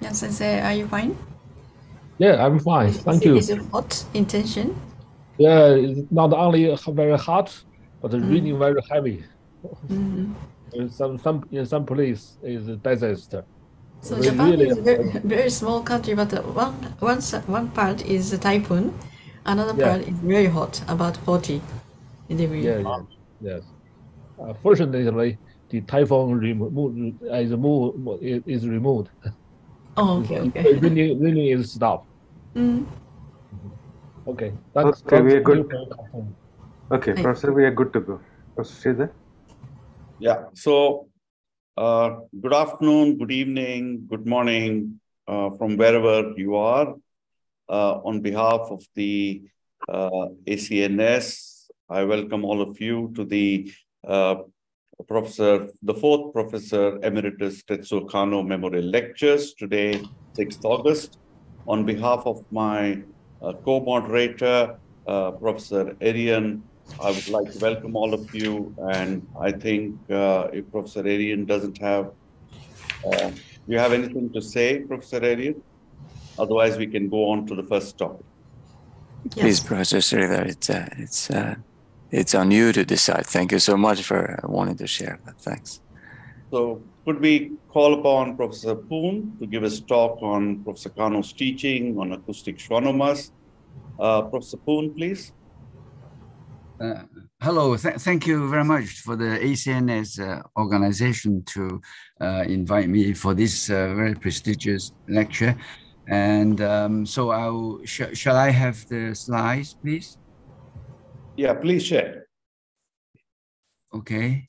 Yeah, Sensei, are you fine? Yeah, I'm fine. Thank you. Is it hot intention? Yeah, it's not only very hot, but raining very heavy. In some place is disaster. So We Japan really is a very, very small country, but one part is a typhoon, another part is very hot, about 40 degrees. Yes. Fortunately, the typhoon is removed. Oh, okay. Raining is stopped. Okay. Thanks. Okay, we are good. Okay, Professor, we are good to go. Professor Sridhar? Yeah. So, good afternoon, good evening, good morning from wherever you are. On behalf of the ACNS, I welcome all of you to the fourth Professor Emeritus Tetsuo Kanno Memorial Lectures today, 6th August. On behalf of my co-moderator, Professor Arian, I would like to welcome all of you. And I think if Professor Arian doesn't have, do you have anything to say, Professor Arian? Otherwise, we can go on to the first topic. Yes. Please, Professor Sridhar, it's on you to decide. Thank you so much for wanting to share that. Thanks. So could we call upon Professor Poon to give us talk on Professor Kanno's teaching on acoustic schwannomas? Professor Poon, please. Hello, thank you very much for the ACNS organization to invite me for this very prestigious lecture. And so shall I have the slides, please? Yeah, please share. Okay.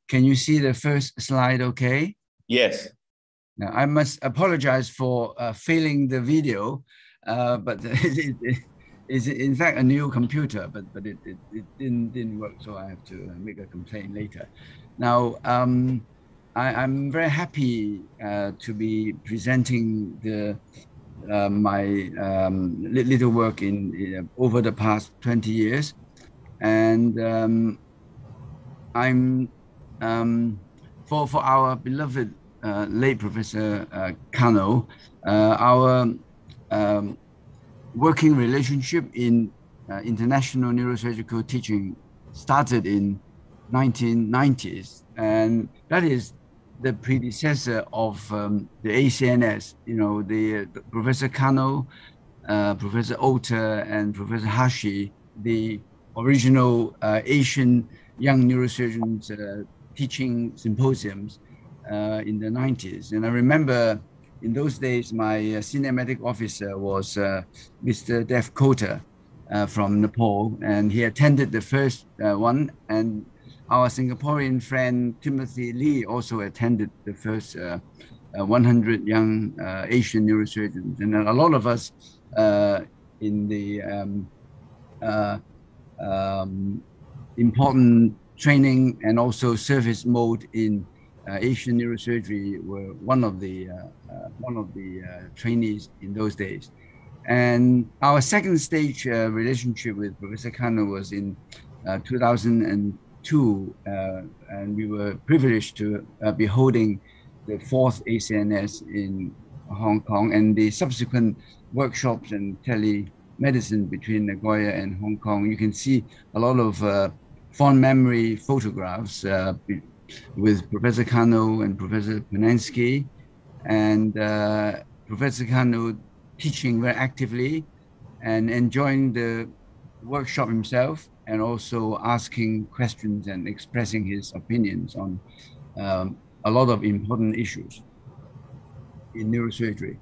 Can you see the first slide okay? Yes. Now, I must apologize for failing the video, but it's in fact a new computer, but it didn't work, so I have to make a complaint later. Now, I'm very happy to be presenting my little work in over the past 20 years, and I'm for our beloved late Professor Kanno, our working relationship in international neurosurgical teaching started in 1990s, and that is the predecessor of the ACNS. You know, the Professor Kanno, Professor Ota, and Professor Hashi, the original Asian young neurosurgeons teaching symposiums in the 90s. And I remember in those days, my senior medical officer was Mr. 𝒂𝒂𝒊 from Nepal, and he attended the first one. And our Singaporean friend Timothy Lee also attended the first 100 young Asian neurosurgeons. And a lot of us in the important training and also service mode in Asian neurosurgery were one of the trainees in those days. And our second stage relationship with Professor Kanno was in 2002, and we were privileged to be holding the fourth ACNS in Hong Kong, and the subsequent workshops and telemedicine between Nagoya and Hong Kong. You can see a lot of fond memory photographs with Professor Kanno and Professor Polanski, and Professor Kanno teaching very actively and enjoying the workshop himself, and also asking questions and expressing his opinions on a lot of important issues in neurosurgery.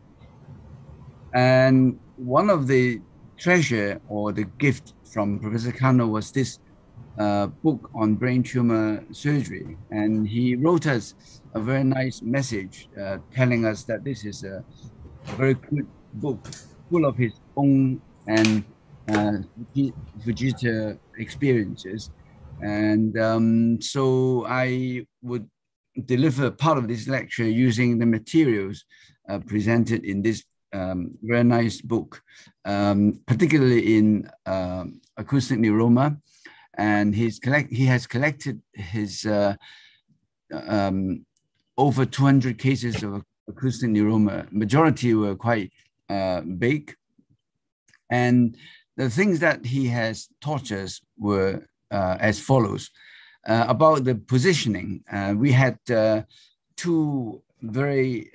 And one of the treasure or the gift from Professor Kanno was this book on brain tumor surgery, and he wrote us a very nice message telling us that this is a very good book full of his own and Fujita experiences. And so I would deliver part of this lecture using the materials presented in this very nice book, particularly in acoustic neuroma, and he has collected his over 200 cases of acoustic neuroma. Majority were quite big, and the things that he has taught us were as follows. About the positioning, we had two very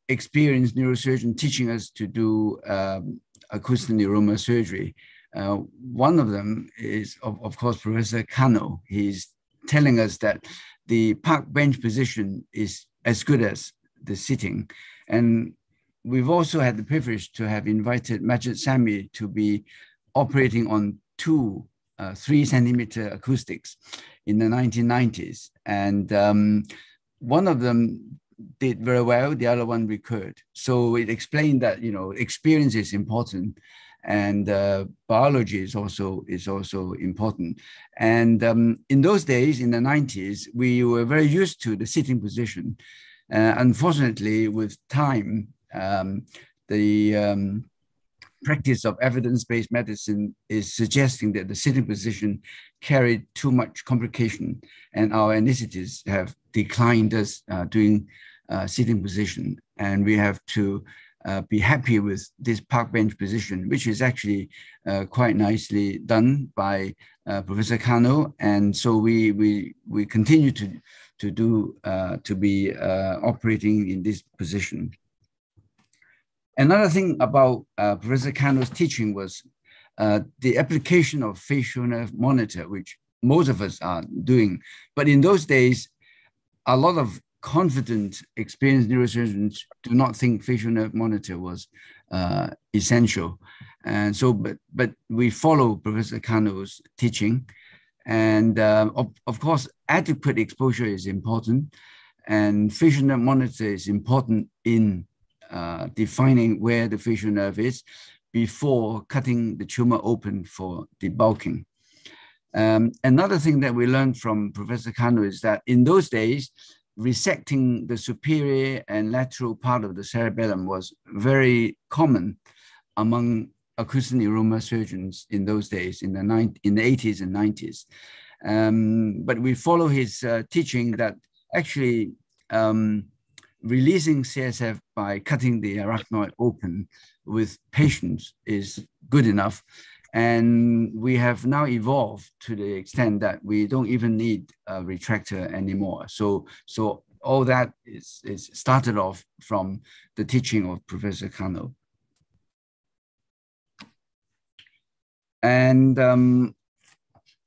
experienced neurosurgeons teaching us to do acoustic neuroma surgery. One of them is, of course, Professor Kanno. He's telling us that the park bench position is as good as the sitting. And we've also had the privilege to have invited Majid Sami to be operating on two 3-centimeter acoustics in the 1990s. And one of them did very well, the other one recurred. So it explained that, you know, experience is important, and biology is also important. And in those days, in the 90s, we were very used to the sitting position. Unfortunately, with time, the practice of evidence-based medicine is suggesting that the sitting position carried too much complication, and our anesthetists have declined us doing sitting position, and we have to be happy with this park bench position, which is actually quite nicely done by Professor Kanno, and so we continue to be operating in this position. Another thing about Professor Kanno's teaching was the application of facial nerve monitor, which most of us are doing. But in those days, a lot of confident, experienced neurosurgeons do not think facial nerve monitor was essential. And so, but we follow Professor Kanno's teaching. And of course, adequate exposure is important. And facial nerve monitor is important in defining where the facial nerve is before cutting the tumor open for debulking. Another thing that we learned from Professor Kanno is that in those days, resecting the superior and lateral part of the cerebellum was very common among acoustic neuroma surgeons in those days, in the 80s and 90s. But we follow his teaching that actually releasing CSF by cutting the arachnoid open with patience is good enough. And we have now evolved to the extent that we don't even need a retractor anymore. So all that is started off from the teaching of Professor Kanno. And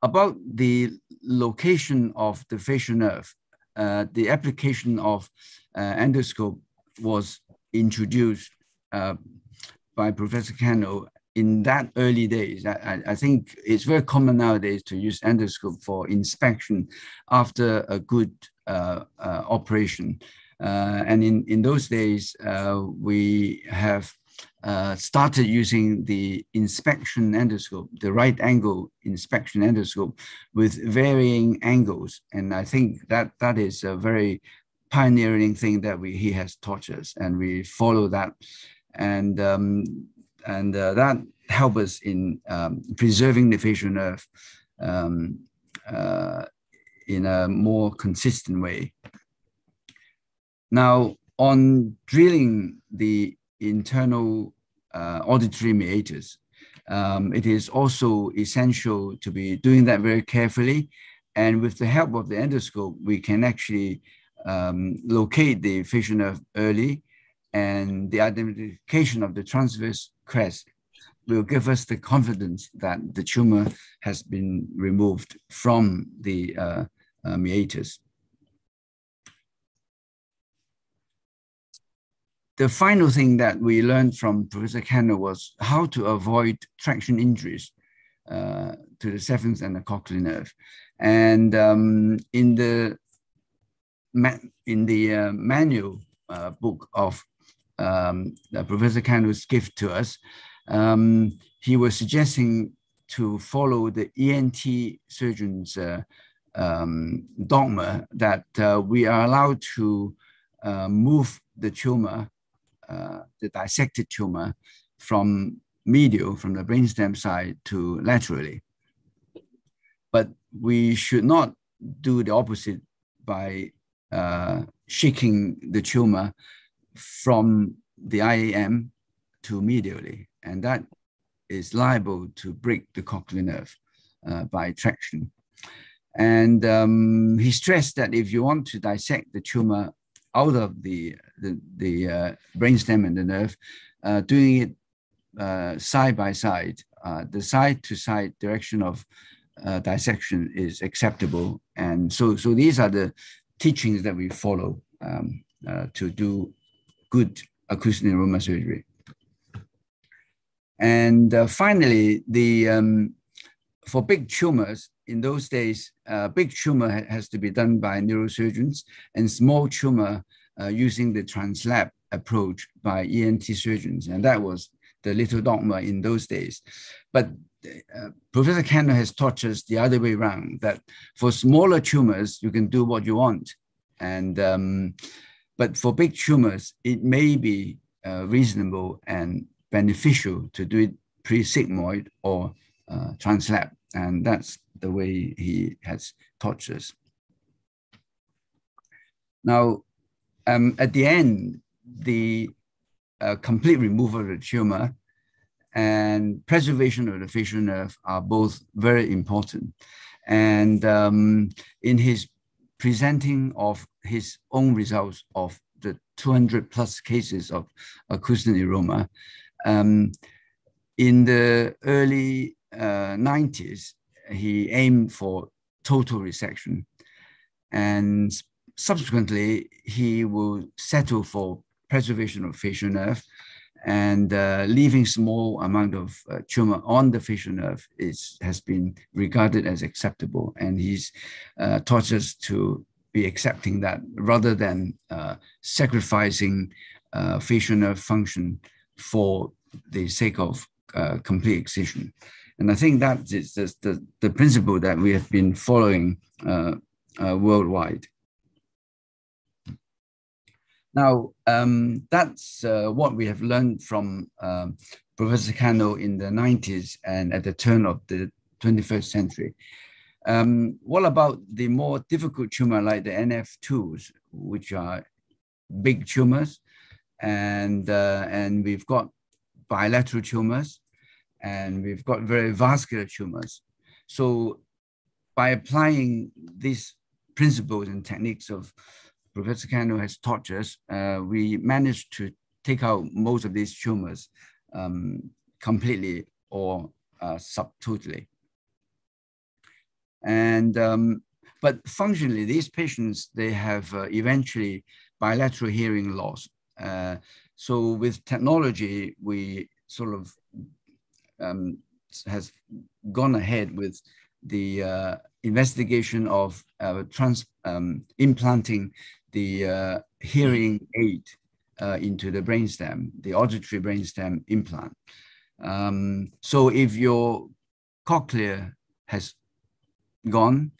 about the location of the facial nerve, the application of endoscope was introduced by Professor Kanno in that early days. I think it's very common nowadays to use endoscope for inspection after a good operation. And in those days, we have started using the inspection endoscope, the right angle inspection endoscope with varying angles. And I think that is a very pioneering thing that he has taught us, and we follow that. And that helps us in preserving the facial nerve in a more consistent way. Now, on drilling the internal auditory meatus, it is also essential to be doing that very carefully. And with the help of the endoscope, we can actually locate the facial nerve early, and the identification of the transverse crest will give us the confidence that the tumor has been removed from the meatus. The final thing that we learned from Professor Kanno was how to avoid traction injuries to the 7th and the cochlear nerve. And in the manual book of Professor Kanno's gift to us, he was suggesting to follow the ENT surgeon's dogma that we are allowed to move the tumor, the dissected tumor, from medial, from the brainstem side to laterally. But we should not do the opposite by shaking the tumor from the IAM to medially, and that is liable to break the cochlear nerve by traction. And he stressed that if you want to dissect the tumor out of the brainstem and the nerve, doing it side by side, the side-to-side direction of dissection is acceptable. And so these are the teachings that we follow to do good acoustic neuroma surgery. And finally, for big tumors, in those days, big tumor has to be done by neurosurgeons, and small tumor using the translab approach by ENT surgeons. And that was the little dogma in those days. But Professor Kanno has taught us the other way around, that for smaller tumors, you can do what you want. And but for big tumors, it may be reasonable and beneficial to do it pre-sigmoid or translab. And that's the way he has taught us. Now, at the end, the complete removal of the tumor and preservation of the facial nerve are both very important. And in his presenting of his own results of the 200+ cases of acoustic neuroma, in the early 90s, he aimed for total resection. And subsequently, he will settle for preservation of facial nerve, and leaving small amount of tumor on the facial nerve has been regarded as acceptable. And he's taught us to be accepting that rather than sacrificing facial nerve function for the sake of complete excision. And I think that is the principle that we have been following worldwide. Now, that's what we have learned from Professor Kanno in the 90s and at the turn of the 21st century. What about the more difficult tumor like the NF2s, which are big tumors, and we've got bilateral tumors, and we've got very vascular tumors. So by applying these principles and techniques of Professor Kanno has taught us, we managed to take out most of these tumors completely or subtotally. And but functionally, these patients, they have eventually bilateral hearing loss. So with technology, we sort of has gone ahead with the investigation of implanting the hearing aid into the brainstem, the auditory brainstem implant. So if your cochlea has gone,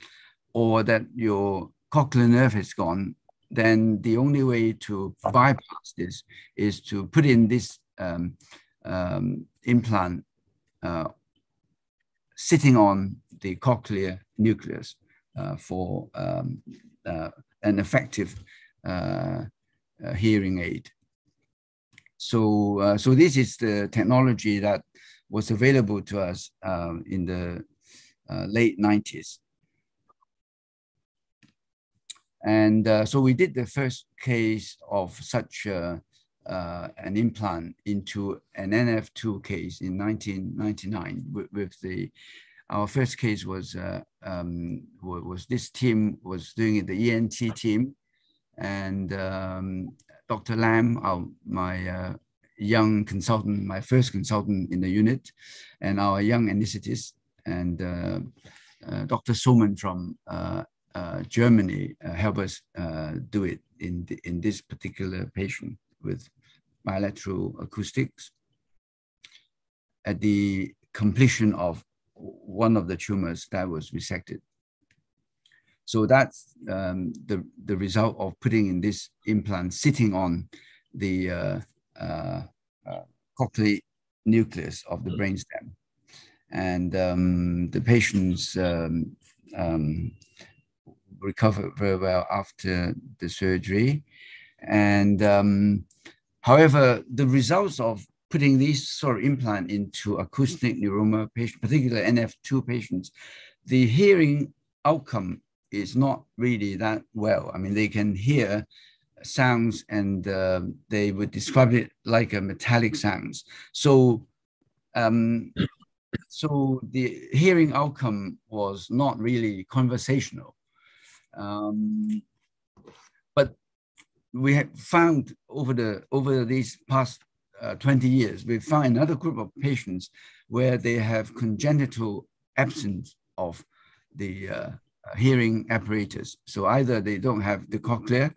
or that your cochlear nerve has gone, then the only way to bypass this is to put in this implant sitting on the cochlear nucleus for an effective hearing aid. So this is the technology that was available to us in the late 90s. And so we did the first case of such an implant into an NF2 case in 1999 with our first case was this team was doing it, the ENT team, and Dr. Lam, my young consultant, my first consultant in the unit, and our young anesthetist, and Dr. Soman from Germany helped us do it in this particular patient with bilateral acoustics. At the completion of one of the tumors that was resected. So that's the result of putting in this implant sitting on the cochlear nucleus of the brainstem. And the patients recovered very well after the surgery. And however, the results of putting these sort of implant into acoustic neuroma patients, particularly NF2 patients, the hearing outcome is not really that well. I mean, they can hear sounds and they would describe it like a metallic sounds. So, so the hearing outcome was not really conversational. But we have found over these past 20 years, we found another group of patients where they have congenital absence of the hearing apparatus. So either they don't have the cochlea,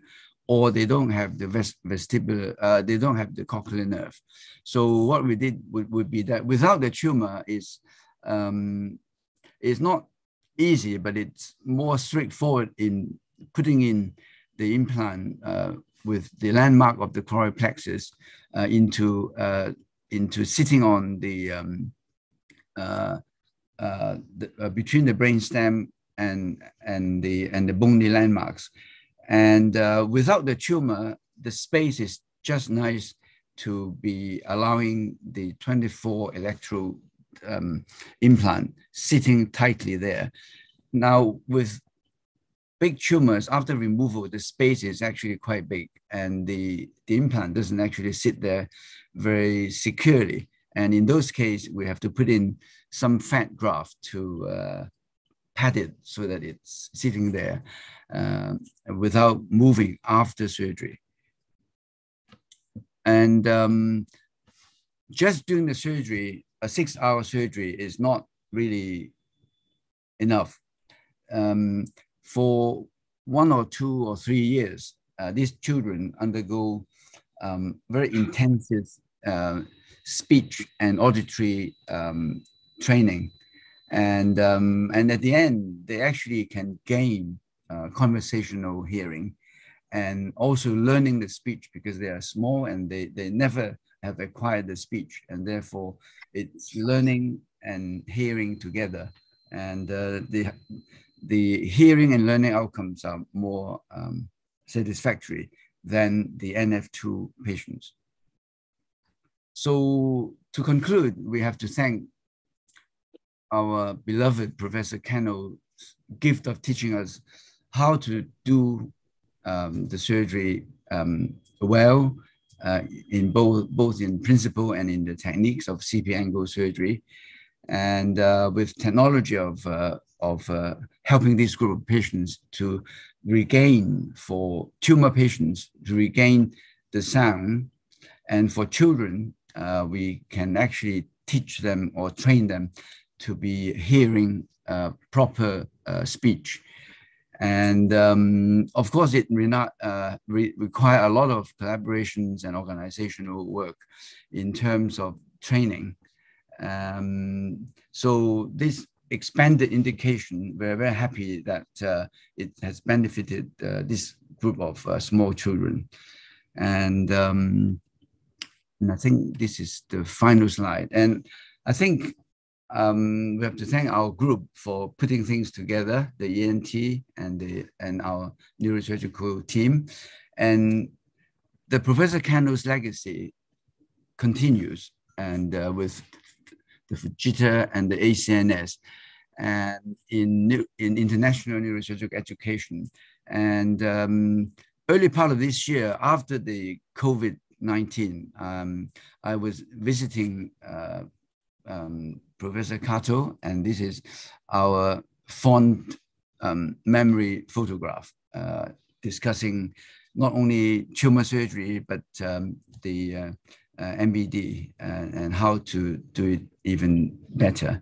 or they don't have the vestibular, they don't have the cochlear nerve. So what we did would be that without the tumor is not easy, but it's more straightforward in putting in the implant with the landmark of the choroid plexus into sitting on the between the brainstem and the bony landmarks. And without the tumor, the space is just nice to be allowing the 24 electrode implant sitting tightly there. Now, with big tumors, after removal, the space is actually quite big, and the implant doesn't actually sit there very securely. And in those cases, we have to put in some fat graft to pad it so that it's sitting there without moving after surgery. And just doing the surgery, a 6-hour surgery is not really enough. For 1 or 2 or 3 years, these children undergo very intensive speech and auditory training. And at the end, they actually can gain conversational hearing and also learning the speech, because they are small and they never have acquired the speech. And therefore, it's learning and hearing together. And the hearing and learning outcomes are more satisfactory than the NF2 patients. So to conclude, we have to thank our beloved Professor Kanno's gift of teaching us how to do the surgery well, in both in principle and in the techniques of CP angle surgery, and with technology of helping this group of patients to regain, for tumor patients to regain the sound, and for children we can actually teach them or train them to be hearing proper speech. And of course, it require a lot of collaborations and organizational work in terms of training. So this expanded indication, we're very happy that it has benefited this group of small children. And I think this is the final slide. And I think we have to thank our group for putting things together, the ENT and our neurosurgical team. And the Professor Kanno's legacy continues, and with the FUJITA and the ACNS, and in international neurosurgical education. And early part of this year, after the COVID-19, I was visiting Professor Kato, and this is our fond memory photograph discussing not only tumor surgery, but the MBD and how to do it even better.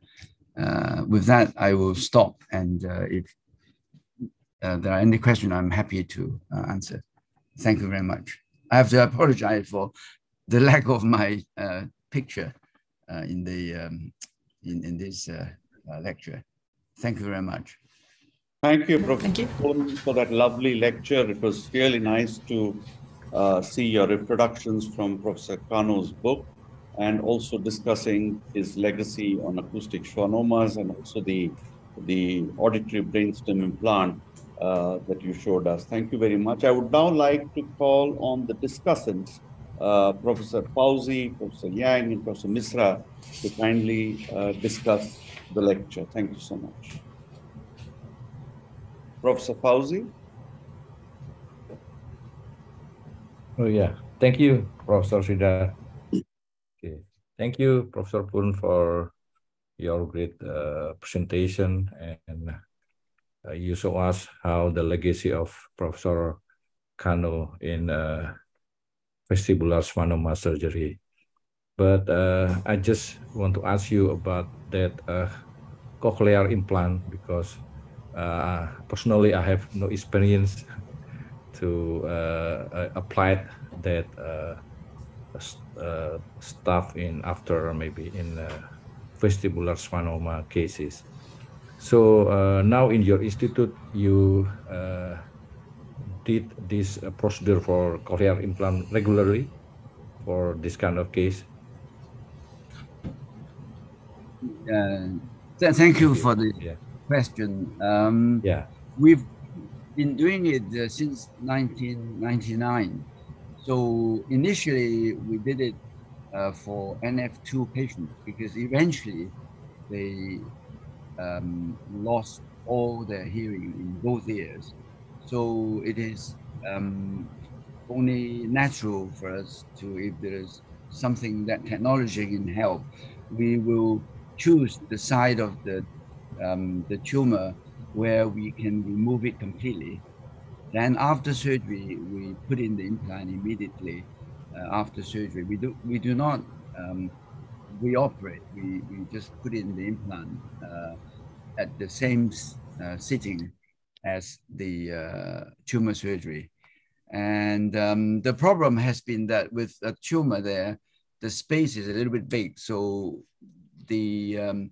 With that, I will stop, and if there are any questions, I'm happy to answer. Thank you very much. I have to apologize for the lack of my picture in this lecture. Thank you very much. Thank you, Professor Thank you. Poon, for that lovely lecture. It was really nice to see your reproductions from Professor Kanno's book, and also discussing his legacy on acoustic schwannomas, and also the auditory brainstem implant that you showed us. Thank you very much. I would now like to call on the discussants, Professor Fauzi, Professor Yang, and Professor Misra, to kindly discuss the lecture. Thank you so much. Professor Fauzi. Oh yeah, thank you, Professor Sridhar. Okay, thank you, Professor Poon, for your great presentation, and you show us how the legacy of Professor Kanno in vestibular schwannoma surgery. But I just want to ask you about that cochlear implant, because personally I have no experience to apply that stuff in after maybe in vestibular schwannoma cases. So now in your institute, you did this procedure for cochlear implant regularly for this kind of case? Thank you for the question. We've been doing it since 1999. So initially we did it for NF2 patients, because eventually they lost all their hearing in both ears. So it is only natural for us to, if there is something that technology can help, we will choose the side of the tumor where we can remove it completely. Then after surgery, we put in the implant immediately after surgery. We do not reoperate. We just put in the implant at the same sitting as the tumor surgery. And the problem has been that with a tumor there, the space is a little bit big. So the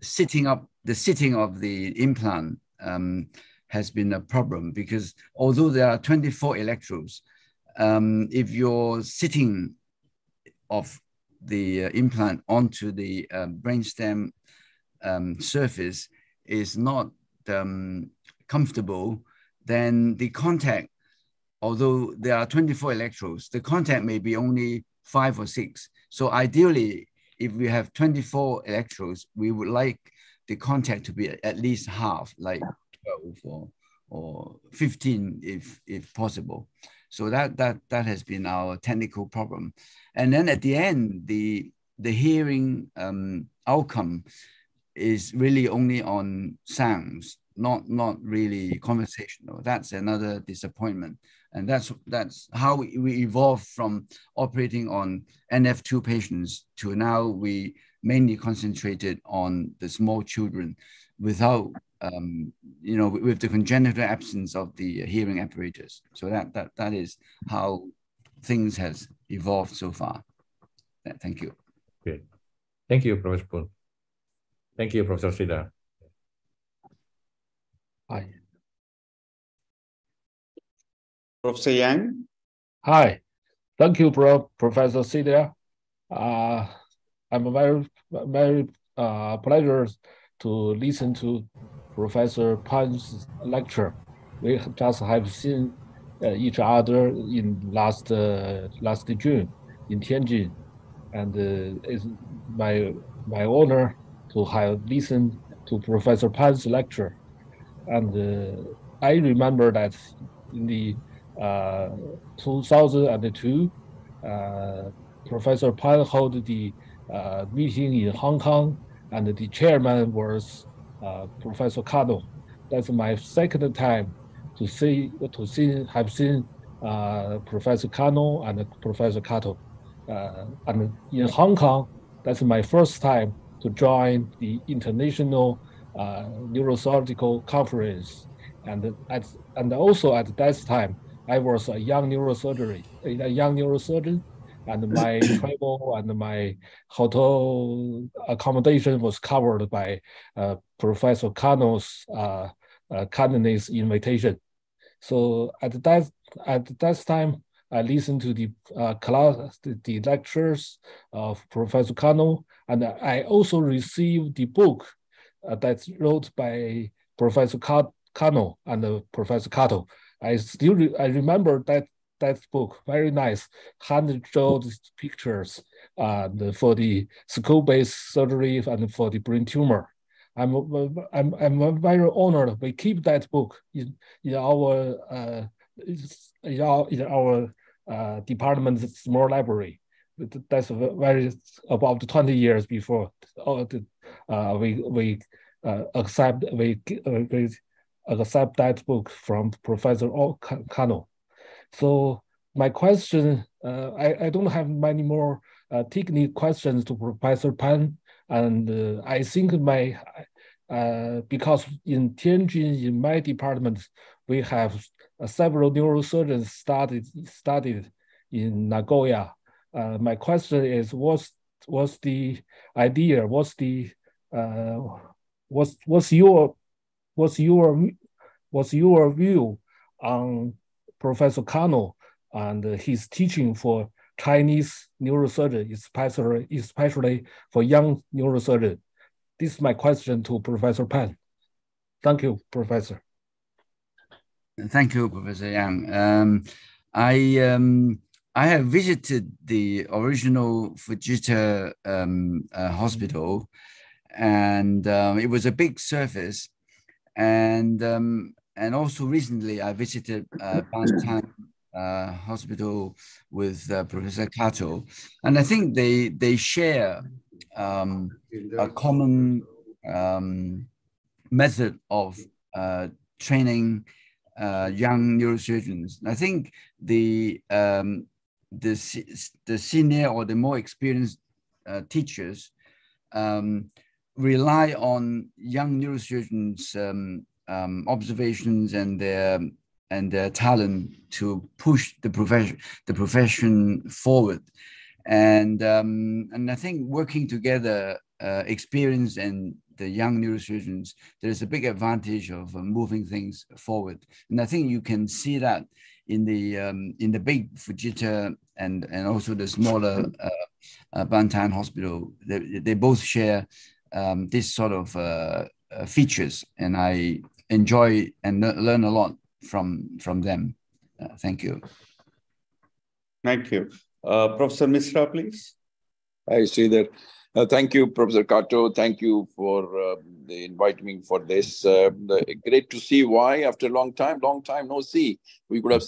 sitting of the implant has been a problem, because although there are 24 electrodes, if your sitting of the implant onto the brainstem surface is not comfortable, then the contact, although there are 24 electrodes, the contact may be only 5 or 6. So ideally, if we have 24 electrodes, we would like the contact to be at least half, like 12 or 15 if possible. So that has been our technical problem. And then at the end, the hearing outcome is really only on sounds, not really conversational. That's another disappointment. And that's how we evolved from operating on NF2 patients to now we mainly concentrated on the small children without, with the congenital absence of the hearing apparatus. So that is how things has evolved so far. Thank you. Great. Thank you, Professor Poon. Thank you, Professor Sridhar. Hi. Professor Yang. Hi. Thank you, Professor Sridhar. I'm very pleasure to listen to Professor Pan's lecture. We just have seen each other in last June in Tianjin, and it's my honor to have listened to Professor Pan's lecture. And I remember that in the 2002, Professor Pan held the meeting in Hong Kong, and the chairman was Professor Kanno. That's my second time to have seen Professor Kanno and Professor Kato. And in Hong Kong, that's my first time to join the International Neurosurgical Conference. And also at that time, I was a young neurosurgeon, and my travel and my hotel accommodation was covered by Professor Kanno's Kanno's invitation. So at that time, I listened to the the lectures of Professor Kanno, and I also received the book that's wrote by Professor Kanno and Professor Kato. I remember that book, very nice, hand-drawn pictures for the skull-based surgery and for the brain tumor. I'm very honored we keep that book in our department's small library. That's very about 20 years before we accept that book from Professor Kanno. So my question, I don't have many more technical questions to Professor Pan, and I think because in Tianjin, in my department, we have several neurosurgeons studied in Nagoya. My question is, what's the idea? What's your view on Professor Kanno and his teaching for Chinese neurosurgeon, especially for young neurosurgeon? This is my question to Professor Pan. Thank you, Professor. Thank you, Professor Yang. I have visited the original Fujita hospital, and it was a big surface. And also recently, I visited Bantan Hospital with Professor Kato, and I think they share a common method of training young neurosurgeons. I think the senior or the more experienced teachers rely on young neurosurgeons' observations and their talent to push the profession forward. And I think working together, experience and the young neurosurgeons, there's a big advantage of moving things forward. And I think you can see that in the big Fujita and also the smaller Bantan Hospital. They both share this sort of features, and I enjoy and learn a lot from them. Thank you. Thank you. Professor Misra, please. I see that. Thank you, Professor Kato. Thank you for inviting me for this. Great to see Y after a long time no see. We would have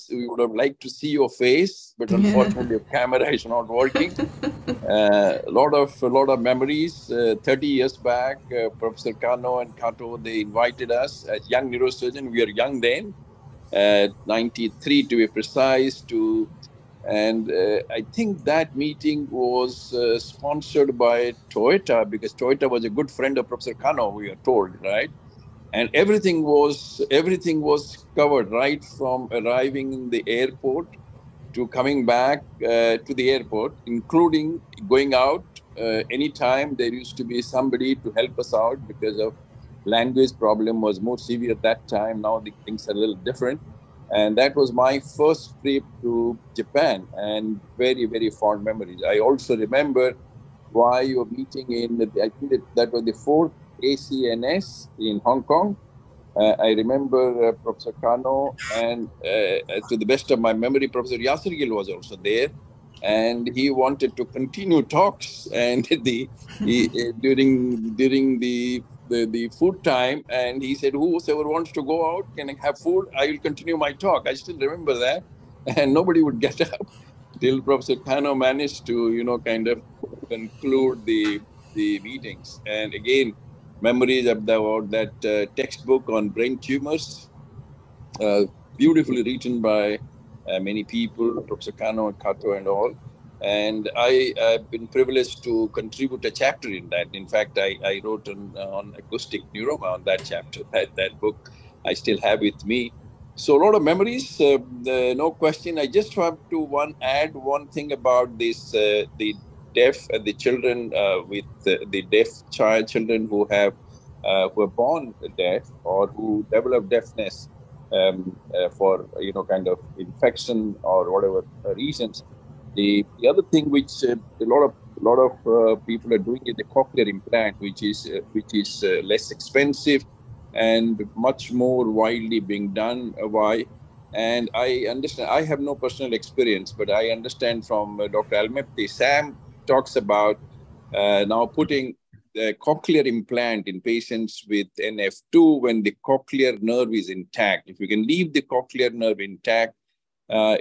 liked to see your face, but unfortunately, your camera is not working. A lot of memories. 30 years back, Professor Kanno and Kato, they invited us as young neurosurgeon. We were young then, 93 to be precise. And I think that meeting was sponsored by Toyota, because Toyota was a good friend of Professor Kanno, we are told, right? And everything was covered, right from arriving in the airport to coming back to the airport, including going out. Anytime there used to be somebody to help us out because of language problem was more severe at that time. Now the things are a little different. And that was my first trip to Japan, and very, very fond memories. I also remember why you were meeting in, I think that was the 4th ACNS in Hong Kong. I remember Professor Kanno, and to the best of my memory, Professor Yasirgil was also there. And he wanted to continue talks, and during the food time, and he said, whoever wants to go out can have food, I will continue my talk. I still remember that, and nobody would get up till Professor Kanno managed to, kind of conclude the meetings. And again, memories about that textbook on brain tumors, beautifully written by many people, Professor Kanno and Kato and all. And I've been privileged to contribute a chapter in that. In fact, I wrote on acoustic neuroma on that chapter. That book I still have with me. So a lot of memories, no question. I just have to add one thing about this, the deaf and the children with the deaf children who have who are born deaf or who develop deafness for kind of infection or whatever reasons. The other thing which a lot of people are doing is the cochlear implant, which is less expensive and much more widely being done. Why? And I understand. I have no personal experience, but I understand from Dr. Almepti. Sam talks about now putting the cochlear implant in patients with NF2 when the cochlear nerve is intact. If you can leave the cochlear nerve intact,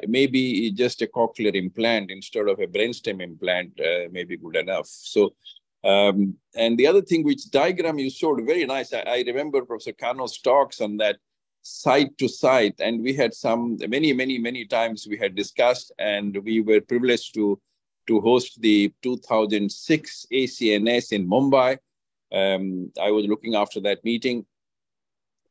maybe just a cochlear implant instead of a brainstem implant may be good enough. So, and the other thing, which diagram you showed, very nice. I remember Professor Kanno's talks on that site to site, and we had many times we had discussed, and we were privileged to host the 2006 ACNS in Mumbai. I was looking after that meeting,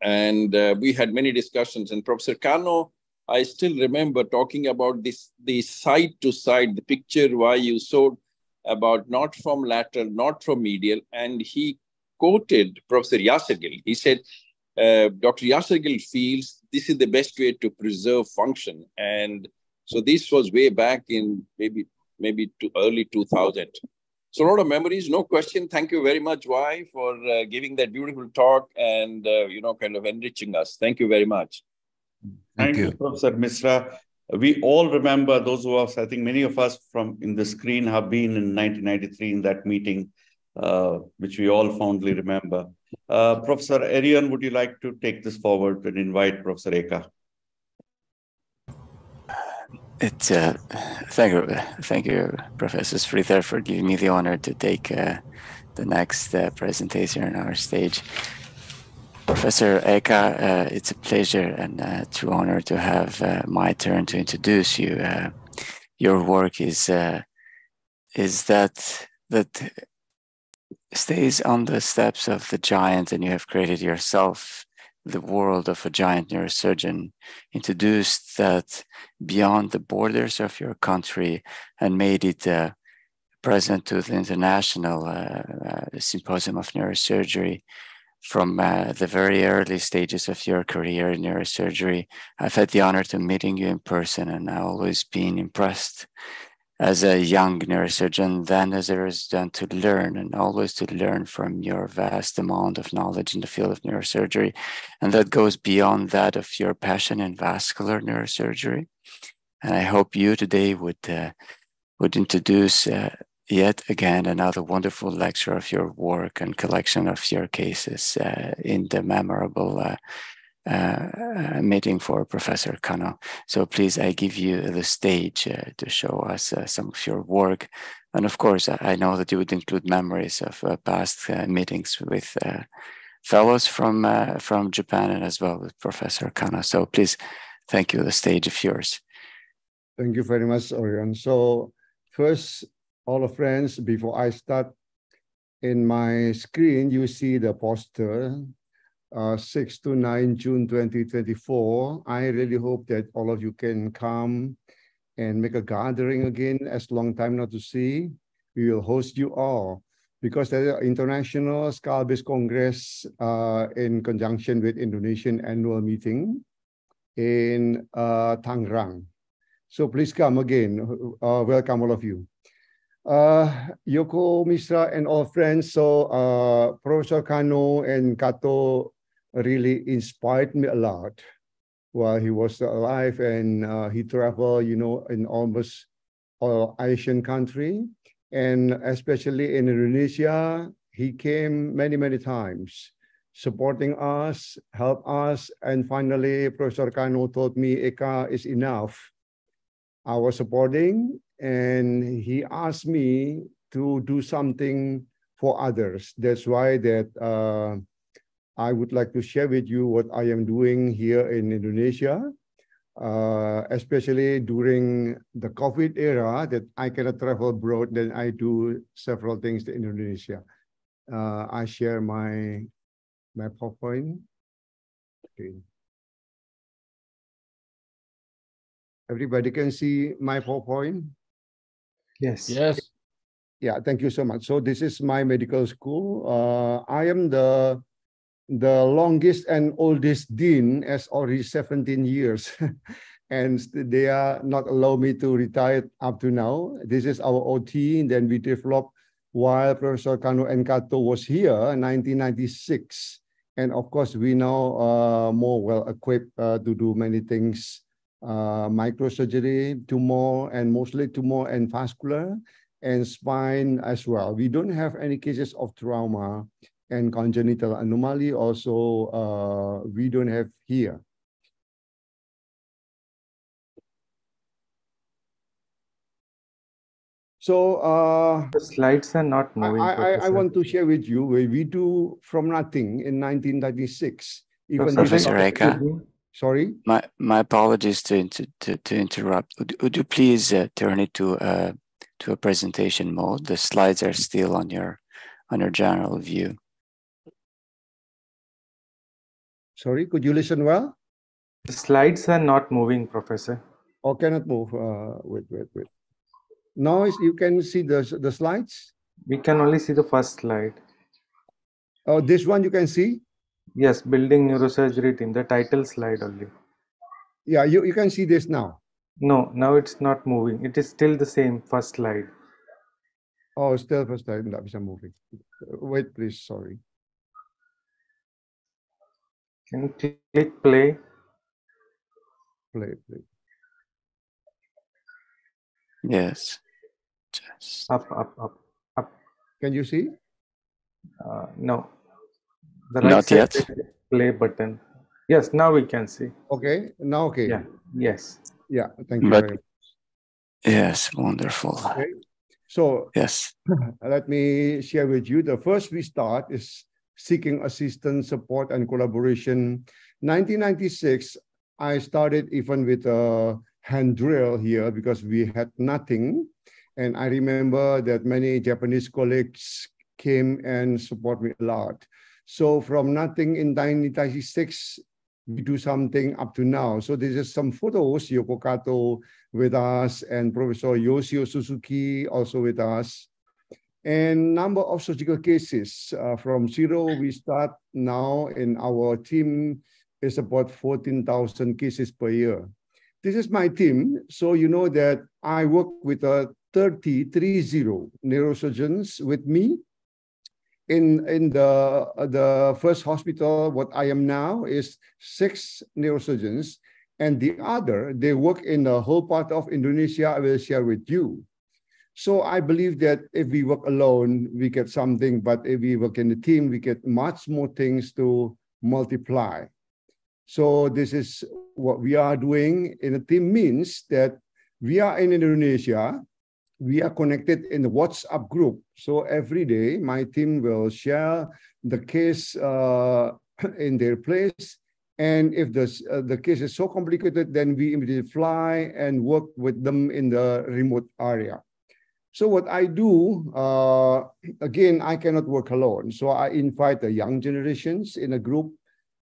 and we had many discussions. And Professor Kanno, I still remember talking about the side to side, the picture why you showed about not from lateral, not from medial, and he quoted Professor ୟାସଗିଲ୍. He said, Dr. ୟାସଗିଲ୍ feels this is the best way to preserve function. And so this was way back in maybe to early 2000. So a lot of memories, no question. Thank you very much, Y, for giving that beautiful talk and, kind of enriching us. Thank you very much. Thank you, Professor Misra. We all remember, those who are, I think many of us in the screen have been in 1993 in that meeting, which we all fondly remember. Professor Arian, would you like to take this forward and invite Professor Eka? Thank you, Professor 𝒔𝒑, for giving me the honor to take the next presentation on our stage. Professor Eka, it's a pleasure and a true honor to have my turn to introduce you. Your work is that stays on the steps of the giant, and you have created yourself the world of a giant neurosurgeon, introduced that beyond the borders of your country and made it present to the international symposium of neurosurgery. From the very early stages of your career in neurosurgery, I've had the honor to meeting you in person, and I've always been impressed as a young neurosurgeon, then as a resident, to learn and always to learn from your vast amount of knowledge in the field of neurosurgery. And that goes beyond that of your passion in vascular neurosurgery. And I hope you today would introduce yet again another wonderful lecture of your work and collection of your cases in the memorable meeting for Professor Kanno. So please, I give you the stage to show us some of your work. And of course, I know that you would include memories of past meetings with fellows from Japan and as well with Professor Kanno. So please, thank you. The stage is yours. Thank you very much, Orion. So first, all the friends, before I start, in my screen, you see the poster, 6 to 9 June 2024. I really hope that all of you can come and make a gathering again, as long time not to see. We will host you all because there's an international skull-based congress in conjunction with Indonesian annual meeting in Tangerang. So please come again. Welcome all of you. Yoko, Misra, and all friends. So Professor Kanno and Kato really inspired me a lot while he was alive, and he traveled, in almost all Asian country, and especially in Indonesia. He came many times, supporting us, help us, and finally, Professor Kanno told me, Eka is enough. I was supporting, and he asked me to do something for others. That's why that I would like to share with you what I am doing here in Indonesia, especially during the COVID era that I cannot travel abroad. Then I do several things in Indonesia. I share my PowerPoint. Okay. Everybody can see my PowerPoint? Yes. Yes. Yeah, thank you so much. So this is my medical school. I am the the longest and oldest dean as already 17 years. And they are not allow me to retire up to now. This is our OT, and then we developed while Professor Kanno and Kato was here in 1996. And of course, we now more well equipped to do many things, microsurgery, tumor, and mostly tumor and vascular, and spine as well. We don't have any cases of trauma and congenital anomaly also we don't have here. So the slides are not moving. I want to share with you where we do from nothing in 1996. Even Professor Eka, sorry. My apologies to interrupt. Would you please turn it to a presentation mode? The slides are still on your general view. Sorry, could you listen well? The slides are not moving, Professor. Oh, cannot move. Wait. Now you can see the slides? We can only see the first slide. Oh, this one you can see? Yes, building neurosurgery team, the title slide only. Yeah, you can see this now. No, now it's not moving. It is still the same first slide. Oh, still first slide. That is moving. Wait, please. Sorry. Can you click play? Play. Yes. Just Up. Can you see? No. The right not side yet. Play button. Yes, now we can see. Okay. Now okay. Yeah. Yes. Yeah. Thank you very much. Yes, wonderful. Okay. So yes, let me share with you. The first we start is seeking assistance, support, and collaboration. 1996, I started even with a hand drill here because we had nothing. And I remember that many Japanese colleagues came and support me a lot. So from nothing in 1996, we do something up to now. So this is some photos, Yoko Kato with us and Professor Yoshio Suzuki also with us. And number of surgical cases from zero, we start now in our team is about 14,000 cases per year. This is my team. So you know that I work with 30 neurosurgeons with me. In the first hospital, what I am now is 6 neurosurgeons, and the other, they work in the whole part of Indonesia. I will share with you. So I believe that if we work alone, we get something, but if we work in a team, we get much more things to multiply. So this is what we are doing in a team means that we are in Indonesia. We are connected in the WhatsApp group. So every day, my team will share the case in their place. And if the case is so complicated, then we immediately fly and work with them in the remote area. So what I do, again, I cannot work alone. So I invite the young generations in a group,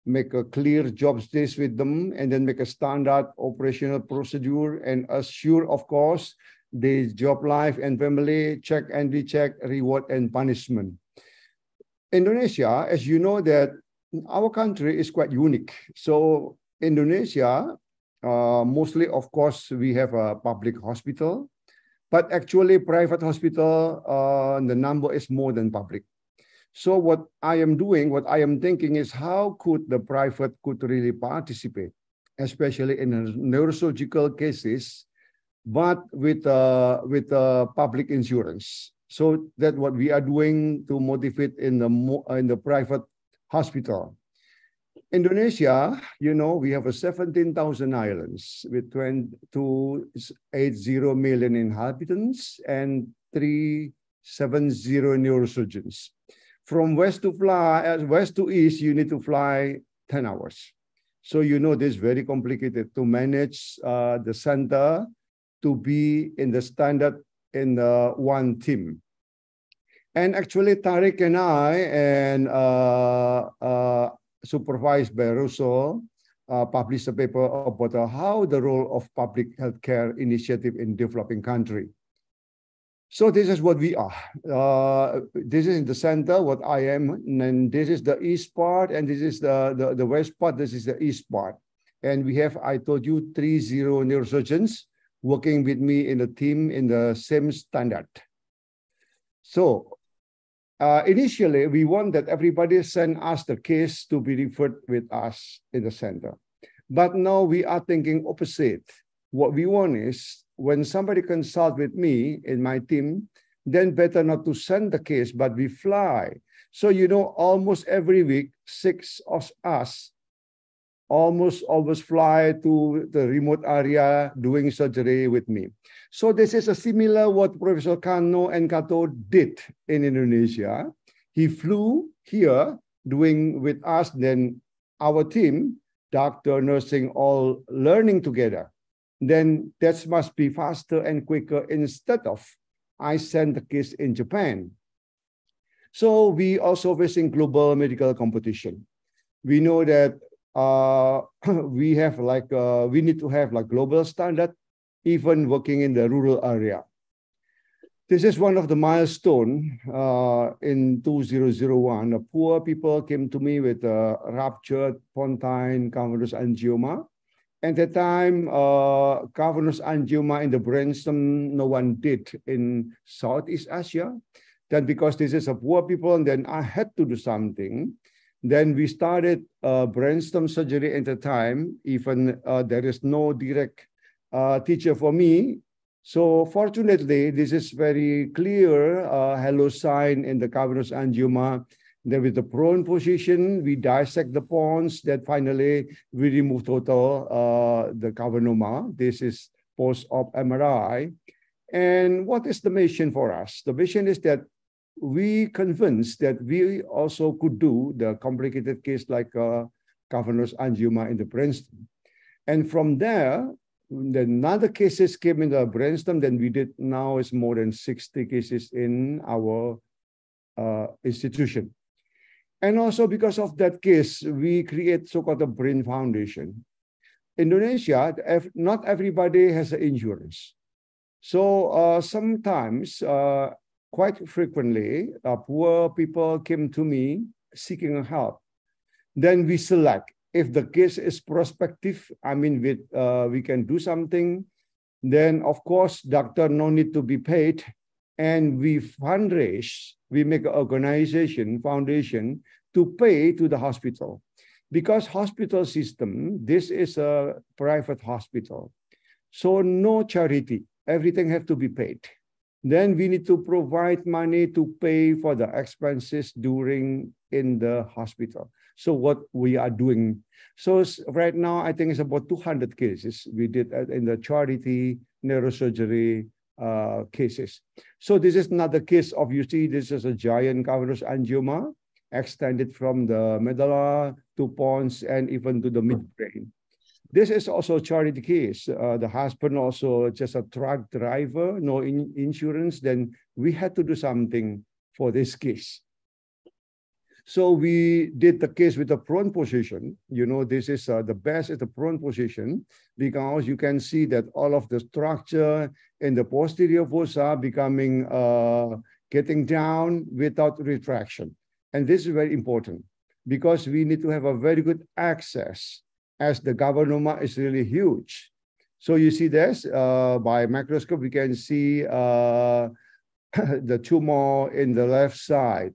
make a clear job list with them, and then make a standard operational procedure and assure, of course, the job life and family, check and recheck, reward and punishment. Indonesia, as you know that our country is quite unique. So Indonesia, mostly, of course, we have a public hospital, but actually private hospital, the number is more than public. So what I am doing, what I am thinking is how could the private could really participate, especially in neurosurgical cases, but with public insurance. So that's what we are doing to motivate in the private hospital. Indonesia, you know, we have 17,000 islands with 280 million inhabitants and 370 neurosurgeons. From west to east, you need to fly 10 hours. So you know this is very complicated to manage the center to be in the standard in one team. And actually, Tariq and I, and supervised by Russo, published a paper about how the role of public healthcare initiative in developing country. So this is what we are. This is in the center, what I am, and then this is the east part, and this is the west part, this is the east part. And we have, I told you, 30 neurosurgeons working with me in the team in the same standard. So initially, we want that everybody send us the case to be referred with us in the center. But now we are thinking opposite. What we want is when somebody consult with me in my team, then better not to send the case, but we fly. So, you know, almost every week, 6 of us almost always fly to the remote area doing surgery with me. So this is a similar what Professor Kanno and Kato did in Indonesia. He flew here doing with us, then our team, doctor, nursing, all learning together. Then that must be faster and quicker instead of I send the case in Japan. So we also facing global medical competition. We know that we have like, we need to have like global standard, even working in the rural area. This is one of the milestone in 2001. The poor people came to me with ruptured pontine cavernous angioma. At the time, cavernous angioma in the brainstem, no one did in Southeast Asia. Then because this is a poor people, and then I had to do something. Then we started brainstem surgery at the time. Even there is no direct teacher for me. So fortunately, this is very clear halo sign in the cavernous angioma. Then with the prone position, we dissect the pons. That finally we remove total the cavernoma. This is post-op MRI. And what is the mission for us? The mission is that we convinced that we also could do the complicated case like cavernous angioma in the brainstem. And from there, then other cases came in the brainstem. Then we did now is more than 60 cases in our institution. And also because of that case, we create so-called a brain foundation. Indonesia, not everybody has insurance. So sometimes, quite frequently, poor people came to me seeking help. Then we select. If the case is prospective, I mean, we can do something, then of course, doctor no need to be paid. And we fundraise, we make an organization, foundation, to pay to the hospital. Because hospital system, this is a private hospital. So no charity, everything have to be paid. Then we need to provide money to pay for the expenses during in the hospital. So what we are doing. So right now, I think it's about 200 cases we did in the charity neurosurgery cases. So this is not the case of, you see, this is a giant cavernous angioma extended from the medulla to pons and even to the midbrain. This is also a charity case. The husband also just a truck driver, no insurance. Then we had to do something for this case. So we did the case with the prone position. You know, this is the best at the prone position because you can see that all of the structure in the posterior fossa becoming, getting down without retraction. And this is very important because we need to have a very good access as the cavernoma is really huge. So you see this by microscope, we can see the tumor in the left side.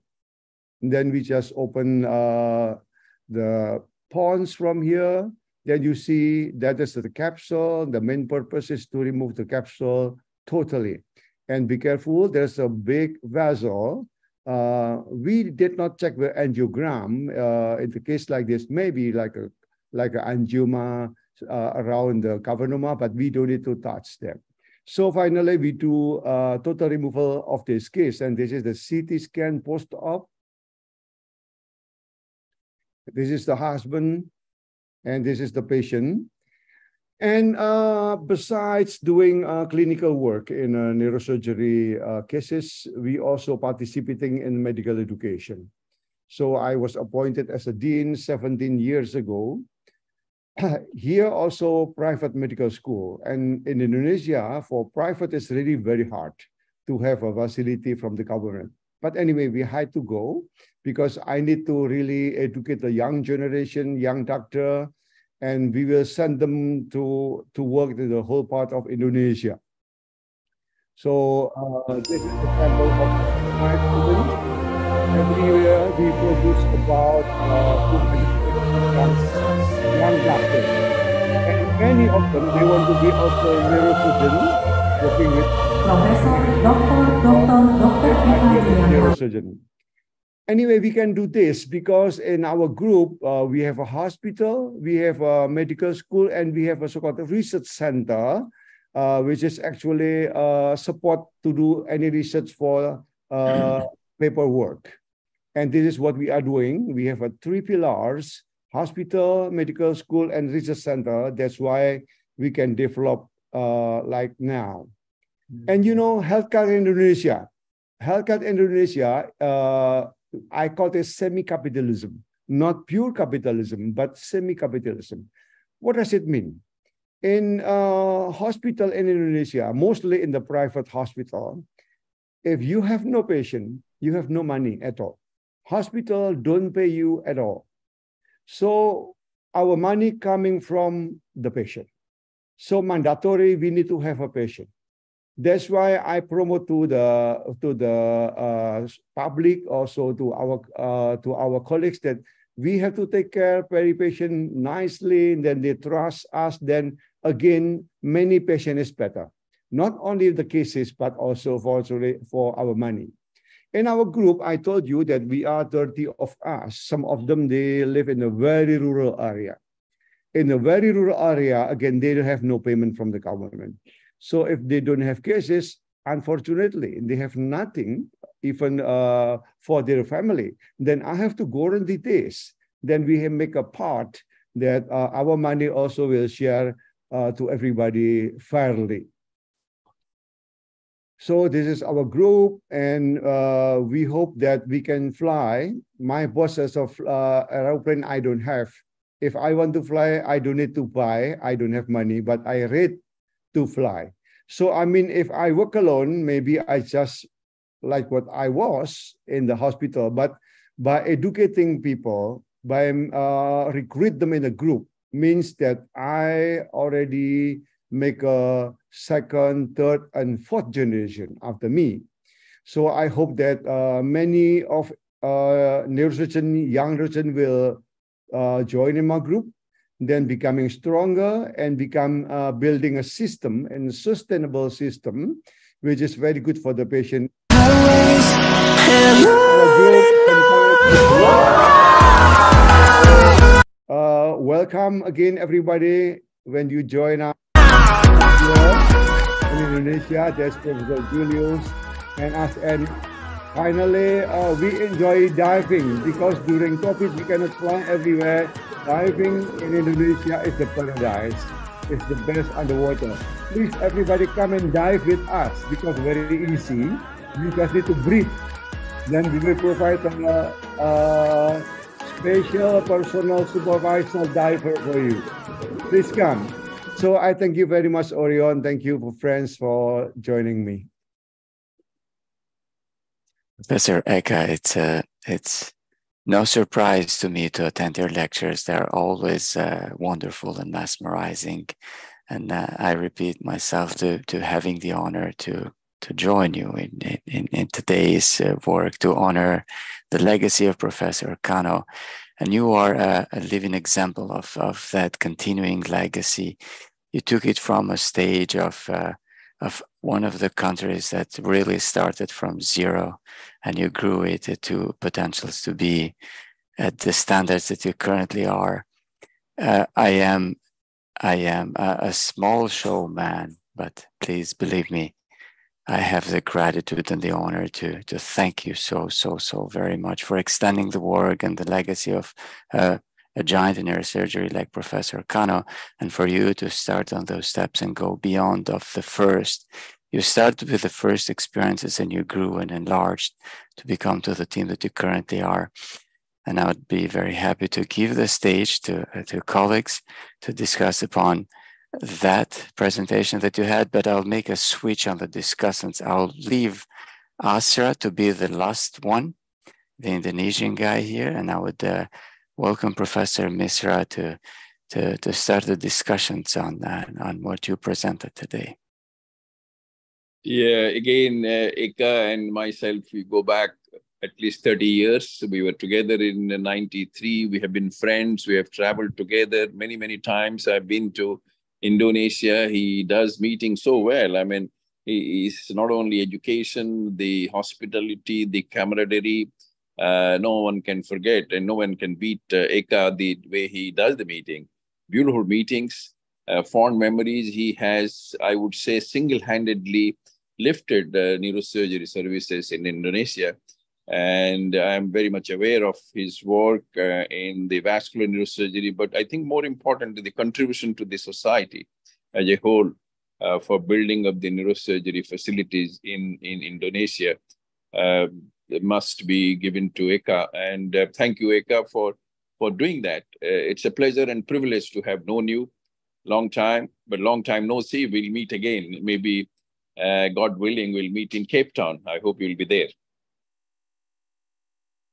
And then we just open the pons from here. Then you see that is the capsule. The main purpose is to remove the capsule totally. And be careful, there's a big vessel. We did not check the angiogram. In the case like this, maybe like an angioma around the cavernoma, but we don't need to touch them. So finally, we do total removal of this case. And this is the CT scan post-op. This is the husband, and this is the patient. And besides doing clinical work in neurosurgery cases, we also participating in medical education. So I was appointed as a dean 17 years ago. Here also private medical school. And in Indonesia, for private, it's really very hard. to have a facility from the government. But anyway, we had to go because I need to really educate the young generation, young doctor, and we will send them to work in the whole part of Indonesia. So this is the sample of my students. Every year we produce about 200 young doctors. And many of them, they want to be also neurosurgeon, working with neurosurgeon. Anyway, we can do this because in our group, we have a hospital, we have a medical school, and we have a so-called research center, which is actually support to do any research for paperwork. And this is what we are doing. We have 3 pillars: hospital, medical school, and research center. That's why we can develop like now. And you know, healthcare in Indonesia, I call it semi-capitalism, not pure capitalism, but semi-capitalism. What does it mean? In hospital in Indonesia, mostly in the private hospital, if you have no patient, you have no money at all. Hospital don't pay you at all. So our money coming from the patient. So mandatory, we need to have a patient. That's why I promote to the public, also to our colleagues, that we have to take care of every patient nicely. Then they trust us. Then again, many patient is better. Not only the cases, but also for our money. In our group, I told you that we are 30 of us. Some of them, they live in a very rural area. In a very rural area, again, they don't have no payment from the government. So if they don't have cases, unfortunately, they have nothing even for their family. Then I have to guarantee this. Then we make a part that our money also will share to everybody fairly. So this is our group, and we hope that we can fly. My bosses of airplane I don't have. If I want to fly, I don't need to buy. I don't have money, but I read to fly. So I mean, if I work alone, maybe I just like what I was in the hospital. But by educating people, by recruit them in a group, means that I already make a second, third, and fourth generation after me. So I hope that many of neurosurgeon, young neurosurgeon will join in my group, then becoming stronger and become building a system, and a sustainable system, which is very good for the patient. Welcome again, everybody, when you join us here in Indonesia. That's Professor Julius and us. And finally, we enjoy diving because during COVID we cannot fly everywhere. Diving in Indonesia is the paradise. It's the best underwater. Please, everybody, come and dive with us because very easy. You just need to breathe. Then we will provide a special personal supervisor diver for you. Please come. So I thank you very much, Orion. Thank you, friends, for joining me. Professor Eka, it's no surprise to me to attend your lectures. They're always wonderful and mesmerizing. And I repeat myself to having the honor to join you in today's work to honor the legacy of Professor Kanno. And you are a living example of that continuing legacy. You took it from a stage of one of the countries that really started from zero, and you grew it to potentials to be at the standards that you currently are. I am a small showman, but please believe me, I have the gratitude and the honor to thank you so very much for extending the work and the legacy of a giant in neurosurgery like Professor Kanno, and for you to start on those steps and go beyond of the first. You started with the first experiences and you grew and enlarged to become to the team that you currently are. And I would be very happy to give the stage to colleagues to discuss upon that presentation that you had, but I'll make a switch on the discussants. I'll leave Asra to be the last one, the Indonesian guy here, and I would welcome Professor Misra to start the discussions on what you presented today. Yeah, again, Eka and myself, we go back at least 30 years. We were together in 93. We have been friends. We have traveled together many, many times. I've been to Indonesia. He does meetings so well. I mean, he's not only education, the hospitality, the camaraderie. No one can forget and no one can beat Eka the way he does the meeting. Beautiful meetings, fond memories. He has, I would say, single-handedly lifted neurosurgery services in Indonesia. And I'm very much aware of his work in the vascular neurosurgery, but I think more importantly, the contribution to the society as a whole for building up the neurosurgery facilities in Indonesia must be given to Eka. And thank you, Eka, for doing that. It's a pleasure and privilege to have known you long time, but long time no see. We'll meet again. Maybe, God willing, we'll meet in Cape Town. I hope you'll be there.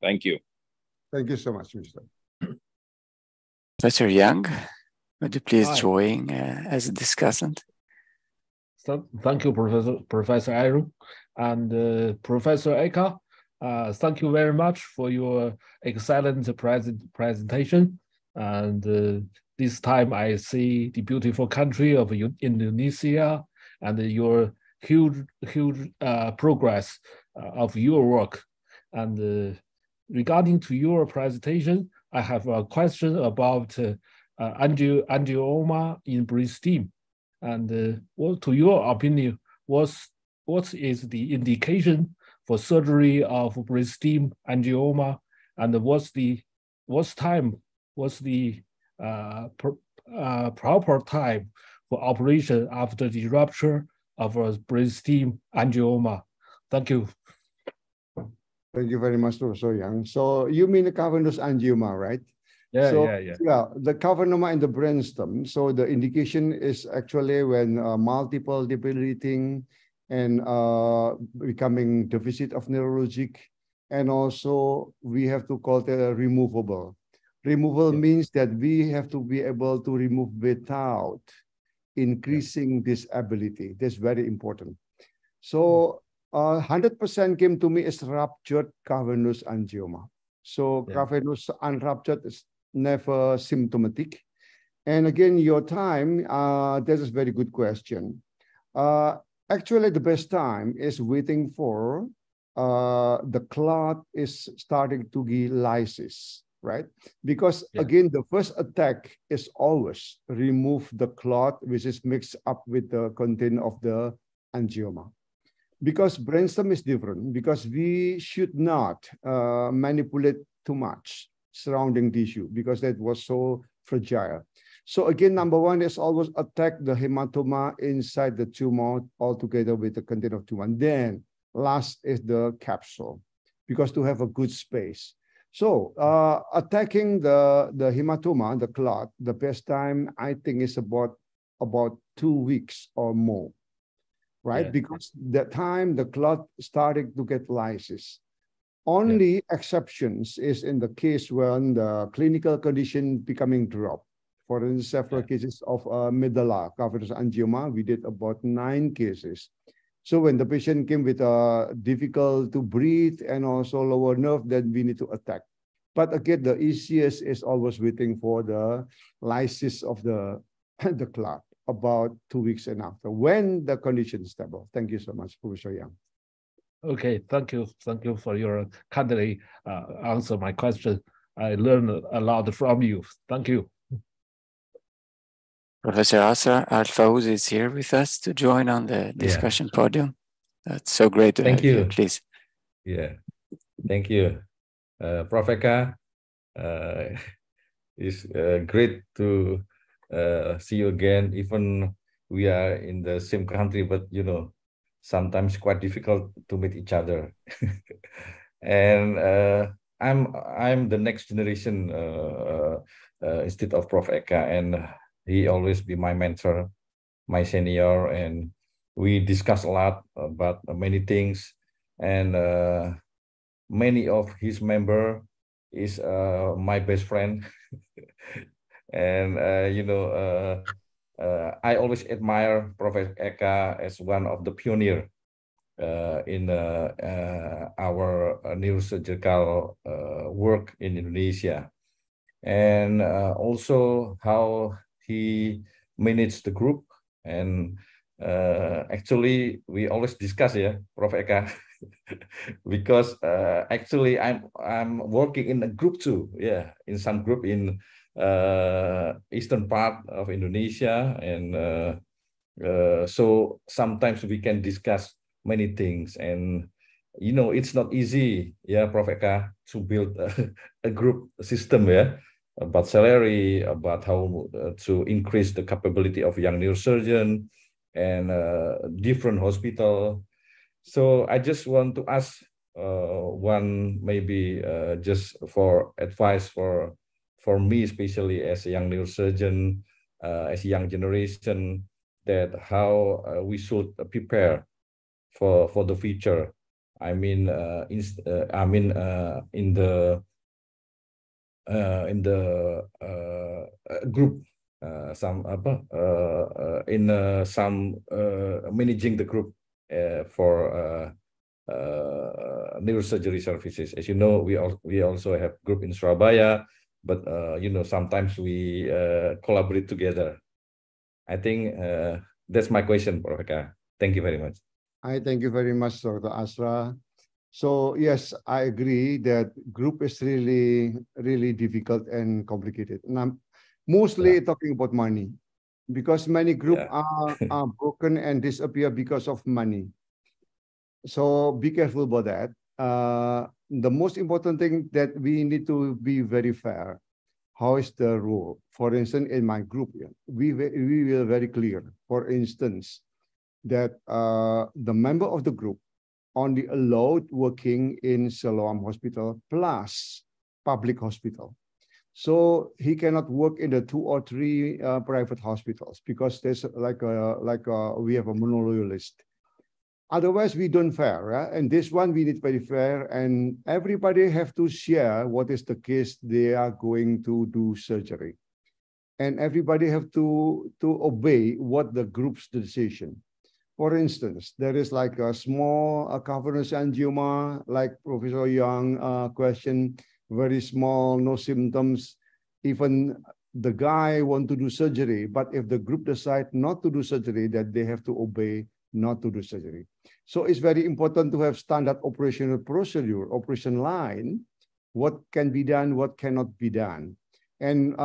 Thank you. Thank you so much, Mr. Professor Young, would you please join as a discussant? So, thank you, Professor Aaron, and Professor Eka. Thank you very much for your excellent presentation. And this time I see the beautiful country of Indonesia and your huge progress of your work. And regarding to your presentation, I have a question about angioma in brainstem. And what, to your opinion, what is the indication for surgery of brainstem angioma, and what's the proper time for operation after the rupture of a brainstem angioma? Thank you. Thank you very much, Professor Yang. So you mean the cavernous angioma, right? Yeah. Yeah, the cavernoma in the brainstem. So the indication is actually when multiple debilitating and becoming deficit of neurologic, and also we have to call that removable. Removal means that we have to be able to remove without increasing disability. That's very important. So 100% came to me as ruptured cavernous angioma. So cavernous unruptured is never symptomatic. And again, your time, that is a very good question. Actually, the best time is waiting for the clot is starting to give lysis, right? Because again, the first attack is always remove the clot, which is mixed up with the content of the angioma. Because brainstem is different, because we should not manipulate too much surrounding tissue, because that was so fragile. So again, number one is always attack the hematoma inside the tumor altogether with the content of tumor. And then last is the capsule, because to have a good space. So attacking the hematoma, the clot, the best time I think is about 2 weeks or more, right? Because that time the clot started to get lysis. Only exceptions is in the case when the clinical condition becoming drop. For instance, several cases of medulla cavernous angioma, we did about 9 cases. So when the patient came with difficult to breathe and also lower nerve, then we need to attack. But again, the easiest is always waiting for the lysis of the clot about 2 weeks and after, when the condition is stable. Thank you so much, Professor Yang. Okay, thank you. Thank you for your kindly answer my question. I learned a lot from you. Thank you. Professor Asra Al-Fawz is here with us to join on the discussion podium. That's so great to have you. Please. Yeah, thank you. Prof. Eka, it's great to see you again. Even we are in the same country, but you know, sometimes quite difficult to meet each other. And I'm the next generation instead of Prof. Eka, and he always be my mentor, my senior, and we discuss a lot about many things. And many of his member is my best friend. And I always admire Professor Eka as one of the pioneer in our neurosurgical work in Indonesia, and also how he managed the group. And actually, we always discuss, Prof. Eka, because actually I'm working in a group too, in some group in eastern part of Indonesia, and so sometimes we can discuss many things. And it's not easy, Prof. Eka, to build a group system, about salary, about how to increase the capability of young neurosurgeon and different hospital. So I just want to ask one, maybe just for advice for me, especially as a young neurosurgeon, as a young generation, that how we should prepare for the future. I mean, in the group, some managing the group for neurosurgery services. As you know, we also have group in Surabaya, but sometimes we collaborate together. I think that's my question, Prof. Eka. Thank you very much. I thank you very much, Dr. Asra. So yes, I agree that group is really, really difficult and complicated. And I'm mostly talking about money, because many groups are broken and disappear because of money. So be careful about that. The most important thing that we need to be very fair. How is the rule? For instance, in my group, we were very clear. For instance, that the member of the group only allowed working in Siloam Hospital plus public hospital. So he cannot work in the 2 or 3 private hospitals, because there's we have a monopoly list. Otherwise, we don't fair, right? And this one we need very fair, and everybody have to share what is the case they are going to do surgery, and everybody have to obey what the group's decision. For instance, there is like a small cavernous angioma, like Professor Young questioned, very small, no symptoms. Even the guy want to do surgery, but if the group decide not to do surgery, that they have to obey not to do surgery. So it's very important to have standard operational procedure, operation line, what can be done, what cannot be done. And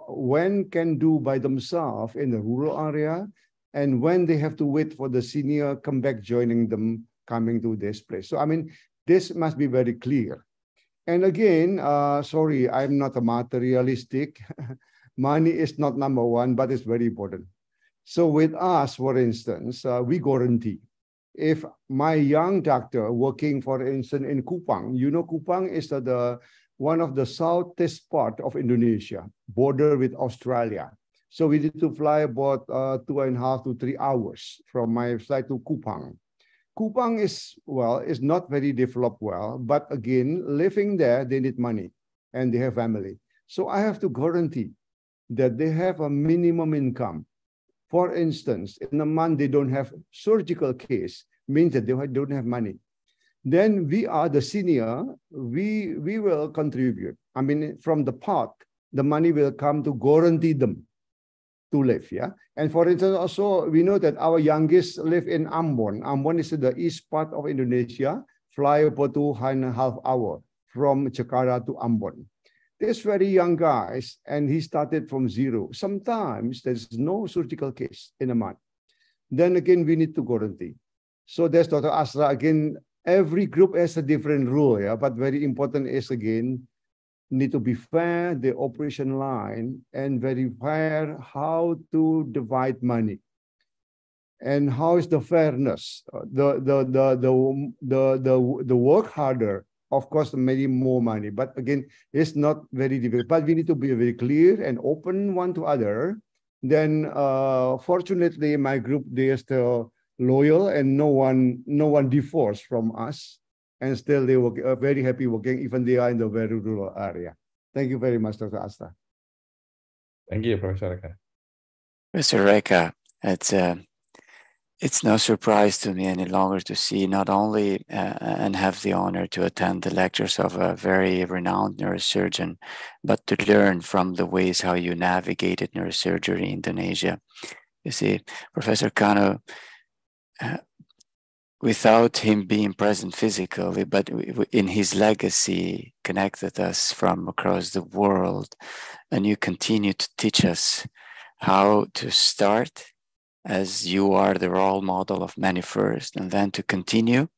when can do by themselves in the rural area, and when they have to wait for the senior come back joining them coming to this place. So, I mean, this must be very clear. And again, sorry, I'm not a materialistic. Money is not number one, but it's very important. So with us, for instance, we guarantee if my young doctor working, for instance, in Kupang, you know, Kupang is one of the southeast part of Indonesia, border with Australia. So we need to fly about 2.5 to 3 hours from my flight to Kupang. Kupang is not very developed well, but again, living there, they need money and they have family. So I have to guarantee that they have a minimum income. For instance, in a month, they don't have surgical case, means that they don't have money. Then we are the senior, we will contribute. I mean, from the pot, the money will come to guarantee them to live, And for instance, also, we know that our youngest live in Ambon. Ambon is the east part of Indonesia, fly about 2.5 hours from Jakarta to Ambon. This very young guys, and he started from zero. Sometimes there's no surgical case in a month. Then again, we need to guarantee. So there's Dr. Asra, again, every group has a different rule, but very important is, again, need to be fair, the operation line, and very fair how to divide money. And how is the fairness? The work harder, of course, maybe more money, but again, it's not very difficult. But we need to be very clear and open one to other Then fortunately, my group, they are still loyal and no one divorced from us. And still they were very happy working, even they are in the very rural area. Thank you very much, Dr. Asta. Thank you, Professor Eka. Mr. Eka, it's no surprise to me any longer to see not only and have the honor to attend the lectures of a very renowned neurosurgeon, but to learn from the ways how you navigated neurosurgery in Indonesia. You see, Professor Kanno, without him being present physically, but in his legacy, connected us from across the world, and you continue to teach us how to start as you are the role model of many first, and then to continue,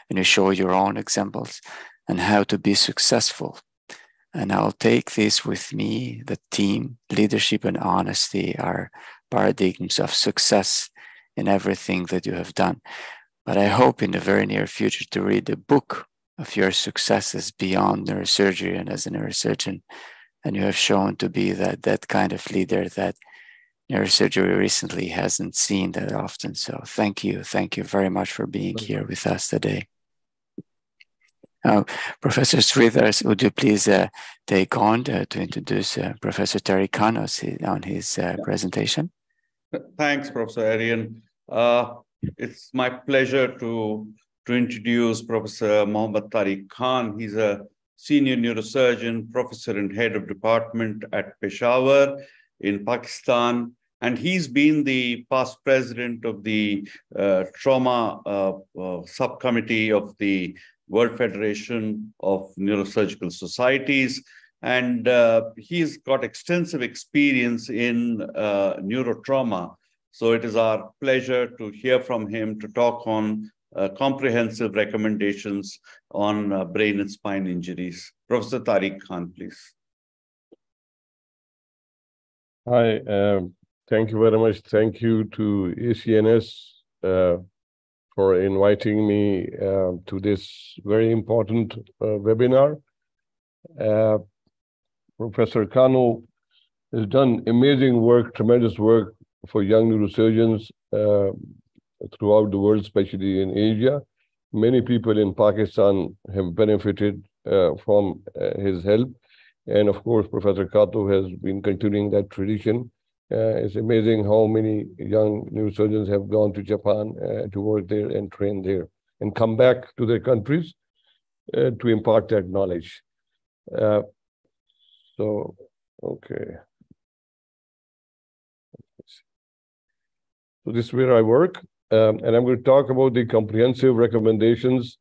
and you show your own examples and how to be successful. And I'll take this with me, the team, leadership and honesty are paradigms of success in everything that you have done. But I hope in the very near future to read the book of your successes beyond neurosurgery and as a neurosurgeon. And you have shown to be that kind of leader that neurosurgery recently hasn't seen that often. So thank you very much for being here with us today. Professor Sridhar, would you please take on to introduce Professor Terry Kanno on his presentation? Thanks, Professor Arian. It's my pleasure to introduce Professor Mohammad Tariq Khan. He's a senior neurosurgeon, professor and head of department at Peshawar in Pakistan. And he's been the past president of the trauma subcommittee of the World Federation of Neurosurgical Societies. And he's got extensive experience in neurotrauma. So it is our pleasure to hear from him to talk on comprehensive recommendations on brain and spine injuries. Professor Tariq Khan, please. Hi, thank you very much. Thank you to ACNS for inviting me to this very important webinar. Professor Kanno has done amazing work, tremendous work for young neurosurgeons throughout the world, especially in Asia. Many people in Pakistan have benefited from his help. And of course, Professor Kato has been continuing that tradition. It's amazing how many young neurosurgeons have gone to Japan to work there and train there and come back to their countries to impart that knowledge. Okay. So this is where I work, and I'm going to talk about the comprehensive recommendations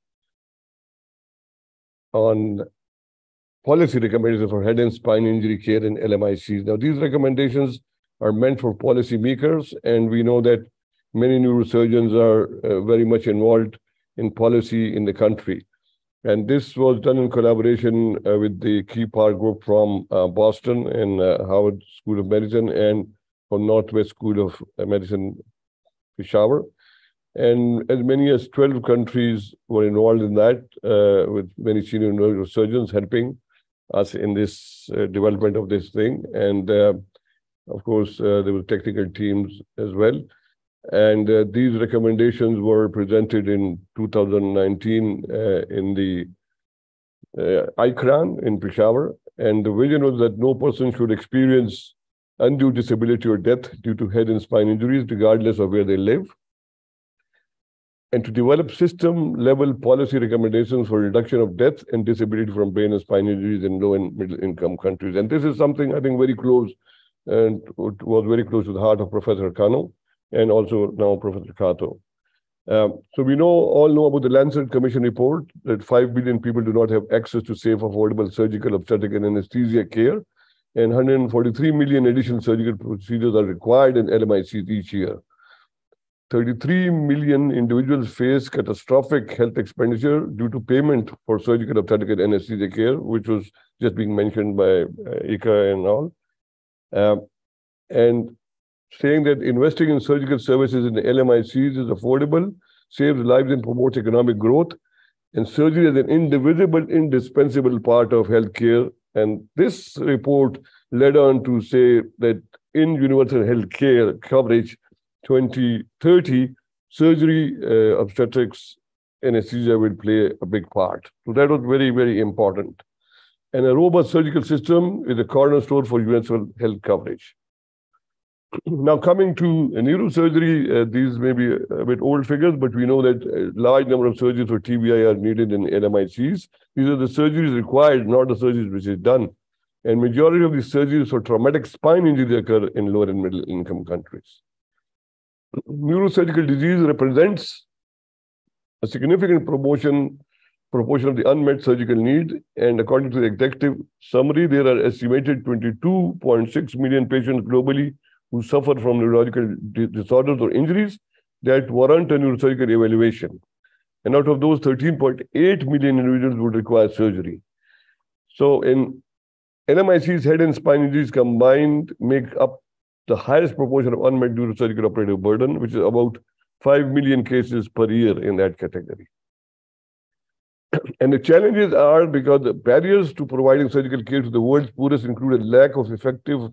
on policy recommendations for head and spine injury care in LMICs. Now, these recommendations are meant for policymakers, and we know that many neurosurgeons are very much involved in policy in the country. And this was done in collaboration with the key part group from Boston and Harvard School of Medicine and from Northwest School of Medicine, Peshawar. And as many as 12 countries were involved in that, with many senior neurosurgeons helping us in this development of this thing. And of course, there were technical teams as well. And these recommendations were presented in 2019 in the ICRAN in Peshawar. And the vision was that no person should experience undue disability or death due to head and spine injuries, regardless of where they live. And to develop system-level policy recommendations for reduction of death and disability from brain and spine injuries in low and middle-income countries. And this is something I think very close, and it was very close to the heart of Professor Kanno and also now Professor Kato. So we all know about the Lancet Commission report that 5 billion people do not have access to safe, affordable surgical, obstetric, and anesthesia care, and 143 million additional surgical procedures are required in LMICs each year. 33 million individuals face catastrophic health expenditure due to payment for surgical, obstetric, and anesthesia care, which was just being mentioned by Eka and all. And saying that investing in surgical services in the LMICs is affordable, saves lives and promotes economic growth, and surgery is an indivisible, indispensable part of healthcare. And this report led on to say that in universal health care coverage 2030, surgery, obstetrics, anesthesia will play a big part. So that was very, very important. And a robust surgical system is a cornerstone for universal health coverage. Now, coming to neurosurgery, these may be a bit old figures, but we know that a large number of surgeries for TBI are needed in LMICs. These are the surgeries required, not the surgeries which is done. And majority of these surgeries for traumatic spine injuries occur in lower and middle income countries. Neurosurgical disease represents a significant proportion of the unmet surgical need. And according to the executive summary, there are estimated 22.6 million patients globally who suffer from neurological disorders or injuries that warrant a neurosurgical evaluation. And out of those, 13.8 million individuals would require surgery. So in LMICs, head and spine injuries combined make up the highest proportion of unmet neurosurgical operative burden, which is about 5 million cases per year in that category. And the challenges are because the barriers to providing surgical care to the world's poorest include a lack of effective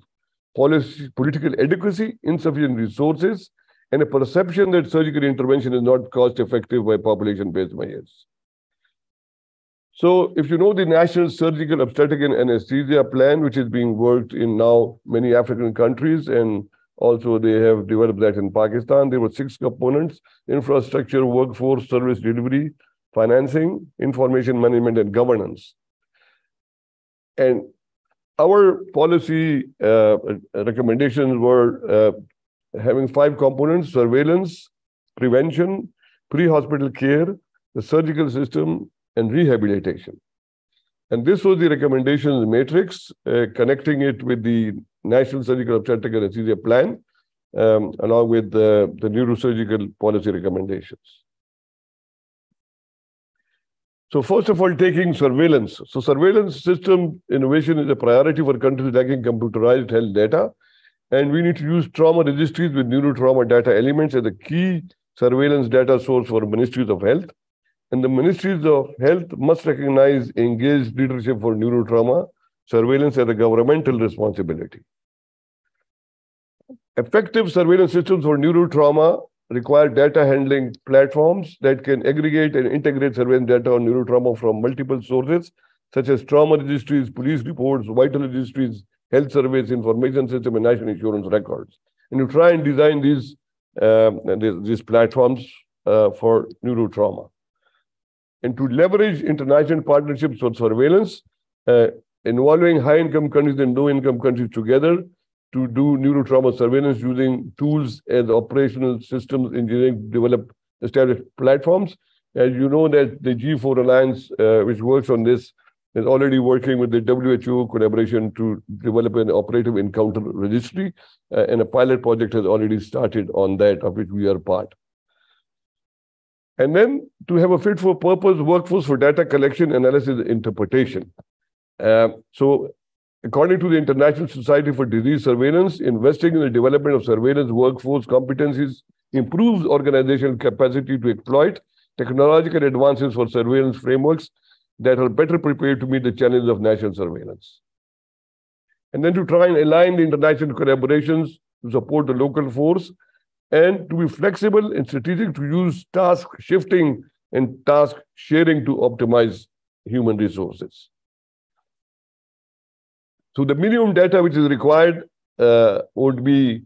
political adequacy, insufficient resources, and a perception that surgical intervention is not cost-effective by population-based measures. So if you know the National Surgical Obstetric and Anesthesia Plan, which is being worked in now many African countries, and also they have developed that in Pakistan, there were 6 components: infrastructure, workforce, service delivery, financing, information management, and governance. And our policy recommendations were having 5 components: surveillance, prevention, pre-hospital care, the surgical system, and rehabilitation. And this was the recommendations matrix, connecting it with the National Surgical Obstetric and Anesthesia Plan, along with the neurosurgical policy recommendations. So first of all, taking surveillance. So surveillance system innovation is a priority for countries lacking computerized health data. And we need to use trauma registries with neurotrauma data elements as a key surveillance data source for ministries of health. And the ministries of health must recognize engaged leadership for neurotrauma surveillance as a governmental responsibility. Effective surveillance systems for neurotrauma require data handling platforms that can aggregate and integrate surveillance data on neurotrauma from multiple sources, such as trauma registries, police reports, vital registries, health surveys, information system, and national insurance records. And you try and design these platforms for neurotrauma. And to leverage international partnerships for surveillance, involving high-income countries and low-income countries together to do neurotrauma surveillance using tools as operational systems engineering develop established platforms. As you know that the G4 Alliance, which works on this, is already working with the WHO collaboration to develop an operative encounter registry, and a pilot project has already started on that, of which we are part. And then to have a fit-for-purpose workforce for data collection, analysis, and interpretation. So according to the International Society for Disease Surveillance, investing in the development of surveillance workforce competencies improves organizational capacity to exploit technological advances for surveillance frameworks that are better prepared to meet the challenges of national surveillance. And then to try and align the international collaborations to support the local force, and to be flexible and strategic to use task shifting and task sharing to optimize human resources. So the minimum data which is required would be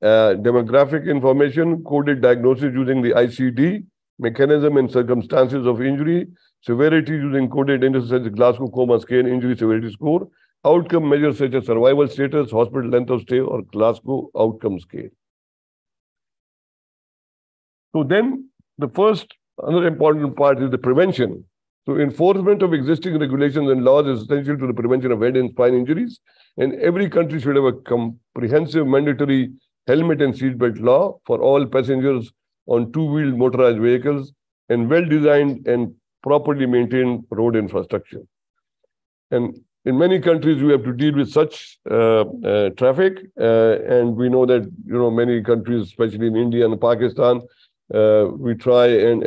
demographic information, coded diagnosis using the ICD, mechanism and circumstances of injury, severity using coded indices such as Glasgow Coma Scale Injury Severity Score, outcome measures such as survival status, hospital length of stay, or Glasgow Outcome Scale. So then another important part is the prevention. So enforcement of existing regulations and laws is essential to the prevention of head and spine injuries. And every country should have a comprehensive mandatory helmet and seatbelt law for all passengers on two-wheeled motorized vehicles, and well-designed and properly maintained road infrastructure. And in many countries, we have to deal with such traffic. And we know that, many countries, especially in India and Pakistan, we try and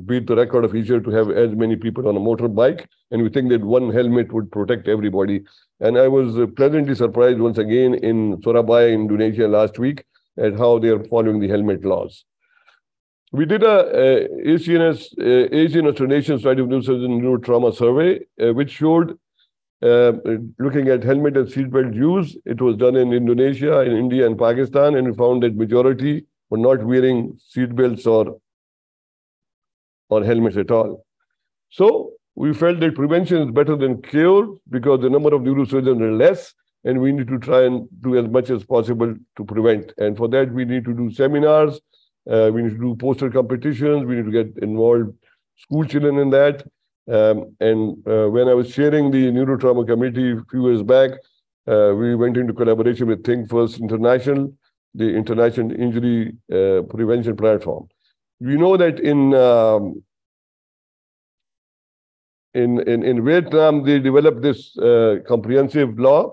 beat the record of each year to have as many people on a motorbike. And we think that one helmet would protect everybody. And I was pleasantly surprised once again in Surabaya, Indonesia last week at how they are following the helmet laws. We did a Asian Australasian Society of Neurosurgeons and Neurotrauma survey, which showed, looking at helmet and seatbelt use. It was done in Indonesia, in India, and Pakistan, and we found that majority were not wearing seatbelts or helmets at all. So we felt that prevention is better than cure because the number of neurosurgeons are less, and we need to try and do as much as possible to prevent. And for that, we need to do seminars, we need to do poster competitions, we need to get involved school children in that. When I was chairing the neurotrauma committee a few years back, we went into collaboration with 𝒔𝒑𝒆𝒏 International, the International Injury Prevention Platform. We know that in Vietnam, they developed this comprehensive law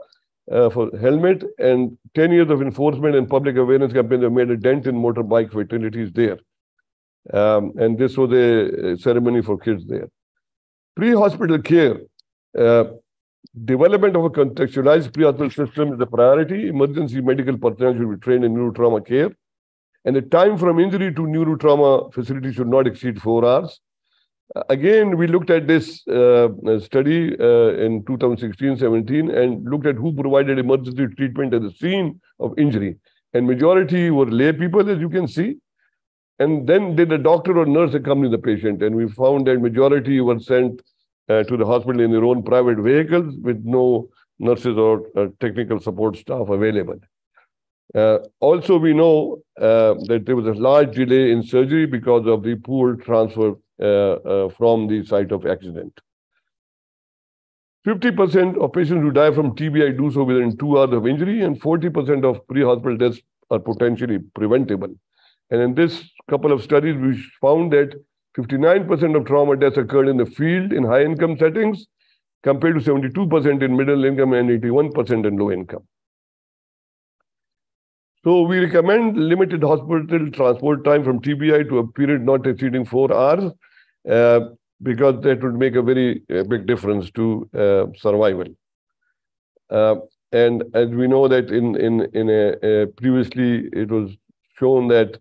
for helmet, and 10 years of enforcement and public awareness campaigns have made a dent in motorbike fatalities there. And this was a ceremony for kids there. Pre-hospital care. Development of a contextualized pre-hospital system is a priority. Emergency medical personnel should be trained in neurotrauma care. And the time from injury to neurotrauma facility should not exceed 4 hours. Again, we looked at this study in 2016-17 and looked at who provided emergency treatment at the scene of injury. And majority were lay people, as you can see. And then did a doctor or nurse accompany the patient? And we found that majority were sent to the hospital in their own private vehicles with no nurses or technical support staff available. Also, we know that there was a large delay in surgery because of the poor transfer from the site of accident. 50% of patients who die from TBI do so within 2 hours of injury, and 40% of pre-hospital deaths are potentially preventable. And in this couple of studies, we found that 59% of trauma deaths occurred in the field in high-income settings, compared to 72% in middle income and 81% in low income. So we recommend limited hospital transport time from TBI to a period not exceeding 4 hours, because that would make a very big difference to survival. And as we know that previously it was shown that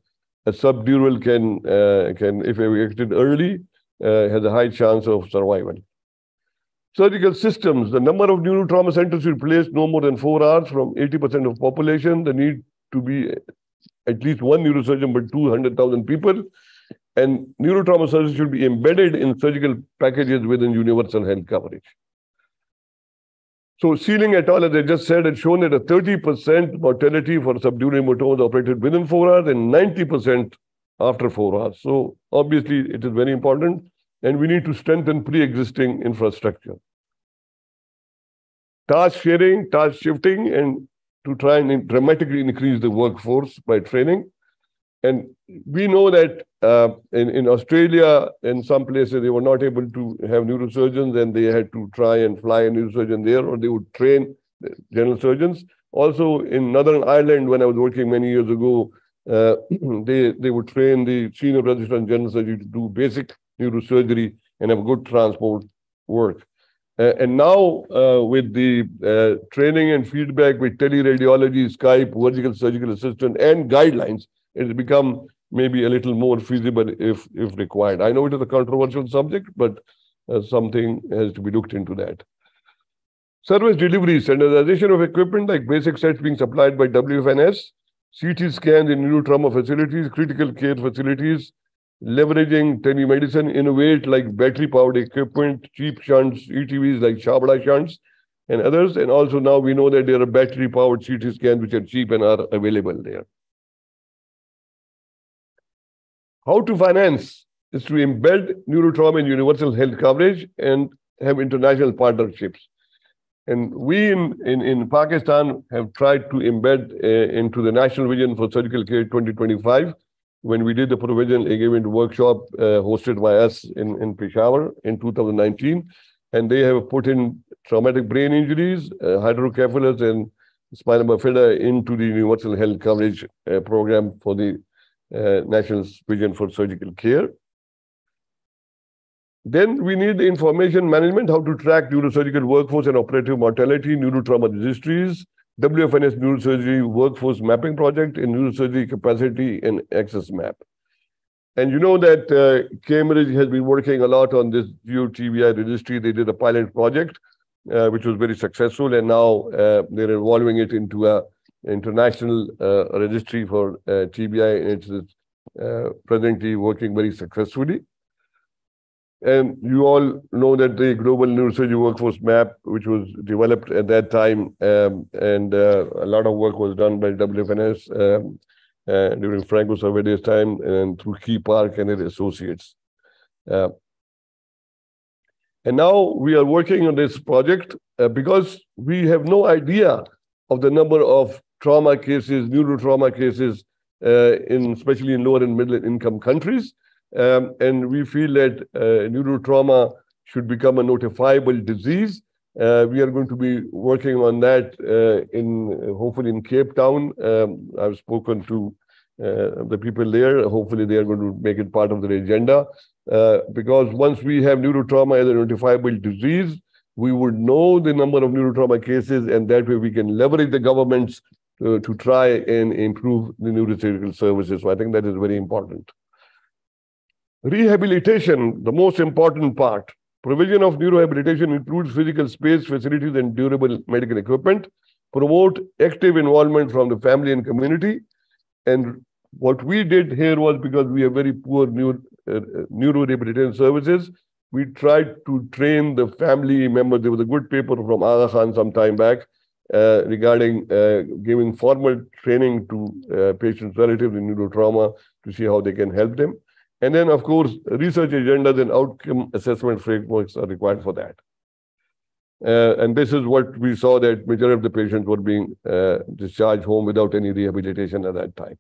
a subdural can, if evacuated early, has a high chance of survival. Surgical systems. The number of neurotrauma centers should place no more than 4 hours from 80% of population. The need to be at least one neurosurgeon per 200,000 people. And neurotrauma surgery should be embedded in surgical packages within universal health coverage. So Sealing et al., as I just said, had shown that a 30% mortality for subdural hematomas operated within 4 hours and 90% after 4 hours. So obviously it is very important, and we need to strengthen pre-existing infrastructure. Task sharing, task shifting, and to try and dramatically increase the workforce by training. And we know that in Australia, in some places, they were not able to have neurosurgeons, and they had to try and fly a neurosurgeon there, or they would train general surgeons. Also, in Northern Ireland, when I was working many years ago, they would train the senior registrars and general surgery to do basic neurosurgery and have good transport work. And now, with the training and feedback with teleradiology, Skype, virtual surgical assistant, and guidelines, it has become maybe a little more feasible if required. I know it is a controversial subject, but something has to be looked into that. Service delivery, standardization of equipment like basic sets being supplied by WFNS, CT scans in neurotrauma facilities, critical care facilities, leveraging telemedicine, innovate like battery-powered equipment, cheap shunts, ETVs like Shabla shunts, and others. And also now we know that there are battery-powered CT scans which are cheap and are available there. How to finance is to embed neurotrauma in universal health coverage and have international partnerships. And we in Pakistan have tried to embed into the National Vision for Surgical Care 2025, when we did the provisional engagement workshop hosted by us in Peshawar in 2019. And they have put in traumatic brain injuries, hydrocephalus and spinal bifida into the universal health coverage program for the nation's vision for surgical care. Then we need information management, how to track neurosurgical workforce and operative mortality, neurotrauma registries, WFNS neurosurgery workforce mapping project, and neurosurgery capacity and access map. And you know that Cambridge has been working a lot on this GeoTBI registry. They did a pilot project, which was very successful, and now they're evolving it into a international registry for TBI, and it's presently working very successfully. And you all know that the global neurosurgery workforce map, which was developed at that time, and a lot of work was done by WFNS during Franco Cervedi's time and through Key Park and his associates. And now we are working on this project because we have no idea of the number of trauma cases, neurotrauma cases, especially in lower and middle income countries. And we feel that neurotrauma should become a notifiable disease. We are going to be working on that hopefully in Cape Town. I've spoken to the people there. Hopefully they are going to make it part of their agenda. Because once we have neurotrauma as a notifiable disease, we would know the number of neurotrauma cases, and that way we can leverage the governments to try and improve the neurosurgical services. So I think that is very important. Rehabilitation, the most important part. Provision of neurohabilitation includes physical space, facilities, and durable medical equipment. Promote active involvement from the family and community. And what we did here was, because we have very poor neurorehabilitation services, we tried to train the family members. There was a good paper from Aga Khan some time back regarding giving formal training to patients' relatives in neurotrauma to see how they can help them. And then, of course, research agendas and outcome assessment frameworks are required for that. And this is what we saw, that majority of the patients were being discharged home without any rehabilitation at that time.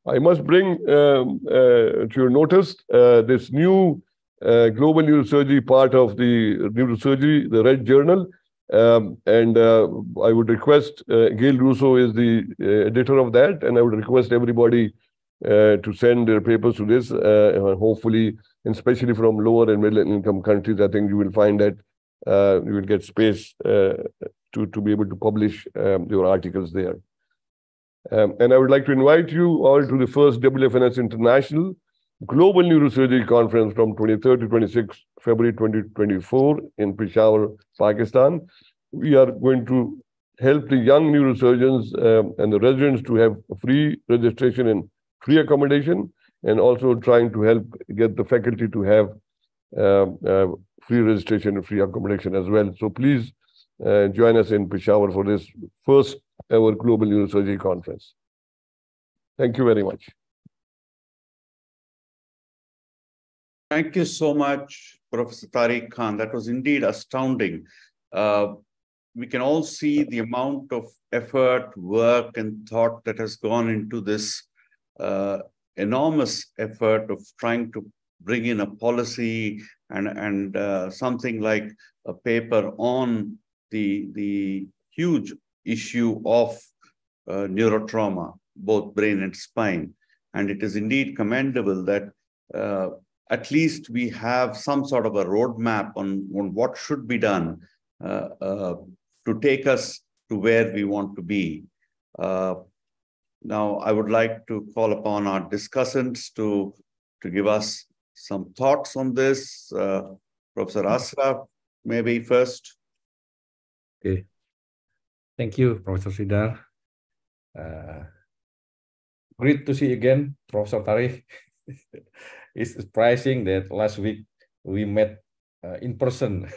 I must bring to your notice this new global neurosurgery part of the neurosurgery, the Red Journal. And I would request, Gail Russo is the editor of that, and I would request everybody to send their papers to this, hopefully, and especially from lower and middle income countries. I think you will find that you will get space to be able to publish your articles there. And I would like to invite you all to the first WFNS International Global Neurosurgery Conference from 23rd to 26th February 2024 in Peshawar, Pakistan. We are going to help the young neurosurgeons and the residents to have free registration and free accommodation, and also trying to help get the faculty to have free registration and free accommodation as well. So please join us in Peshawar for this first ever Global Neurosurgery Conference. Thank you very much. Thank you so much, Professor Tariq Khan. That was indeed astounding. We can all see the amount of effort, work, and thought that has gone into this enormous effort of trying to bring in a policy and something like a paper on the huge issue of neurotrauma, both brain and spine. And it is indeed commendable that at least we have some sort of a roadmap on what should be done to take us to where we want to be. Now, I would like to call upon our discussants to give us some thoughts on this. Professor Ashraf, maybe first. Okay. Thank you, Professor Sridhar. Great to see you again, Professor Tariq. It's surprising that last week we met in person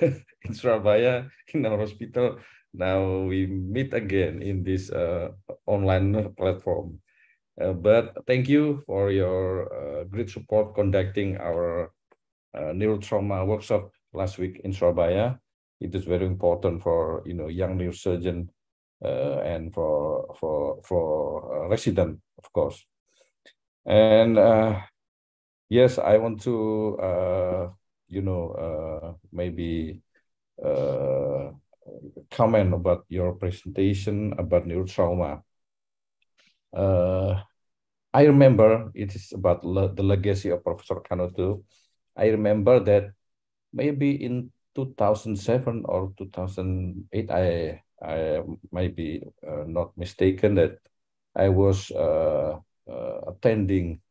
in Surabaya in our hospital. Now we meet again in this online platform. But thank you for your great support conducting our neurotrauma workshop last week in Surabaya. It is very important for young neurosurgeon and for resident, of course. And yes, I want to maybe comment about your presentation about neurotrauma. I remember it is about the legacy of Professor Kanno too. I remember that maybe in 2007 or 2008, I might be not mistaken, that I was attending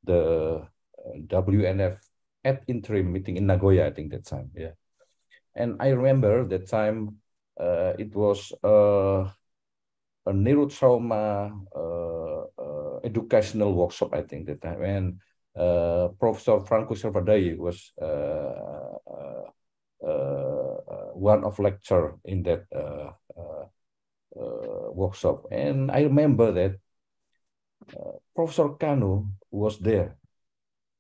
the WNF at interim meeting in Nagoya, I think that time, yeah. And I remember that time it was a neurotrauma educational workshop, I think that time, and Professor Franco Salvador was one of lecture in that workshop. And I remember that Professor Kanno was there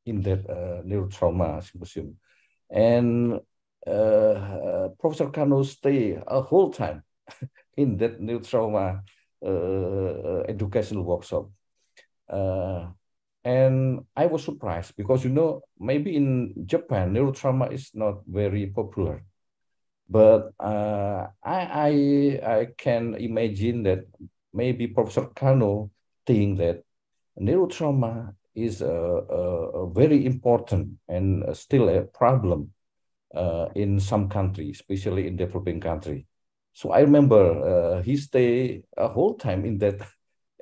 in that neurotrauma symposium. And Professor Kanno stayed a whole time in that neurotrauma educational workshop. And I was surprised because, you know, maybe in Japan, neurotrauma is not very popular. But I can imagine that maybe Professor Kanno think that neurotrauma is a very important and still a problem in some countries, especially in developing countries. So I remember he stayed a whole time in that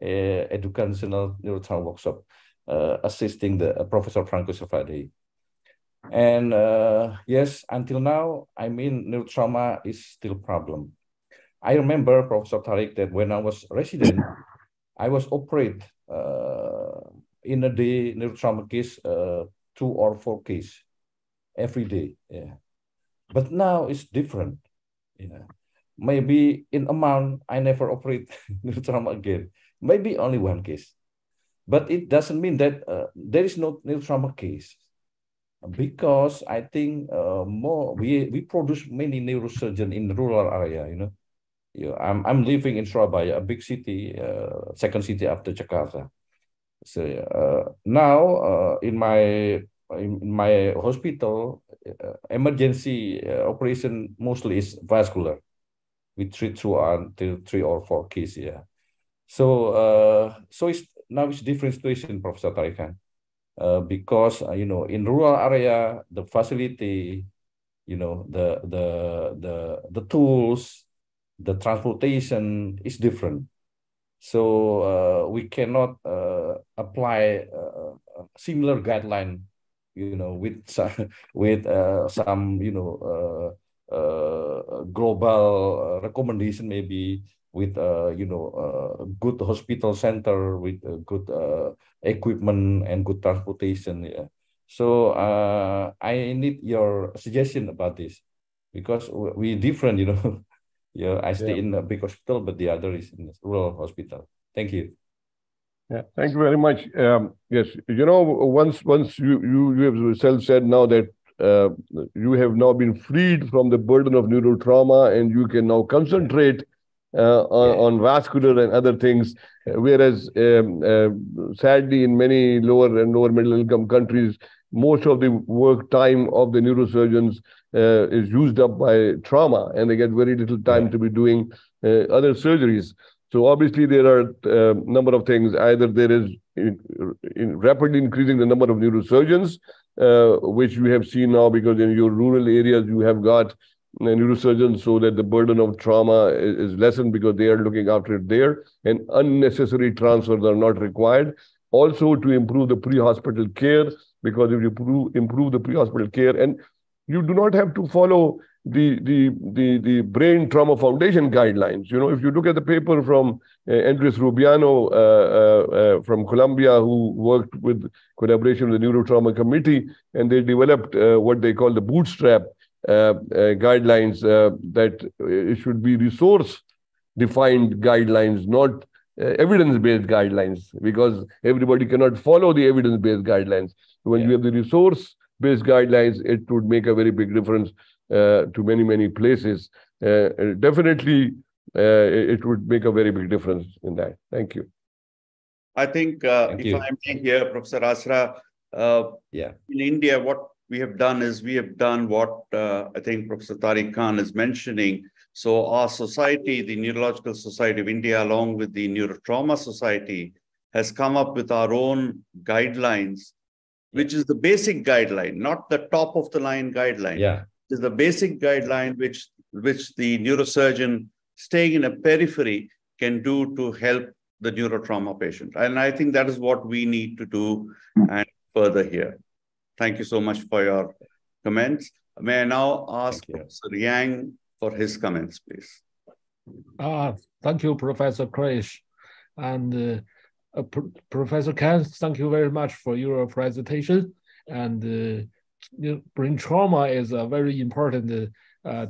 educational neurotrauma workshop, assisting the Professor Franco Salvador. And yes, until now, I mean, neurotrauma is still a problem. I remember, Professor Tariq, that when I was resident, I was operate in a day neurotrauma case, 2 or 4 cases every day. Yeah. But now it's different. Yeah. Maybe in a month, I never operate neurotrauma again. Maybe only 1 case. But it doesn't mean that there is no neurotrauma case. Because I think we produce many neurosurgeons in the rural area, you know. Yeah, I'm living in Surabaya, a big city, second city after Jakarta. So now in my hospital, emergency operation mostly is vascular. We treat through until 3 or 4 cases. Yeah. So now it's different situation, Professor Tarikan. Because you know, in rural area, the facility, you know, the tools, the transportation is different. So we cannot apply similar guideline, you know, with some you know global recommendation, maybe with you know good hospital center with good equipment and good transportation. Yeah. So I need your suggestion about this, because we different, you know. Yeah, I stay in a big hospital, but the other is in a rural hospital. Thank you. Yeah, thank you very much. Yes, you know, once you have yourself said now that you have now been freed from the burden of neurotrauma and you can now concentrate on vascular and other things, whereas sadly in many lower and lower middle income countries, most of the work time of the neurosurgeons is used up by trauma, and they get very little time to be doing other surgeries. So obviously there are a number of things. Either there is rapidly increasing the number of neurosurgeons, which we have seen now, because in your rural areas you have got neurosurgeons, so that the burden of trauma is lessened because they are looking after it there, and unnecessary transfers are not required. Also to improve the pre-hospital care, because if you improve the pre-hospital care, and you do not have to follow the Brain Trauma Foundation guidelines. You know, if you look at the paper from Andres Rubiano from Colombia, who worked with collaboration with the Neurotrauma Committee, and they developed what they call the bootstrap guidelines, that it should be resource-defined guidelines, not evidence-based guidelines, because everybody cannot follow the evidence-based guidelines. When you have the resource-based guidelines, it would make a very big difference to many places. Definitely, it would make a very big difference in that. Thank you. I think if I may here, Professor Asra, in India, what we have done is we have done what I think Professor Tariq Khan is mentioning. So our society, the Neurological Society of India, along with the Neurotrauma Society, has come up with our own guidelines, which is the basic guideline, not the top of the line guideline. Yeah. It is the basic guideline which the neurosurgeon staying in a periphery can do to help the neurotrauma patient. And I think that is what we need to do and further here. Thank you so much for your comments. May I now ask Professor Yang for his comments, please. Thank you, Professor Krish. And Professor Kan, thank you very much for your presentation. And brain trauma is a very important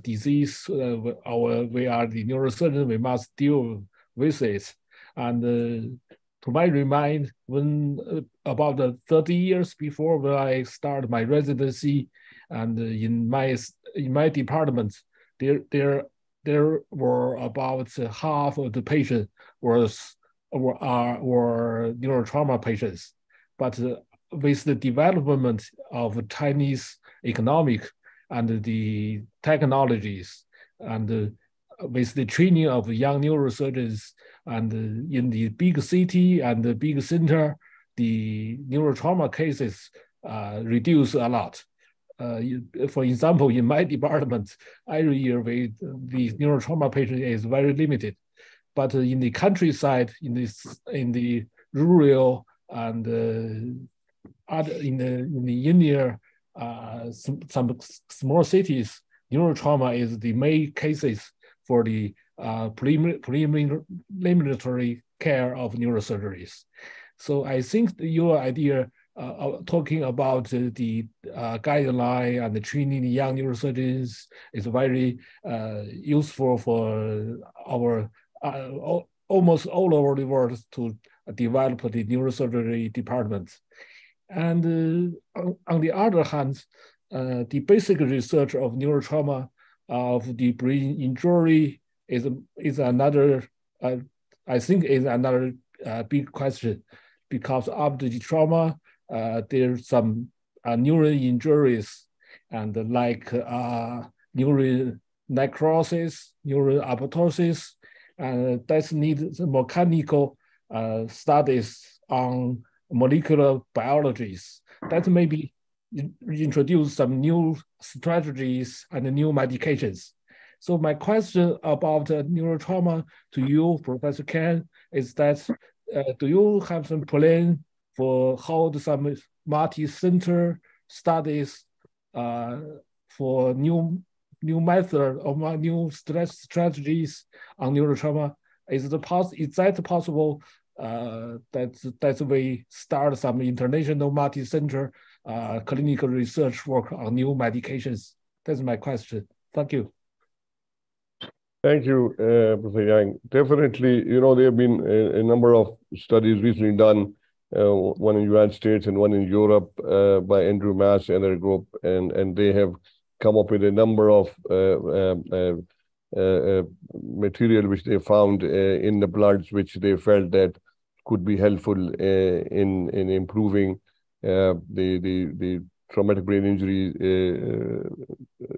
disease. We are the neurosurgeon, we must deal with it. And to my remind, when about 30 years before when I started my residency, and in my department, there were about half of the patients were neurotrauma patients. But with the development of Chinese economic and the technologies, and with the training of young neurosurgeons, and in the big city and the big center, the neurotrauma cases reduce a lot. For example, in my department, every year the neurotrauma patient is very limited. But in the countryside, in the rural and in the inner some small cities, neurotrauma is the main cases for the preliminary care of neurosurgeries. So I think your idea talking about the guideline and the training young neurosurgeons is very useful for our almost all over the world to develop the neurosurgery department. And on the other hand, the basic research of neurotrauma of the brain injury is another, I think is another big question, because after the trauma, there's some neural injuries, and like neural necrosis, neural apoptosis, and that needs mechanical studies on molecular biologies. That maybe introduce some new strategies and new medications. So my question about neurotrauma to you, Professor Kan, is that do you have some plan for hold some multi-center studies for new method or new strategies on neurotrauma? Is that possible that we start some international multi-center clinical research work on new medications? That's my question. Thank you. Thank you, Professor Yang. Definitely, there have been a number of studies recently done, one in the United States and one in Europe by Andrew Mass and their group, and they have come up with a number of material which they found in the bloods, which they felt that could be helpful in improving the traumatic brain injury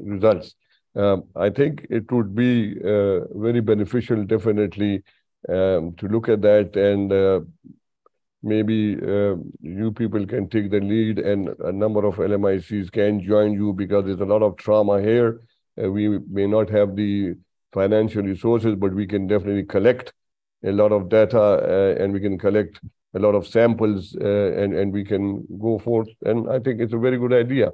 results. I think it would be very beneficial, definitely, to look at that, and maybe you people can take the lead, and a number of LMICs can join you, because there's a lot of trauma here. We may not have the financial resources, but we can definitely collect a lot of data, and we can collect a lot of samples, and we can go forth. And I think it's a very good idea.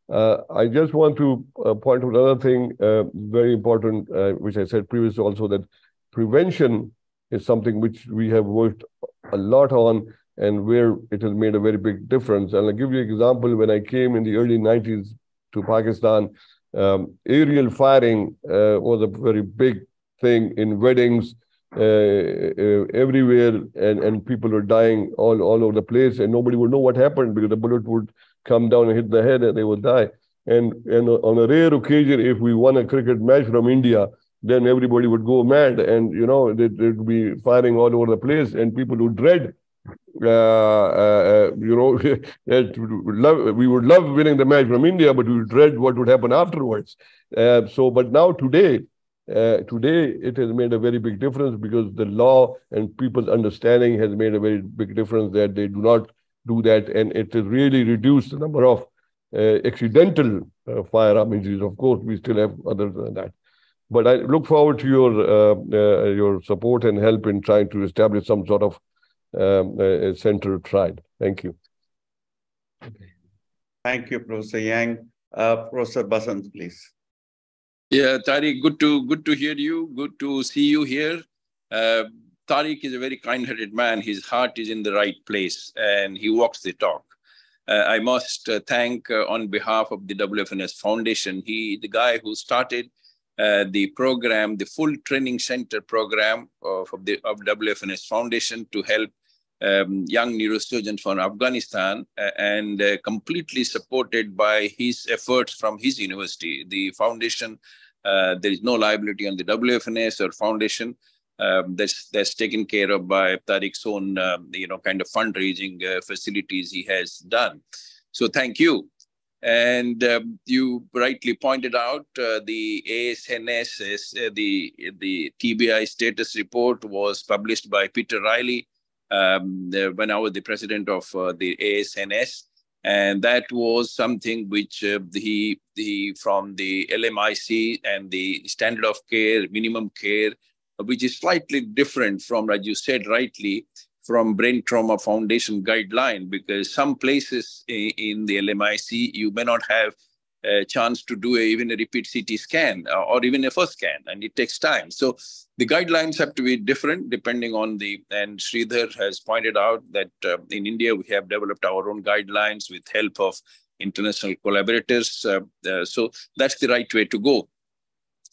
I just want to point out another thing very important, which I said previously also, that prevention is something which we have worked a lot on, and where it has made a very big difference. And I'll give you an example. When I came in the early 90s to Pakistan, aerial firing was a very big thing in weddings everywhere, and people were dying all over the place, and nobody would know what happened, because the bullet would come down and hit the head and they would die. And on a rare occasion, if we won a cricket match from India, then everybody would go mad, and they'd be firing all over the place, and people would dread. We would love winning the match from India, but we would dread what would happen afterwards. But now today, Today, it has made a very big difference because the law and people's understanding has made a very big difference that they do not do that, and it has really reduced the number of accidental firearm injuries. Of course, we still have others than that. But I look forward to your support and help in trying to establish some sort of a central trial. Thank you. Okay. Thank you, Professor Yang. Professor Basant, please. Yeah, Tariq, good to hear you. Good to see you here. Tariq is a very kind-hearted man. His heart is in the right place, and he walks the talk. I must thank, on behalf of the WFNS Foundation, the guy who started the program, the full training center program of WFNS Foundation to help young neurosurgeons from Afghanistan, and completely supported by his efforts from his university. The foundation, there is no liability on the WFNS or foundation. That's taken care of by Tariq's own, kind of fundraising facilities he has done. So thank you. And you rightly pointed out the ASNS, the TBI status report was published by Peter Riley when I was the president of the ASNS. And that was something which he from the LMIC and the standard of care, minimum care, which is slightly different from, as you said rightly, from Brain Trauma Foundation guideline, because some places in the LMIC, you may not have a chance to do even a repeat CT scan or even a first scan, and it takes time. So the guidelines have to be different depending on and Sridhar has pointed out that in India, we have developed our own guidelines with help of international collaborators. So that's the right way to go.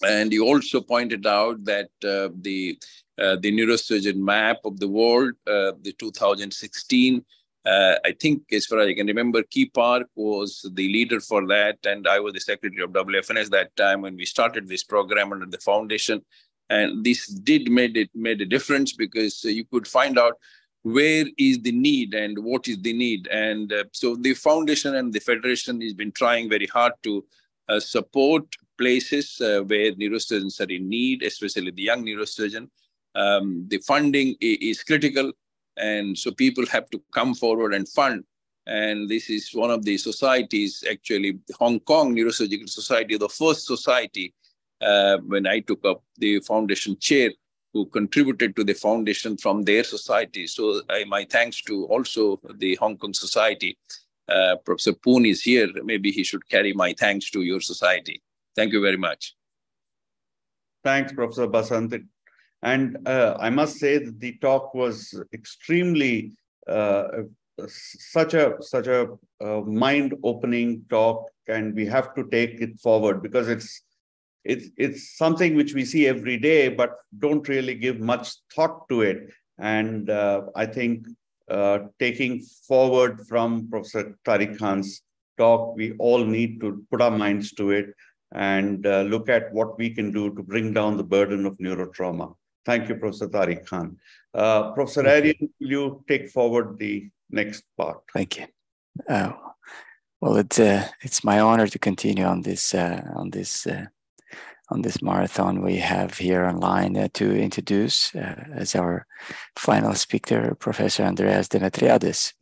And you also pointed out that the neurosurgeon map of the world, the 2016, I think as far as I can remember, Key Park was the leader for that. And I was the secretary of WFNS that time when we started this program under the foundation. And this made a difference because you could find out where is the need and what is the need. And so the foundation and the federation has been trying very hard to support places where neurosurgeons are in need, especially the young neurosurgeon. The funding is critical, and so people have to come forward and fund. And this is one of the societies, actually, the Hong Kong Neurosurgical Society, the first society when I took up the foundation chair, who contributed to the foundation from their society. So my thanks to also the Hong Kong Society. Professor Poon is here. Maybe he should carry my thanks to your society. Thank you very much. Thanks, Professor Basant. And I must say that the talk was extremely such a mind-opening talk, and we have to take it forward because it's something which we see every day, but don't really give much thought to it. And I think taking forward from Professor Tariq Khan's talk, we all need to put our minds to it and look at what we can do to bring down the burden of neurotrauma. Thank you, Professor Tariq Khan. Professor Aryan, will you take forward the next part? Thank you. Well, it's my honor to continue on this marathon we have here online to introduce as our final speaker, Professor Andreas Demetriades,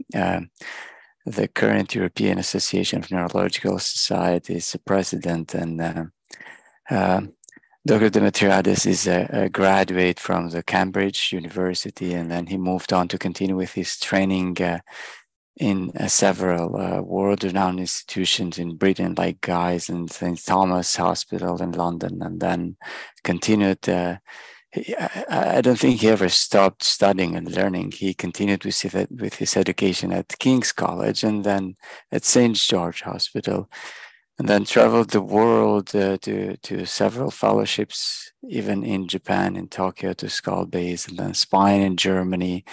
the current European Association of Neurological Societies president. And Dr. Demetriades is a graduate from the Cambridge University, and then he moved on to continue with his training in several world-renowned institutions in Britain, like Guy's and St. Thomas Hospital in London, and then continued. I don't think he ever stopped studying and learning. He continued with his education at King's College and then at St. George Hospital, and then traveled the world to several fellowships, even in Japan, in Tokyo, to skull base, and then spine in Germany,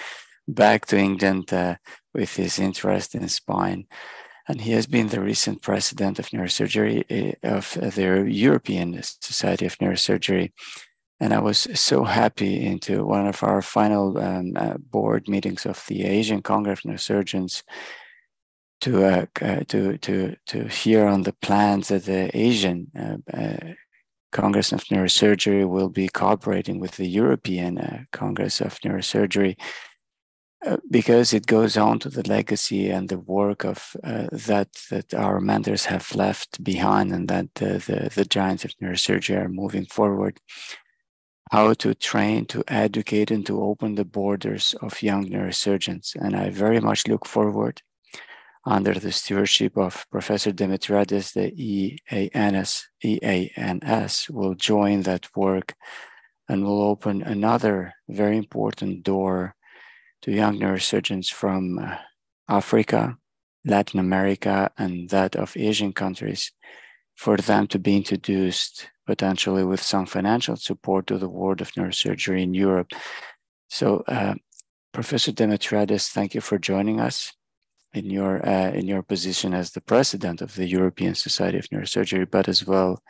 back to England with his interest in spine. And he has been the recent president of neurosurgery of the European Society of Neurosurgery. And I was so happy into one of our final board meetings of the Asian Congress of Neurosurgeons to hear on the plans that the Asian Congress of Neurosurgery will be cooperating with the European Congress of Neurosurgery because it goes on to the legacy and the work of that our mentors have left behind, and that the giants of neurosurgery are moving forward. How to train, to educate, and to open the borders of young neurosurgeons. And I very much look forward, under the stewardship of Professor Demetriadis, the EANS will join that work and will open another very important door to young neurosurgeons from Africa, Latin America, and that of Asian countries, for them to be introduced potentially with some financial support to the world of neurosurgery in Europe. So, Professor Demetriadis, thank you for joining us in your position as the president of the European Society of Neurosurgery, but as well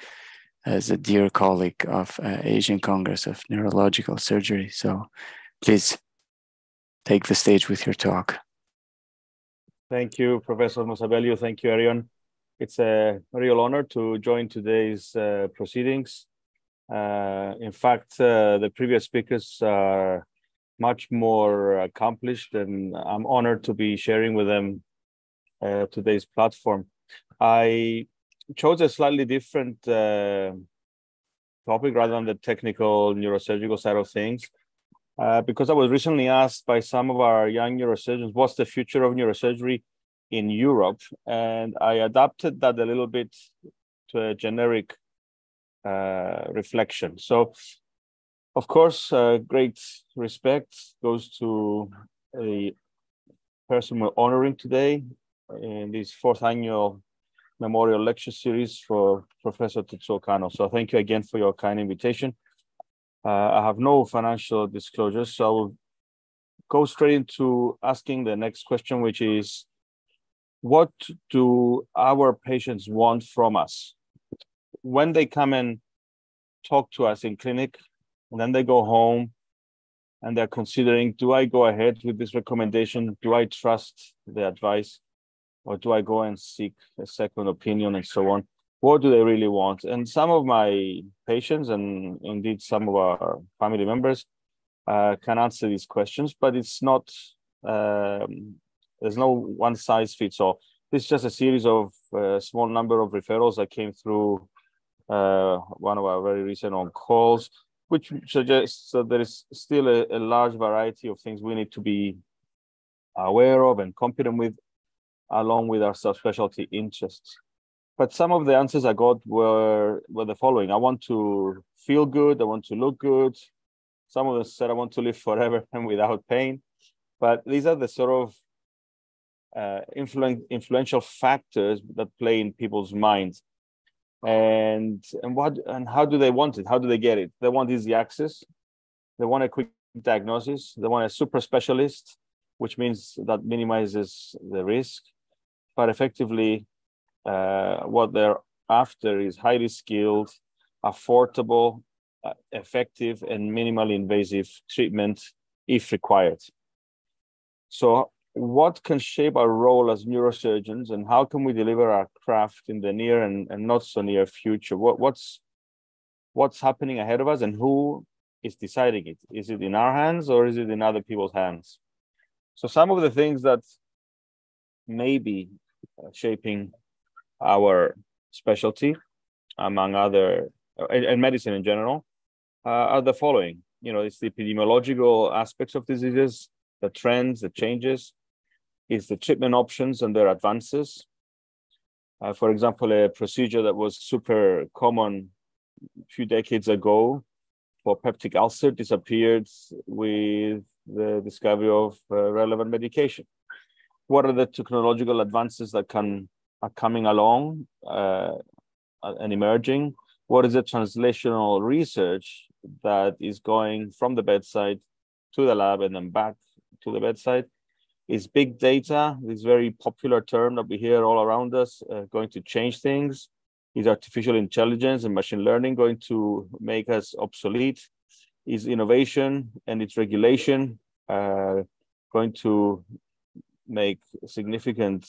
as a dear colleague of Asian Congress of Neurological Surgery. So, please take the stage with your talk. Thank you, Professor Mosabelio. Thank you, Arion. It's a real honor to join today's proceedings. In fact, the previous speakers are much more accomplished, and I'm honored to be sharing with them today's platform. I chose a slightly different topic rather than the technical neurosurgical side of things, because I was recently asked by some of our young neurosurgeons, what's the future of neurosurgery in Europe? And I adapted that a little bit to a generic reflection. So, of course, great respect goes to a person we're honoring today in this 4th annual memorial lecture series for Professor Tetsuo Kanno. So thank you again for your kind invitation. I have no financial disclosures, so I will go straight into asking the next question, which is, what do our patients want from us? When they come and talk to us in clinic, and then they go home and they're considering, do I go ahead with this recommendation? Do I trust the advice? Or do I go and seek a second opinion and so on? What do they really want? And some of my patients, and indeed some of our family members, can answer these questions, but it's not, there's no one size fits all. This is just a series of small number of referrals that came through one of our very recent on calls, which suggests that there is still a large variety of things we need to be aware of and competent with, along with our subspecialty interests. But some of the answers I got were the following. I want to feel good. I want to look good. Some of them said I want to live forever and without pain. But these are the sort of influential factors that play in people's minds. And how do they want it? How do they get it? They want easy access. They want a quick diagnosis. They want a super specialist, which means that minimizes the risk. But effectively, what they're after is highly skilled, affordable, effective, and minimally invasive treatment if required. So what can shape our role as neurosurgeons, and how can we deliver our craft in the near and not so near future? What's happening ahead of us, and who is deciding it? Is it in our hands or is it in other people's hands? So some of the things that may be shaping our specialty, among other, and medicine in general, are the following. It's the epidemiological aspects of diseases, the trends, the changes. It's the treatment options and their advances. For example, a procedure that was super common a few decades ago for peptic ulcer disappeared with the discovery of relevant medication. What are the technological advances that are coming along and emerging? What is the translational research that is going from the bedside to the lab and then back to the bedside? Is big data, this very popular term that we hear all around us, going to change things? Is artificial intelligence and machine learning going to make us obsolete? Is innovation and its regulation going to make a significant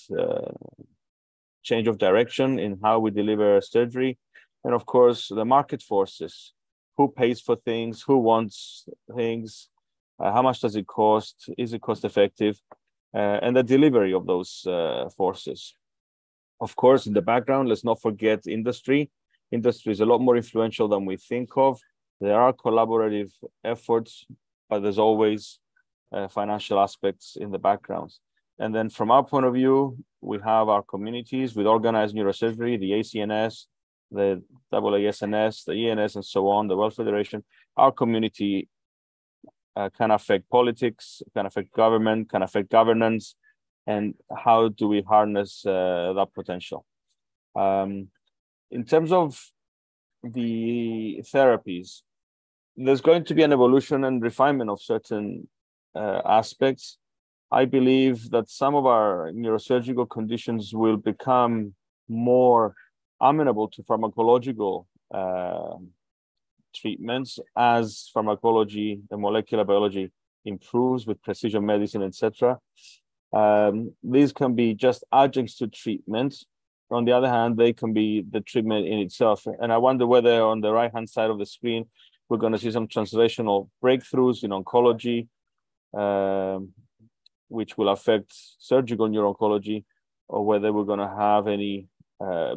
change of direction in how we deliver surgery? And of course, the market forces, who pays for things, who wants things, how much does it cost, is it cost effective, and the delivery of those forces. Of course, in the background, let's not forget industry. Industry is a lot more influential than we think of. There are collaborative efforts, but there's always financial aspects in the background. And then from our point of view, we have our communities with organized neurosurgery, the ACNS, the AASNS, the ENS, and so on, the World Federation. Our community can affect politics, can affect government, can affect governance, and how do we harness that potential? In terms of the therapies, there's going to be an evolution and refinement of certain aspects. I believe that some of our neurosurgical conditions will become more amenable to pharmacological treatments as pharmacology and molecular biology improves with precision medicine, etc. These can be just adjuncts to treatments. On the other hand, they can be the treatment in itself. And I wonder whether on the right-hand side of the screen, we're going to see some translational breakthroughs in oncology, which will affect surgical neuro-oncology, or whether we're going to have any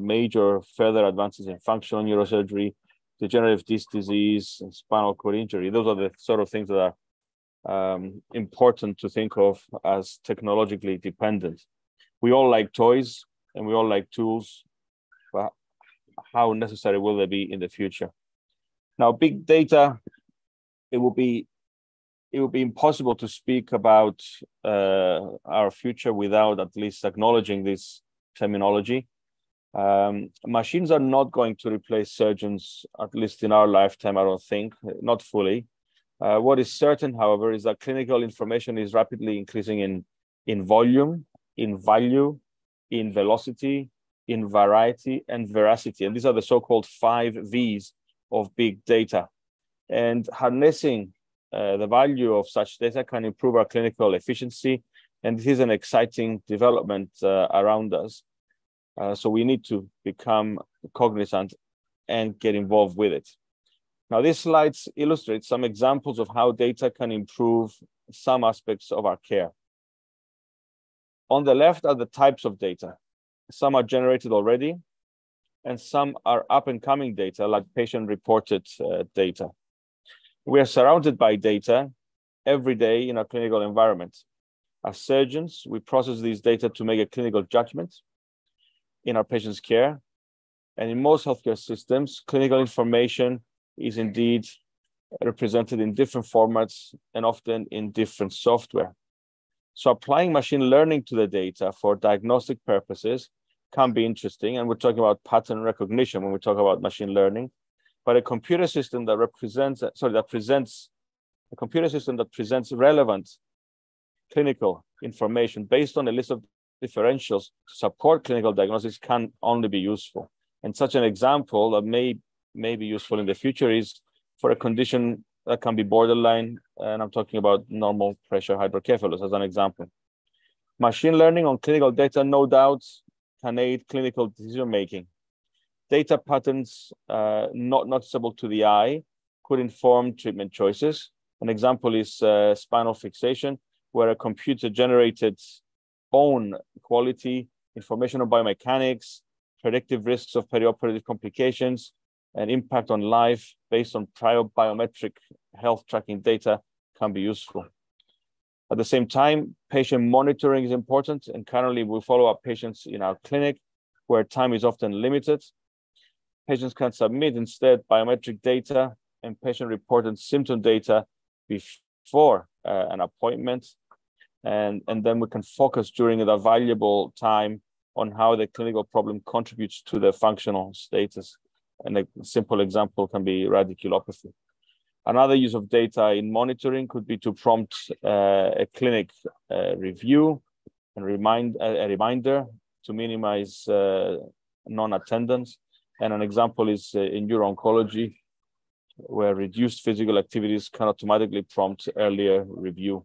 major further advances in functional neurosurgery, degenerative disc disease, and spinal cord injury. Those are the sort of things that are important to think of as technologically dependent. We all like toys and we all like tools, but how necessary will they be in the future? Now, big data, it will be impossible to speak about our future without at least acknowledging this terminology. Machines are not going to replace surgeons, at least in our lifetime, I don't think, not fully. What is certain, however, is that clinical information is rapidly increasing in volume, in value, in velocity, in variety, and veracity. And these are the so-called 5 V's of big data. And harnessing the value of such data can improve our clinical efficiency. And this is an exciting development around us. So we need to become cognizant and get involved with it. Now, these slides illustrate some examples of how data can improve some aspects of our care. On the left are the types of data. Some are generated already, and some are up-and-coming data, like patient-reported data. We are surrounded by data every day in our clinical environment. As surgeons, we process these data to make a clinical judgment in our patient's care. And in most healthcare systems, clinical information is indeed represented in different formats and often in different software. So applying machine learning to the data for diagnostic purposes can be interesting. And we're talking about pattern recognition when we talk about machine learning. But a computer system that presents relevant clinical information based on a list of differentials to support clinical diagnosis can only be useful. And such an example that may be useful in the future is for a condition that can be borderline, and I'm talking about normal pressure hydrocephalus as an example. Machine learning on clinical data, no doubt, can aid clinical decision-making. Data patterns not noticeable to the eye could inform treatment choices. An example is spinal fixation, where a computer-generated own quality information on biomechanics, predictive risks of perioperative complications, and impact on life based on prior biometric health tracking data can be useful. At the same time, patient monitoring is important, and currently we follow up patients in our clinic where time is often limited. Patients can submit instead biometric data and patient-reported symptom data before an appointment, and then we can focus during that valuable time on how the clinical problem contributes to the functional status. And a simple example can be radiculopathy. Another use of data in monitoring could be to prompt a clinic review and a reminder to minimize non-attendance. And an example is in uro-oncology, where reduced physical activities can automatically prompt earlier review.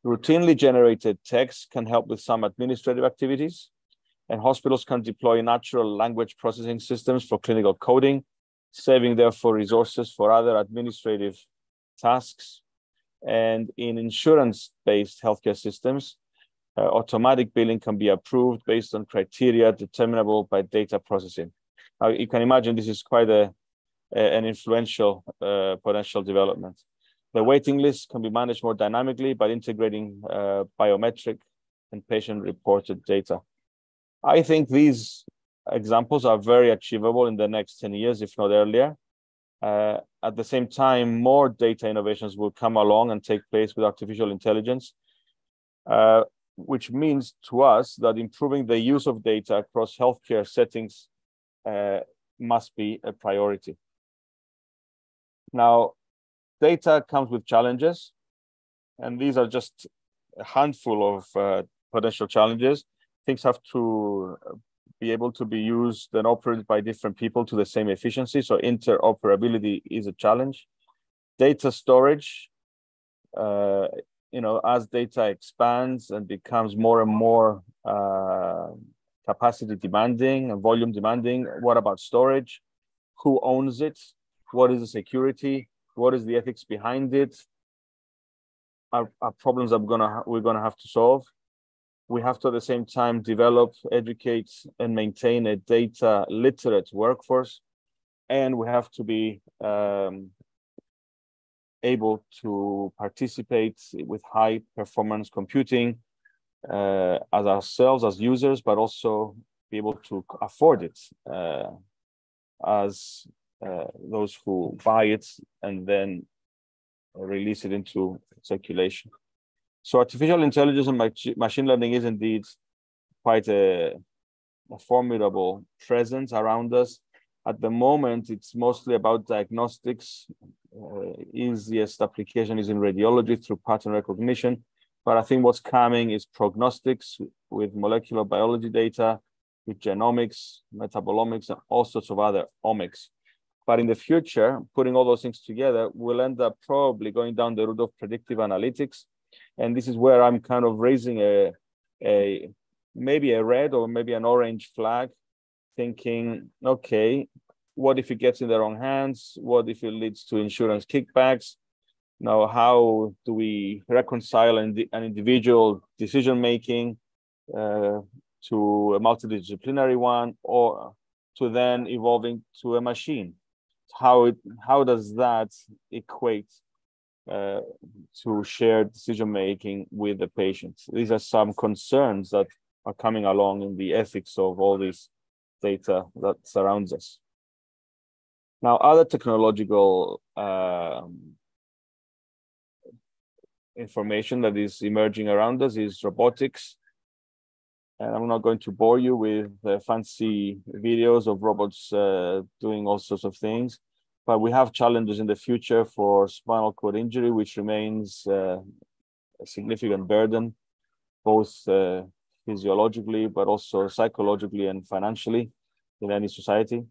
Routinely generated text can help with some administrative activities. And hospitals can deploy natural language processing systems for clinical coding, saving therefore resources for other administrative tasks. And in insurance-based healthcare systems, automatic billing can be approved based on criteria determinable by data processing. Now, you can imagine this is quite an influential potential development. The waiting list can be managed more dynamically by integrating biometric and patient-reported data. I think these examples are very achievable in the next 10 years, if not earlier. At the same time, more data innovations will come along and take place with artificial intelligence, which means to us that improving the use of data across healthcare settings must be a priority. Now, data comes with challenges, and these are just a handful of potential challenges. Things have to be able to be used and operated by different people to the same efficiency. So interoperability is a challenge. Data storage, as data expands and becomes more and more capacity demanding and volume demanding, what about storage? Who owns it? What is the security? What is the ethics behind it? Are problems that we're gonna have to solve. We have to at the same time develop, educate, and maintain a data literate workforce. And we have to be able to participate with high performance computing as ourselves, as users, but also be able to afford it as those who buy it and then release it into circulation. So artificial intelligence and machine learning is indeed quite a formidable presence around us. At the moment, it's mostly about diagnostics. Easiest application is in radiology through pattern recognition. But I think what's coming is prognostics with molecular biology data, with genomics, metabolomics, and all sorts of other omics. But in the future, putting all those things together, we'll end up probably going down the route of predictive analytics. And this is where I'm kind of raising maybe a red or maybe an orange flag, thinking, okay, what if it gets in the wrong hands? What if it leads to insurance kickbacks? Now, how do we reconcile an individual decision-making to a multidisciplinary one, or to then evolving to a machine? How does that equate to shared decision-making with the patients? These are some concerns that are coming along in the ethics of all this data that surrounds us. Now, other technological information that is emerging around us is robotics. And I'm not going to bore you with fancy videos of robots doing all sorts of things, but we have challenges in the future for spinal cord injury, which remains a significant burden, both physiologically, but also psychologically and financially in any society.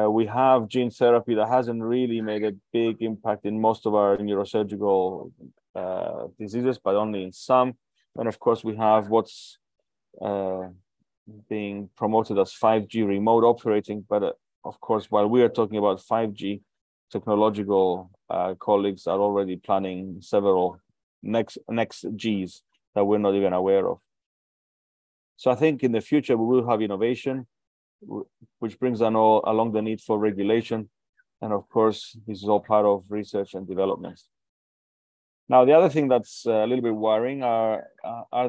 We have gene therapy that hasn't really made a big impact in most of our neurosurgical diseases, but only in some. And of course, we have what's being promoted as 5G remote operating. But of course, while we are talking about 5G, technological colleagues are already planning several next Gs that we're not even aware of. So I think in the future, we will have innovation, which brings along the need for regulation. And of course, this is all part of research and development. Now, the other thing that's a little bit worrying are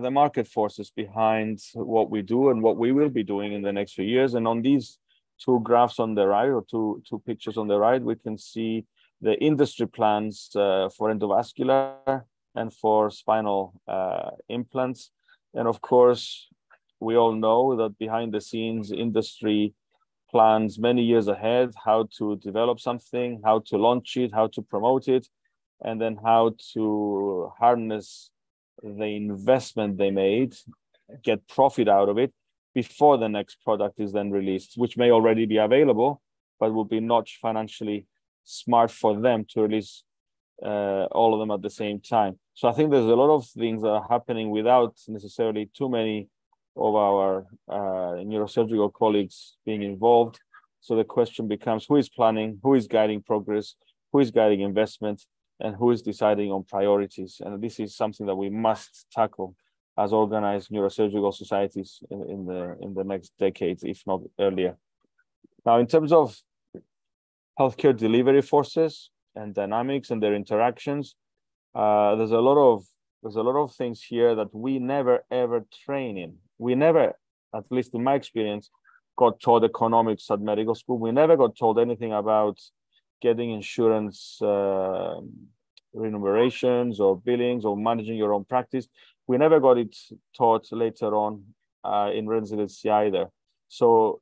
the market forces behind what we do and what we will be doing in the next few years. And on these two graphs on the right, or two pictures on the right, we can see the industry plans for endovascular and for spinal implants. And of course, we all know that behind the scenes, industry plans many years ahead how to develop something, how to launch it, how to promote it, and then how to harness the investment they made, get profit out of it before the next product is then released, which may already be available, but will be not financially smart for them to release all of them at the same time. So I think there's a lot of things that are happening without necessarily too many of our neurosurgical colleagues being involved. So the question becomes, who is planning, who is guiding progress, who is guiding investment, and who is deciding on priorities? And this is something that we must tackle as organized neurosurgical societies in the next decades, if not earlier. Now, in terms of healthcare delivery forces and dynamics and their interactions, there's a lot of things here that we never ever train in. We never, at least in my experience, got taught economics at medical school. We never got told anything about getting insurance remunerations or billings or managing your own practice. We never got it taught later on in residency either. So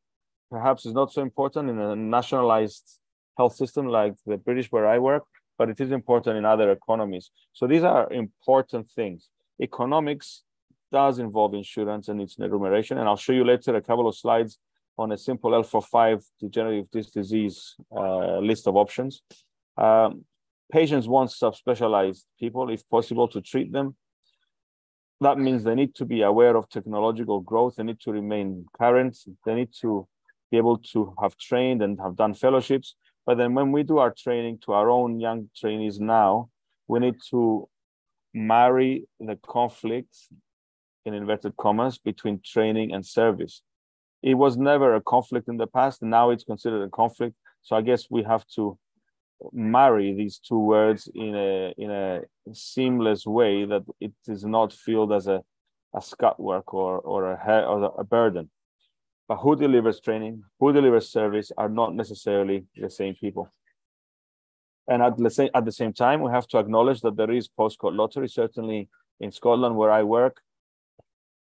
perhaps it's not so important in a nationalized health system like the British where I work, but it is important in other economies. So these are important things. Economics does involve insurance and its remuneration. And I'll show you later a couple of slides on a simple L4-5 degenerative disc disease list of options. Patients want subspecialized people, if possible, to treat them. That means they need to be aware of technological growth. They need to remain current. They need to be able to have trained and have done fellowships. But then when we do our training to our own young trainees now, we need to marry the conflict, in inverted commas, between training and service. It was never a conflict in the past, and now it's considered a conflict. So I guess we have to marry these two words in a seamless way that it is not felt as a scut work or a burden. But who delivers training, who delivers service are not necessarily the same people. And at the same time, we have to acknowledge that there is postcode lottery. Certainly in Scotland, where I work,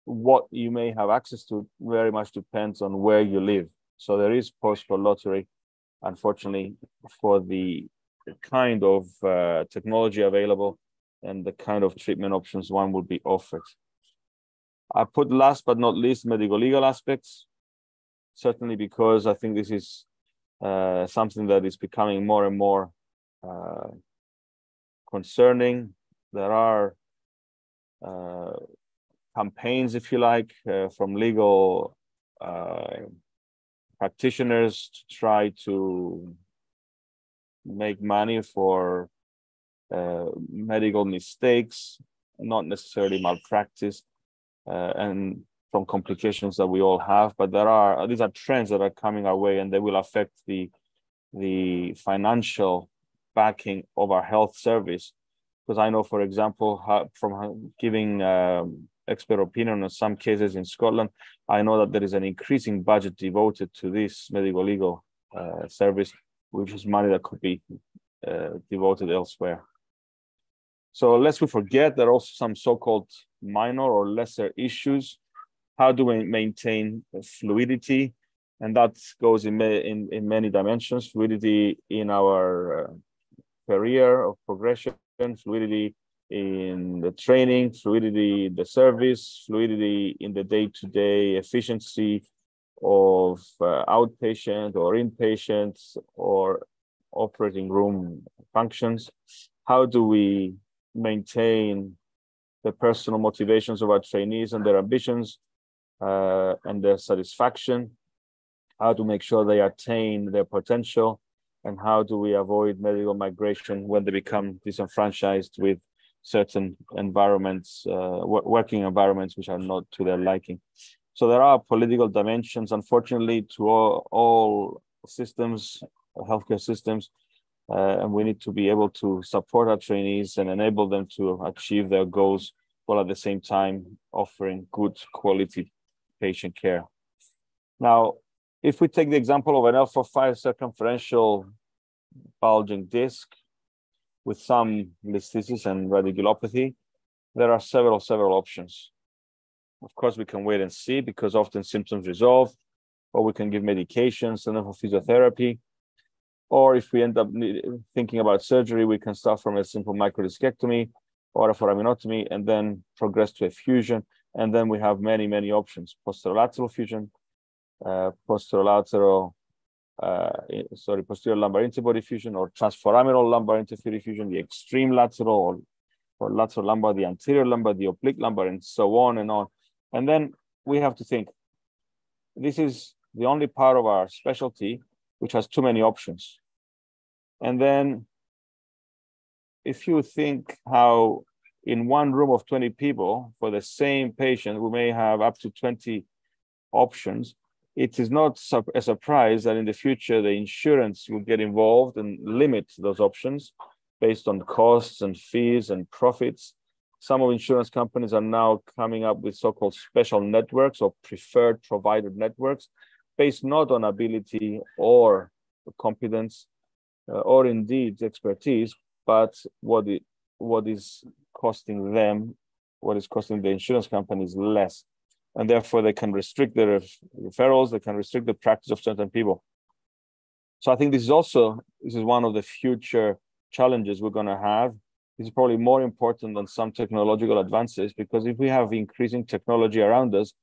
what you may have access to very much depends on where you live. So there is postcode lottery, unfortunately, for the kind of technology available and the kind of treatment options one would be offered. I put last but not least medical legal aspects, certainly because I think this is something that is becoming more and more concerning. There are campaigns, if you like, from legal practitioners to try to make money for medical mistakes, not necessarily malpractice, and from complications that we all have. But these are trends that are coming our way, and they will affect the financial backing of our health service. Because I know, for example, from giving expert opinion on some cases in Scotland, I know that there is an increasing budget devoted to this medical legal service, which is money that could be devoted elsewhere. So lest we forget, there are also some so-called minor or lesser issues. How do we maintain fluidity? And that goes in many dimensions: fluidity in our career of progression, fluidity in the training, fluidity in the service, fluidity in the day-to-day efficiency of outpatient or inpatient or operating room functions. How do we maintain the personal motivations of our trainees and their ambitions and their satisfaction? How to make sure they attain their potential? And how do we avoid medical migration when they become disenfranchised with certain environments, working environments which are not to their liking? So there are political dimensions, unfortunately, to all systems, healthcare systems, and we need to be able to support our trainees and enable them to achieve their goals, while at the same time offering good quality patient care. Now, if we take the example of an L4-5 circumferential bulging disc with some listhesis and radiculopathy, there are several options. Of course, we can wait and see because often symptoms resolve, or we can give medications and then for physiotherapy. Or if we end up thinking about surgery, we can start from a simple microdiscectomy or a foraminotomy and then progress to a fusion. And then we have many options: posterolateral fusion, posterior lumbar interbody fusion, or transforaminal lumbar interfusion fusion, the extreme lateral or lateral lumbar, the anterior lumbar, the oblique lumbar, and so on and on. And then we have to think, this is the only part of our specialty which has too many options. And then if you think how in one room of 20 people for the same patient, we may have up to 20 options, it is not a surprise that in the future, the insurance will get involved and limit those options based on costs and fees and profits. Some of insurance companies are now coming up with so-called special networks or preferred provider networks based not on ability or competence or indeed expertise, but what is costing them, what is costing the insurance companies less. And therefore they can restrict their referrals, they can restrict the practice of certain people. So I think this is one of the future challenges we're gonna have. This is probably more important than some technological advances, because if we have increasing technology around us,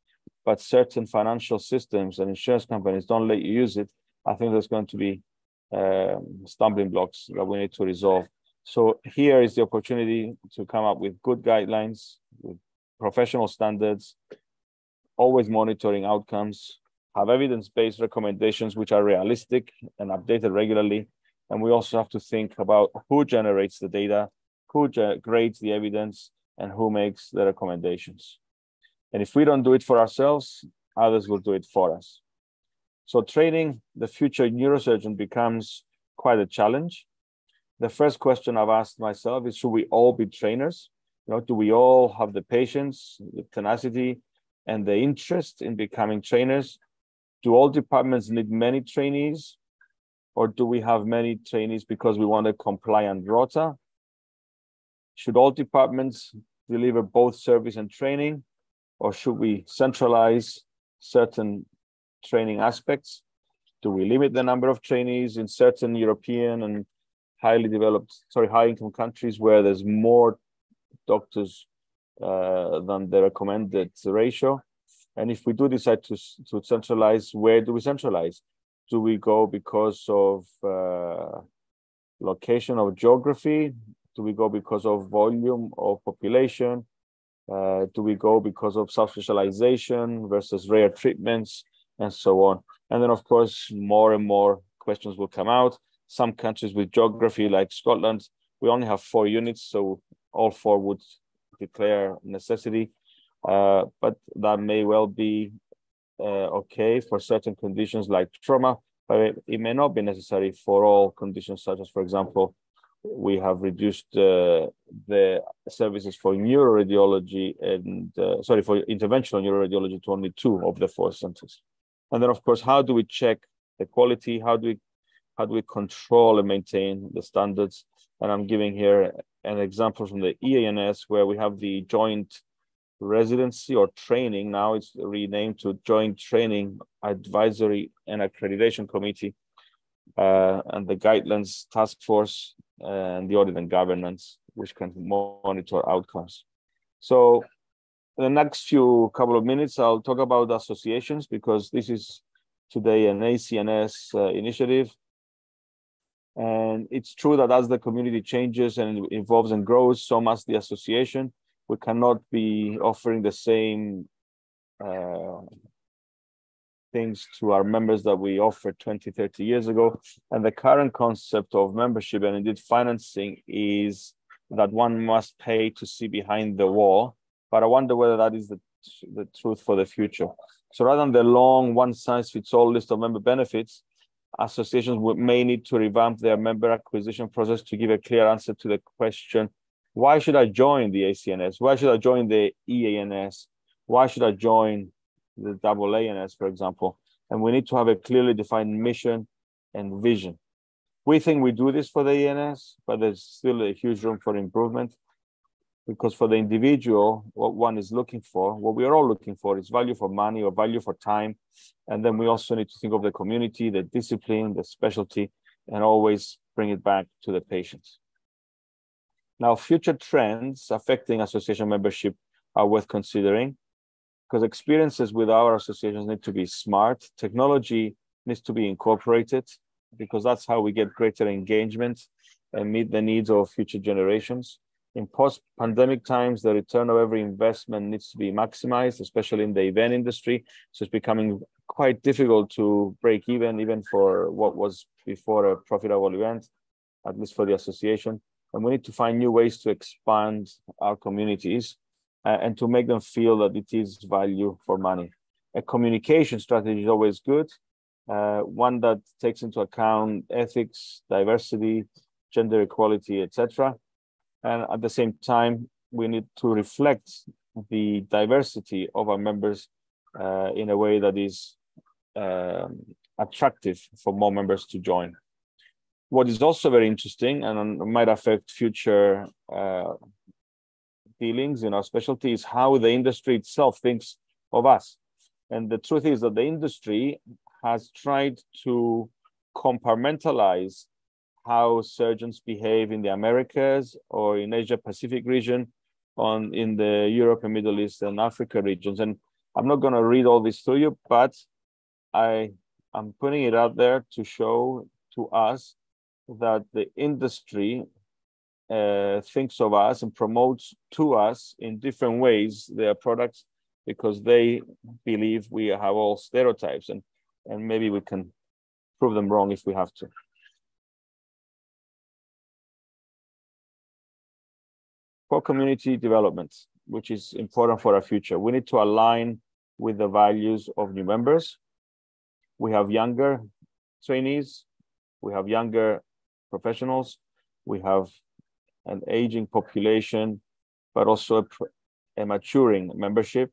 but certain financial systems and insurance companies don't let you use it, I think there's going to be stumbling blocks that we need to resolve. So here is the opportunity to come up with good guidelines, with professional standards, always monitoring outcomes, have evidence-based recommendations which are realistic and updated regularly. And we also have to think about who generates the data, who grades the evidence, and who makes the recommendations. And if we don't do it for ourselves, others will do it for us. So training the future neurosurgeon becomes quite a challenge. The first question I've asked myself is, should we all be trainers? Do we all have the patience, the tenacity, and the interest in becoming trainers? Do all departments need many trainees? Or do we have many trainees because we want a compliant rota? Should all departments deliver both service and training? Or should we centralize certain training aspects? Do we limit the number of trainees in certain European and high-income countries where there's more doctors than the recommended ratio? And if we do decide to centralize, where do we centralize? Do we go because of location of geography? Do we go because of volume of population? Do we go because of subspecialization versus rare treatments, and so on? And then, of course, more and more questions will come out. Some countries with geography, like Scotland, we only have 4 units, so all 4 would declare necessity. But that may well be okay for certain conditions like trauma, but it may not be necessary for all conditions, such as, for example, we have reduced the services for neuroradiology and for interventional neuroradiology to only 2 of the 4 centers. And then, of course, how do we check the quality? How do we control and maintain the standards? And I'm giving here an example from the EANS, where we have the joint residency or training. Now it's renamed to Joint Training Advisory and Accreditation Committee, and the Guidelines Task Force, and the Audit and Governance, which can monitor outcomes. So in the next couple of minutes, I'll talk about associations, because this is today an ACNS initiative. And it's true that as the community changes and evolves and grows, so must the association. We cannot be offering the same things to our members that we offered 20, 30 years ago. And the current concept of membership and indeed financing is that one must pay to see behind the wall. But I wonder whether that is the truth for the future. So rather than the long one-size-fits-all list of member benefits, associations may need to revamp their member acquisition process to give a clear answer to the question, why should I join the ACNS? Why should I join the EANS? Why should I join the AANS, for example? And we need to have a clearly defined mission and vision. We think we do this for the EANS, but there's still a huge room for improvement, because for the individual, what one is looking for, what we are all looking for, is value for money or value for time. And then we also need to think of the community, the discipline, the specialty, and always bring it back to the patients. Now, future trends affecting association membership are worth considering, because experiences with our associations need to be smart. Technology needs to be incorporated, because that's how we get greater engagement and meet the needs of future generations. In post-pandemic times, the return of every investment needs to be maximized, especially in the event industry. So it's becoming quite difficult to break even for what was before a profitable event, at least for the association. And we need to find new ways to expand our communities and to make them feel that it is value for money. A communication strategy is always good, one that takes into account ethics, diversity, gender equality, etc. And at the same time, we need to reflect the diversity of our members in a way that is attractive for more members to join. What is also very interesting and might affect future dealings in our specialty is how the industry itself thinks of us. And the truth is that the industry has tried to compartmentalize how surgeons behave in the Americas or in Asia Pacific region, in the Europe and Middle East and Africa regions. And I'm not going to read all this to you, but I'm putting it out there to show to us that the industry thinks of us and promotes to us in different ways their products, because they believe we have all stereotypes, and maybe we can prove them wrong if we have to. For community development, which is important for our future, we need to align with the values of new members. We have younger trainees, we have younger professionals, we have an aging population, but also a maturing membership.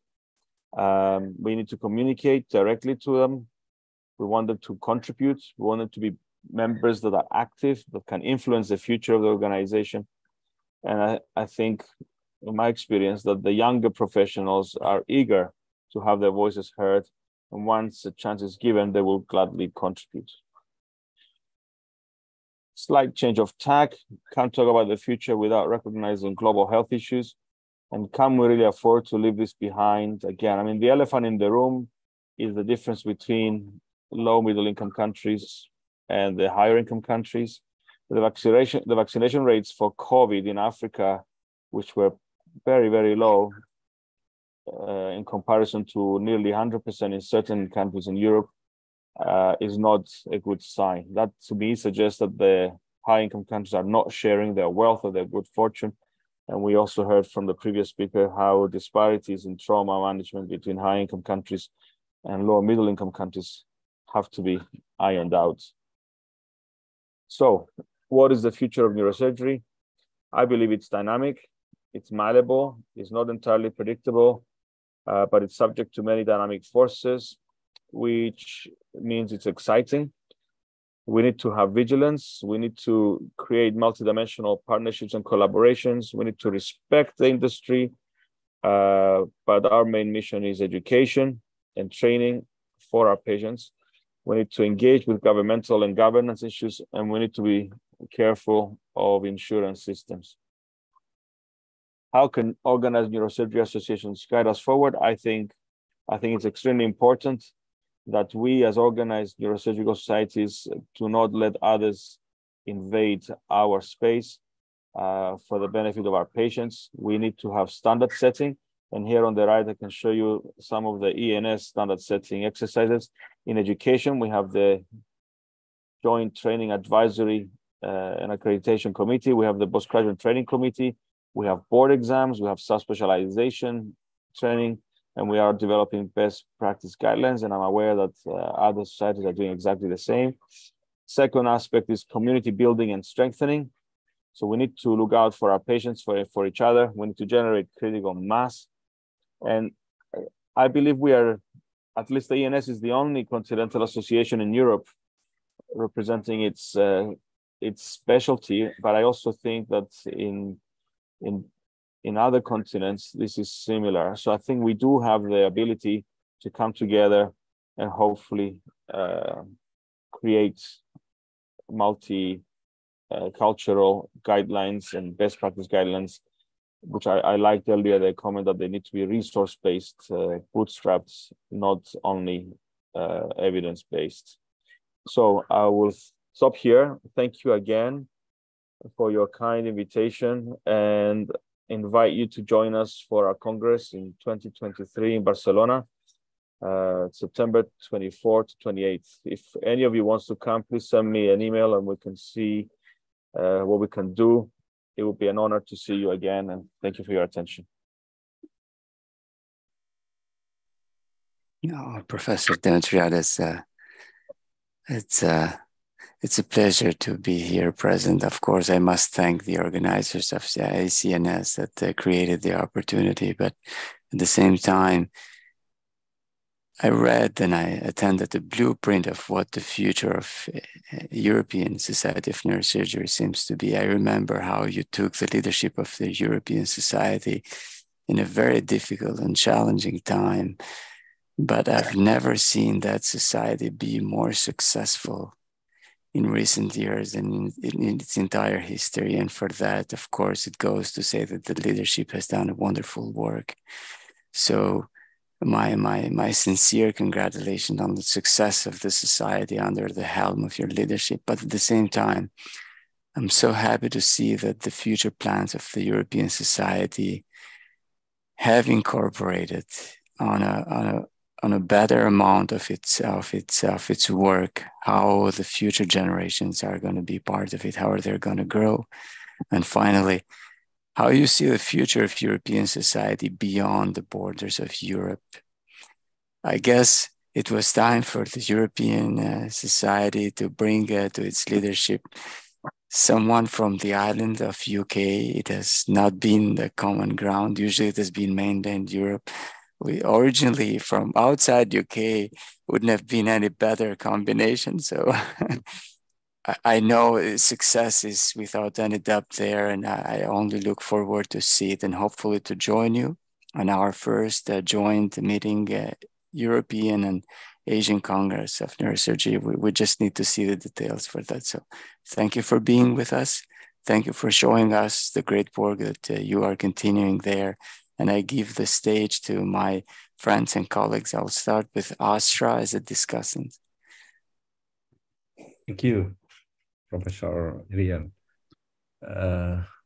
We need to communicate directly to them. We want them to contribute. We want them to be members that are active, that can influence the future of the organization. And I think, in my experience, that the younger professionals are eager to have their voices heard. And once a chance is given, they will gladly contribute. Slight change of tack. Can't talk about the future without recognizing global health issues. And can we really afford to leave this behind? Again, I mean, the elephant in the room is the difference between low middle income countries and the higher income countries. The vaccination rates for COVID in Africa, which were very, very low in comparison to nearly 100% in certain countries in Europe, is not a good sign. That, to me, suggests that the high-income countries are not sharing their wealth or their good fortune. And we also heard from the previous speaker how disparities in trauma management between high-income countries and lower middle-income countries have to be ironed out. So, what is the future of neurosurgery? I believe it's dynamic, it's malleable, it's not entirely predictable, but it's subject to many dynamic forces, which means it's exciting. We need to have vigilance. We need to create multidimensional partnerships and collaborations. We need to respect the industry, but our main mission is education and training for our patients. We need to engage with governmental and governance issues, and we need to be careful of insurance systems. How can organized neurosurgery associations guide us forward? I think it's extremely important that we as organized neurosurgical societies do not let others invade our space for the benefit of our patients. We need to have standard setting. And here on the right, I can show you some of the ENS standard setting exercises. In education, we have the Joint Training Advisory and Accreditation Committee. We have the Postgraduate Training Committee. We have board exams. We have subspecialization training. And we are developing best practice guidelines. And I'm aware that other societies are doing exactly the same. Second aspect is community building and strengthening. So we need to look out for our patients, for each other. We need to generate critical mass. And I believe we are, at least the ENS is the only continental association in Europe representing its specialty. But I also think that in other continents, this is similar. So I think we do have the ability to come together and hopefully create multi-cultural guidelines and best practice guidelines, which I liked earlier, the comment that they need to be resource-based, bootstrapped, not only evidence-based. So I will stop here. Thank you again for your kind invitation and invite you to join us for our Congress in 2023 in Barcelona, September 24th to 28th. If any of you wants to come, please send me an email and we can see what we can do. It will be an honor to see you again, and thank you for your attention. Professor Demetriadis, it's a pleasure to be here present. Of course, I must thank the organizers of the ACNS that created the opportunity, but at the same time, I read and I attended the blueprint of what the future of European Society of Neurosurgery seems to be. I remember how you took the leadership of the European Society in a very difficult and challenging time, but I've never seen that society be more successful in recent years and in its entire history. And for that, of course, it goes to say that the leadership has done a wonderful work. So my sincere congratulations on the success of the society under the helm of your leadership. But at the same time, I'm so happy to see that the future plans of the European Society have incorporated on a better amount of its work, how the future generations are going to be part of it, how they're going to grow, and finally, how you see the future of European society beyond the borders of Europe. I guess it was time for the European society to bring to its leadership someone from the island of UK. It has not been the common ground. Usually it has been mainland Europe. We originally from outside UK wouldn't have been any better combination. So I know success is without any doubt there, and I only look forward to see it and hopefully to join you on our first joint meeting, European and Asian Congress of Neurosurgery. We just need to see the details for that. So thank you for being with us. Thank you for showing us the great work that you are continuing there. And I give the stage to my friends and colleagues. I'll start with Asra as a discussant. Thank you, Professor Rian.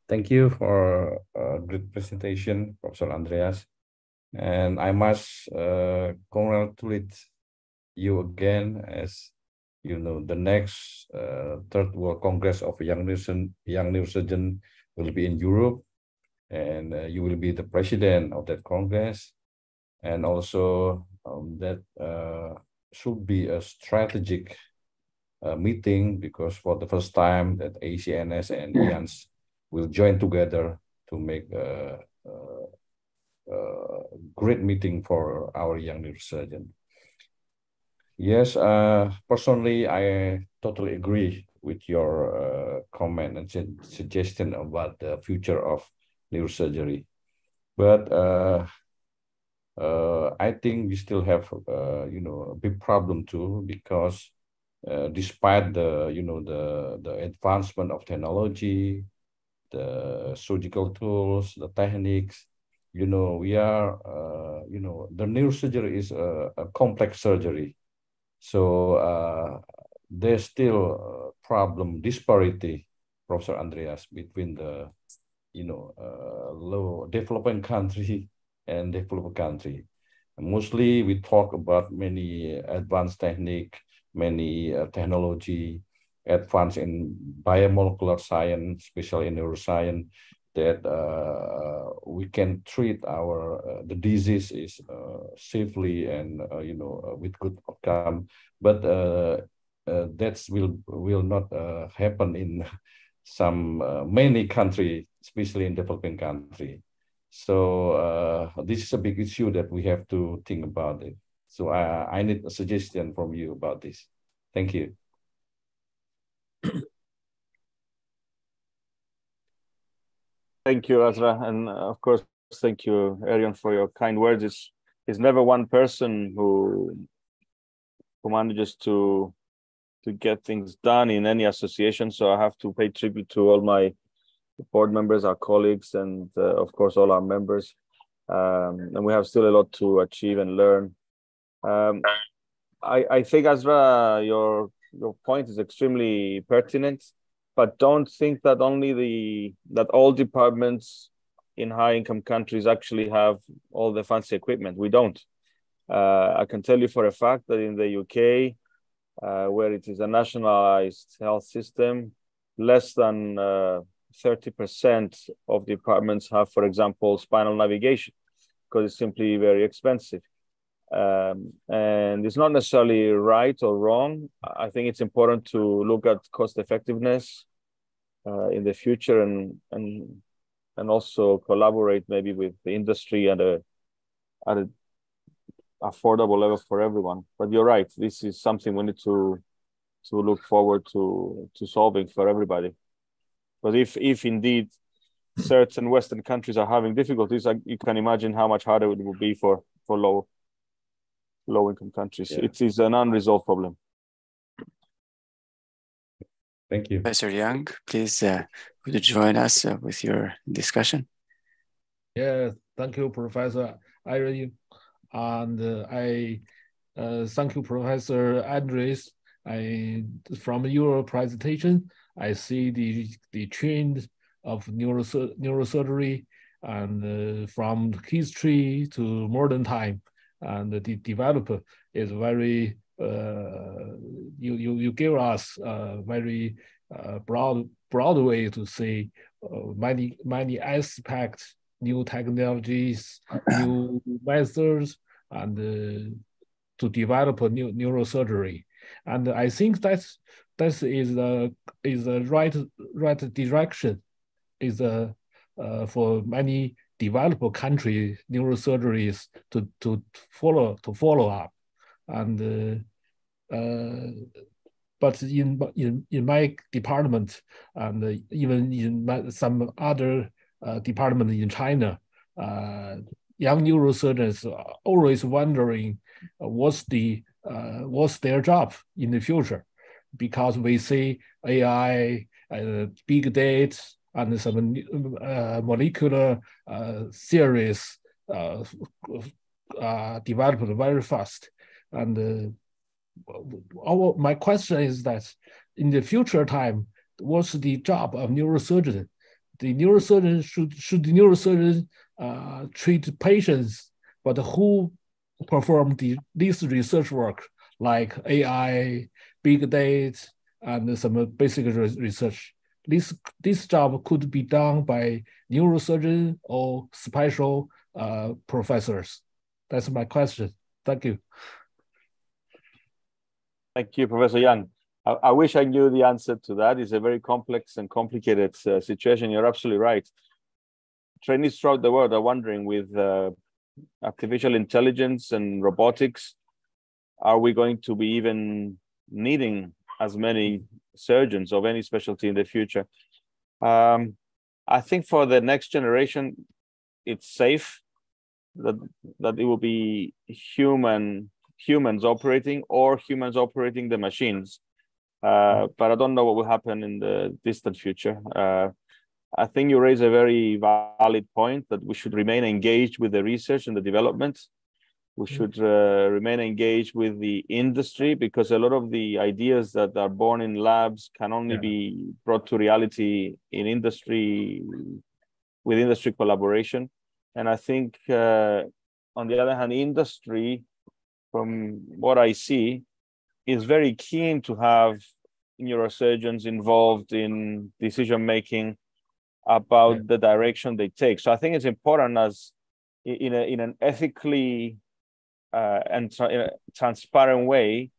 Thank you for a great presentation, Professor Andreas. And I must congratulate you again, as you know, the next Third World Congress of Young Neurosurgeon will be in Europe, and you will be the president of that Congress. And also that should be a strategic meeting, because for the first time that ACNS and IANS will join together to make a great meeting for our young neurosurgeon. Yes, personally, I totally agree with your comment and suggestion about the future of neurosurgery. But I think we still have, a big problem too, because despite the advancement of technology, the surgical tools, the techniques, we are, the neurosurgery is a complex surgery. So there's still problem disparity, Professor Andreas, between the, low developing country and developed country. And mostly we talk about many advanced technique, many technology, advanced in biomolecular science, especially in neuroscience, that we can treat the diseases safely and with good outcome, but that will not happen in many countries, especially in developing countries. So this is a big issue that we have to think about it. So I need a suggestion from you about this. Thank you. Thank you, Azra, and of course, thank you, Arian, for your kind words. It's never one person who manages to get things done in any association. So I have to pay tribute to all my board members, our colleagues, and of course all our members. And we have still a lot to achieve and learn. I think, Azra, your point is extremely pertinent. but don't think that that all departments in high-income countries actually have all the fancy equipment. We don't. I can tell you for a fact that in the UK, where it is a nationalized health system, less than 30% of departments have, for example, spinal navigation, because it's simply very expensive. And it's not necessarily right or wrong. I think it's important to look at cost effectiveness in the future and also collaborate maybe with the industry at a affordable level for everyone. But you're right, this is something we need to look forward to solving for everybody. But if indeed certain Western countries are having difficulties, you can imagine how much harder it would be for low-income countries. Yeah. It is an unresolved problem. Thank you. Professor Yang, please, would you join us with your discussion? Yeah, thank you, Professor Irene. And I thank you, Professor Andres. From your presentation, I see the trend of neurosurgery and from history to modern time, and the developer is very you give us a very broad way to say many aspects, new technologies, new methods, and to develop a new neurosurgery. And I think that is the right direction, is for many developed country neurosurgeries to follow up. And but in my department, and even in some other department in China, young neurosurgeons are always wondering what's their job in the future, because we see AI, big data, and some molecular theories developed very fast. And my question is that in the future time, what's the job of neurosurgeon? The neurosurgeon should the neurosurgeon treat patients, but who perform this research work like AI, big data, and some basic research? This job could be done by neurosurgeon or special professors. That's my question. Thank you. Thank you, Professor Yang. I wish I knew the answer to that. It's a very complex and complicated situation. You're absolutely right. Trainees throughout the world are wondering, with artificial intelligence and robotics, are we going to be even needing as many surgeons of any specialty in the future? I think for the next generation, it's safe that it will be humans operating or humans operating the machines. But I don't know what will happen in the distant future. I think you raise a very valid point that we should remain engaged with the research and the development. We should remain engaged with the industry, because a lot of the ideas that are born in labs can only be brought to reality in industry, with industry collaboration. And I think, on the other hand, industry, from what I see, is very keen to have neurosurgeons involved in decision-making about the direction they take. So I think it's important, as in an ethically and in a transparent way,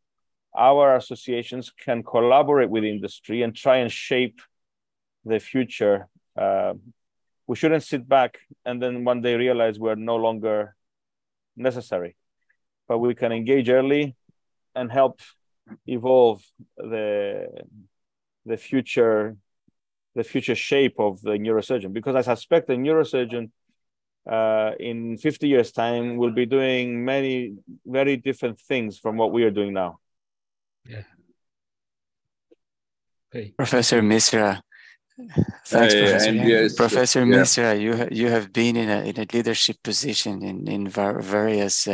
our associations can collaborate with industry and try and shape the future. We shouldn't sit back and then one day realize we're no longer necessary, but we can engage early and help evolve the future shape of the neurosurgeon. Because I suspect the neurosurgeon in 50 years' time will be doing many very different things from what we are doing now. Yeah. Okay. Professor Misra, thanks, Professor. Yes, Professor Misra, you have been in a leadership position in various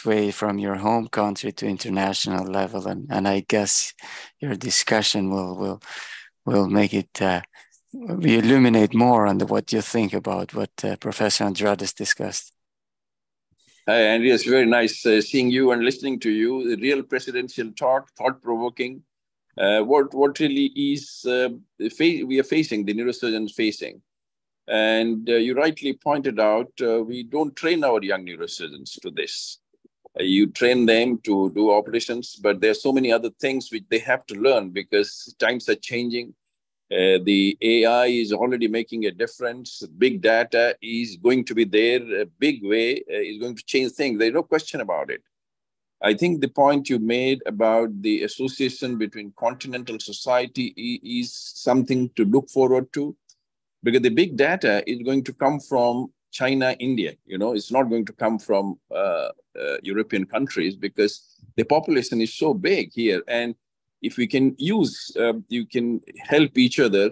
ways, from your home country to international level, and I guess your discussion will we'll make it, we illuminate more on what you think about what Professor Andrade discussed. Hi, Andreas, very nice seeing you and listening to you. The real presidential thought-provoking. What really is we are facing, the neurosurgeons facing. And you rightly pointed out, we don't train our young neurosurgeons to this. You train them to do operations, but there are so many other things which they have to learn because times are changing. The AI is already making a difference. Big data is going to be there a big way, is going to change things. There's no question about it. I think the point you made about the association between continental society is something to look forward to, because the big data is going to come from China, India. You know, it's not going to come from European countries because the population is so big here. And if we can use, you can help each other.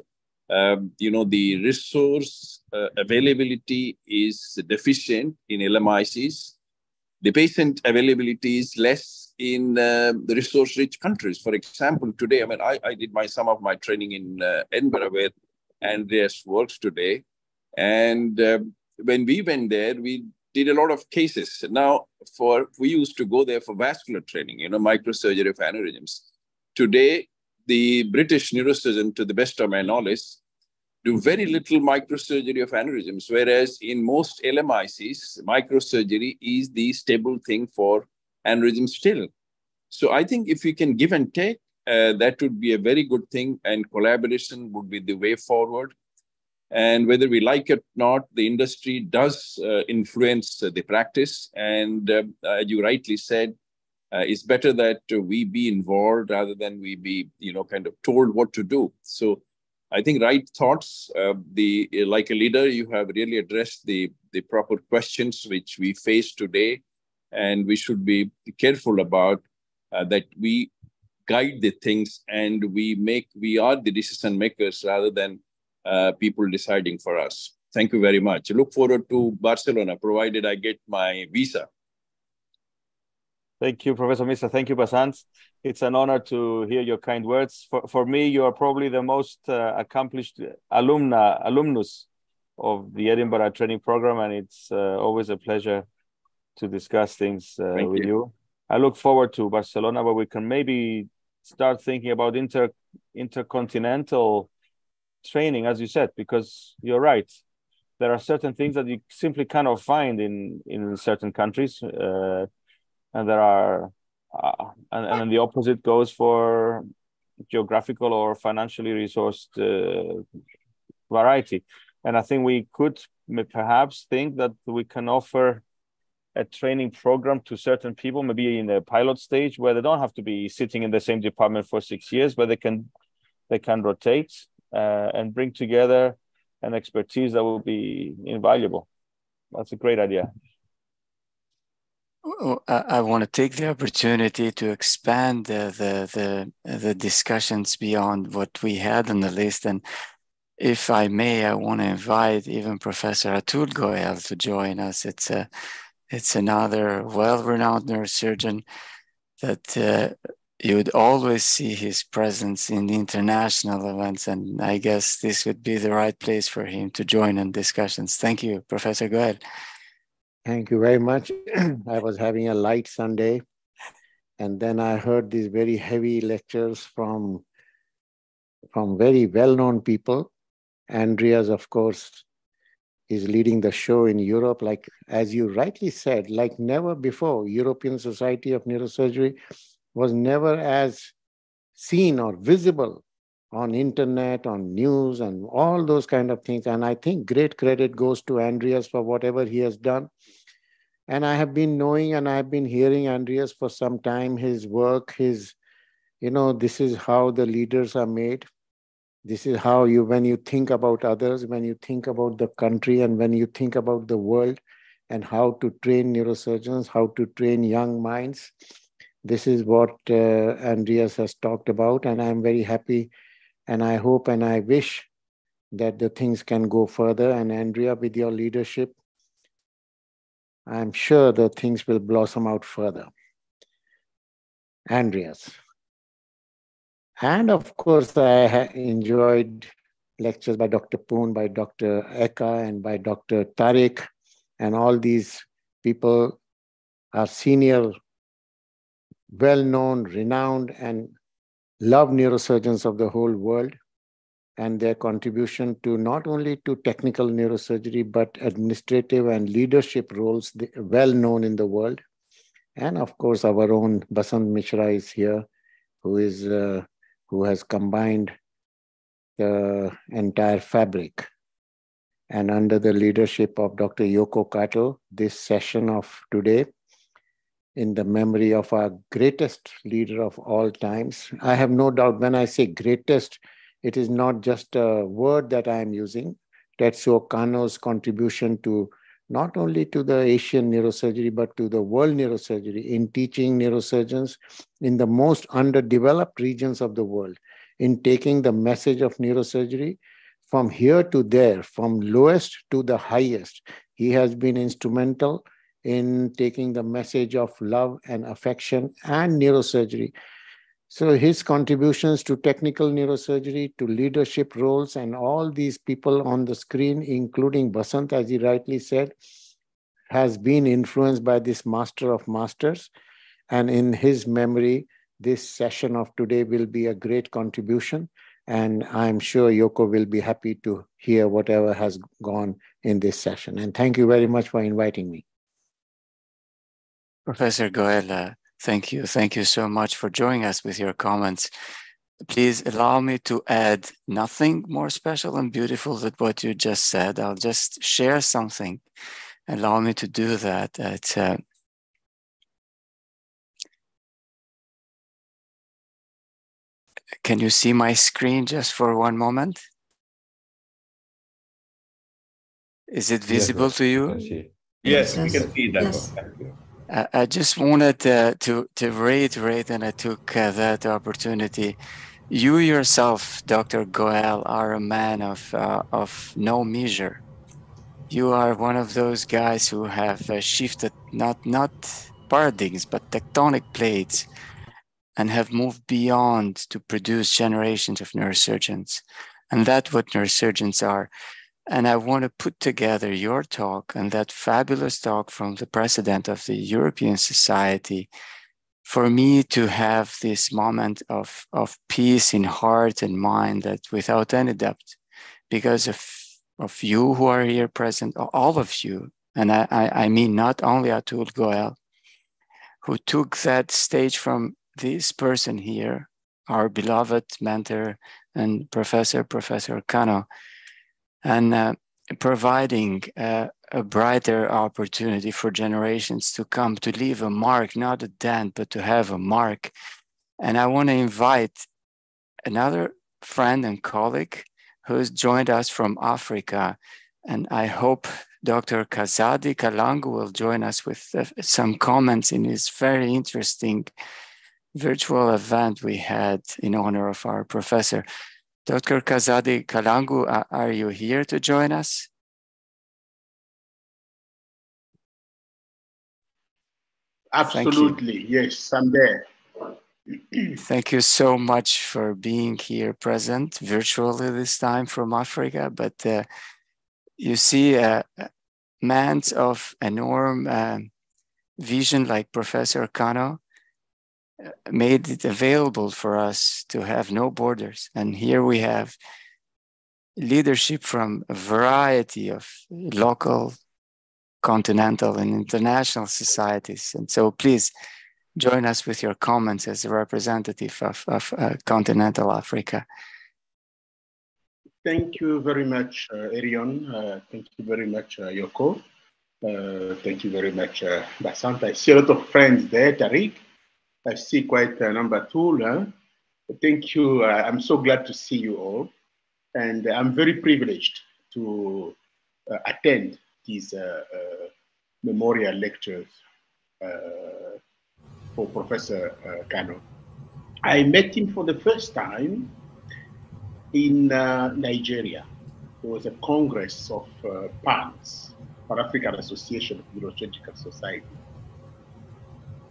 You know, the resource availability is deficient in LMICs. The patient availability is less in the resource-rich countries. For example, today, I mean, I did some of my training in Edinburgh, where Andreas works today. And when we went there, we did a lot of cases. Now, we used to go there for vascular training, you know, microsurgery of aneurysms. Today, the British neurosurgeon, to the best of my knowledge, do very little microsurgery of aneurysms, whereas in most LMICs, microsurgery is the stable thing for aneurysms still. So I think if we can give and take, that would be a very good thing, and collaboration would be the way forward. And whether we like it or not, the industry does influence the practice. And as you rightly said, it's better that we be involved rather than we be, you know, kind of told what to do. So I think right thoughts, like a leader, you have really addressed the proper questions which we face today. And we should be careful about that we guide the things and we are the decision makers rather than people deciding for us. Thank you very much. I look forward to Barcelona, provided I get my visa. Thank you, Professor Misa. Thank you, Basant. It's an honor to hear your kind words. For me, you are probably the most accomplished alumnus of the Edinburgh training program, and it's always a pleasure to discuss things with you. I look forward to Barcelona, where we can maybe start thinking about intercontinental training, as you said, because you're right. There are certain things that you simply cannot find in certain countries. And there are, and then the opposite goes for geographical or financially resourced variety. And I think we could perhaps think that we can offer a training program to certain people, maybe in a pilot stage, where they don't have to be sitting in the same department for 6 years, but they can rotate and bring together an expertise that will be invaluable. That's a great idea. I want to take the opportunity to expand the discussions beyond what we had on the list. And if I may, I want to invite even Professor Atul Goyal to join us. It's another well-renowned neurosurgeon that you would always see his presence in the international events. And I guess this would be the right place for him to join in discussions. Thank you, Professor Goyal. Thank you very much. I was having a light Sunday, and then I heard these very heavy lectures from very well-known people. Andreas, of course, is leading the show in Europe, like, as you rightly said, like never before. European Society of Neurosurgery was never as seen or visible on internet, on news, and all those kind of things. And I think great credit goes to Andreas for whatever he has done. And I have been knowing and I've been hearing Andreas for some time, his work, this is how the leaders are made. This is how when you think about others, when you think about the country, and when you think about the world, and how to train neurosurgeons, how to train young minds. This is what Andreas has talked about, and I'm very happy, and I hope and I wish that the things can go further. And Andrea, with your leadership, I'm sure the things will blossom out further. Andreas. And of course, I enjoyed lectures by Dr. Poon, by Dr. Eka, and by Dr. Tariq. And all these people are senior, well-known, renowned, and loved neurosurgeons of the whole world. And their contribution to not only to technical neurosurgery, but administrative and leadership roles well known in the world. And of course, our own Basant Mishra is here, who has combined the entire fabric. And under the leadership of Dr. Yoko Kato, this session of today, in the memory of our greatest leader of all times. I have no doubt when I say greatest, it is not just a word that I am using. Tetsuo Kanno's contribution to not only to the Asian neurosurgery, but to the world neurosurgery in teaching neurosurgeons in the most underdeveloped regions of the world, in taking the message of neurosurgery from here to there, from lowest to the highest. He has been instrumental in taking the message of love and affection and neurosurgery. So his contributions to technical neurosurgery, to leadership roles, and all these people on the screen, including Basant, as he rightly said, has been influenced by this master of masters. And in his memory, this session of today will be a great contribution. And I'm sure Yoko will be happy to hear whatever has gone in this session. And thank you very much for inviting me. Professor Goel, thank you. Thank you so much for joining us with your comments. Please allow me to add nothing more special and beautiful than what you just said. I'll just share something. Allow me to do that. Can you see my screen just for one moment? Is it visible yes, to you? Yes, we can see that. Yes. I just wanted to reiterate, and I took that opportunity. You yourself, Dr. Goel, are a man of no measure. You are one of those guys who have shifted not paradigms, but tectonic plates, and have moved beyond to produce generations of neurosurgeons. And that's what neurosurgeons are. And I want to put together your talk and that fabulous talk from the president of the European Society for me to have this moment of peace in heart and mind, that without any doubt, because of you who are here present, all of you, and I mean not only Atul Goel, who took that stage from this person here, our beloved mentor and Professor Kanno, and providing a brighter opportunity for generations to come to leave a mark, not a dent, but to have a mark. And I want to invite another friend and colleague who's joined us from Africa. And I hope Dr. Kazadi Kalangu will join us with some comments in this very interesting virtual event we had in honor of our professor. Dr. Kazadi Kalangu, are you here to join us? Absolutely, yes, I'm there. Thank you so much for being here present virtually this time from Africa. But you see, men of enormous vision like Professor Kanno made it available for us to have no borders. And here we have leadership from a variety of local, continental, and international societies. And so please join us with your comments as a representative of continental Africa. Thank you very much, Erion. Thank you very much, Yoko. Thank you very much, Basant. I see a lot of friends there, Tariq. I see quite a number too. Thank you. I'm so glad to see you all. And I'm very privileged to attend these memorial lectures for Professor Kanno. I met him for the first time in Nigeria. There was a congress of PANS, Pan-African Association of Neurosurgical Society.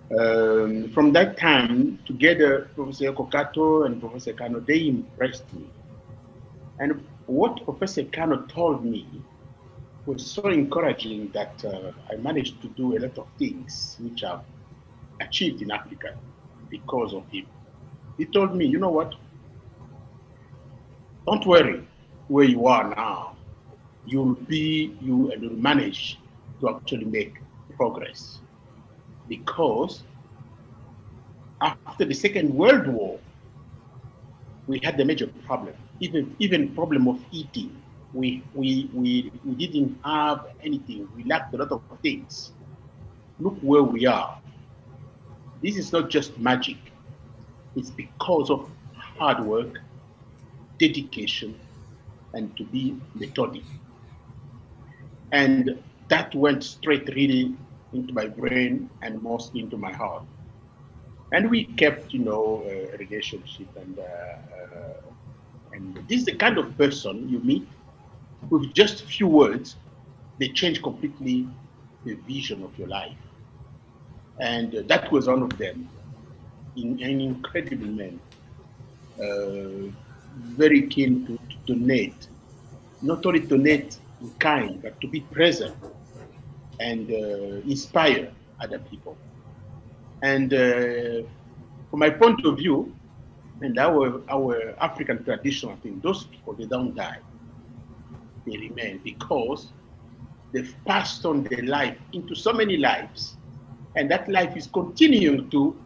From that time, together, Professor Kokato and Professor Kanno, they impressed me. And what Professor Kanno told me was so encouraging that I managed to do a lot of things which I've achieved in Africa because of him. He told me, you know what? Don't worry where you are now. You'll manage to actually make progress. Because after the Second World War, we had a major problem, even problem of eating. We didn't have anything. We lacked a lot of things. Look where we are. This is not just magic. It's because of hard work, dedication, and to be methodic. And that went straight really into my brain and mostly into my heart. And we kept, a relationship. And this is the kind of person you meet with just a few words, they change completely the vision of your life. And that was one of them. An incredible man, very keen to donate, not only donate in kind, but to be present and inspire other people. And from my point of view, and our African tradition, I think those people, they don't die. They remain because they've passed on their life into so many lives, and that life is continuing to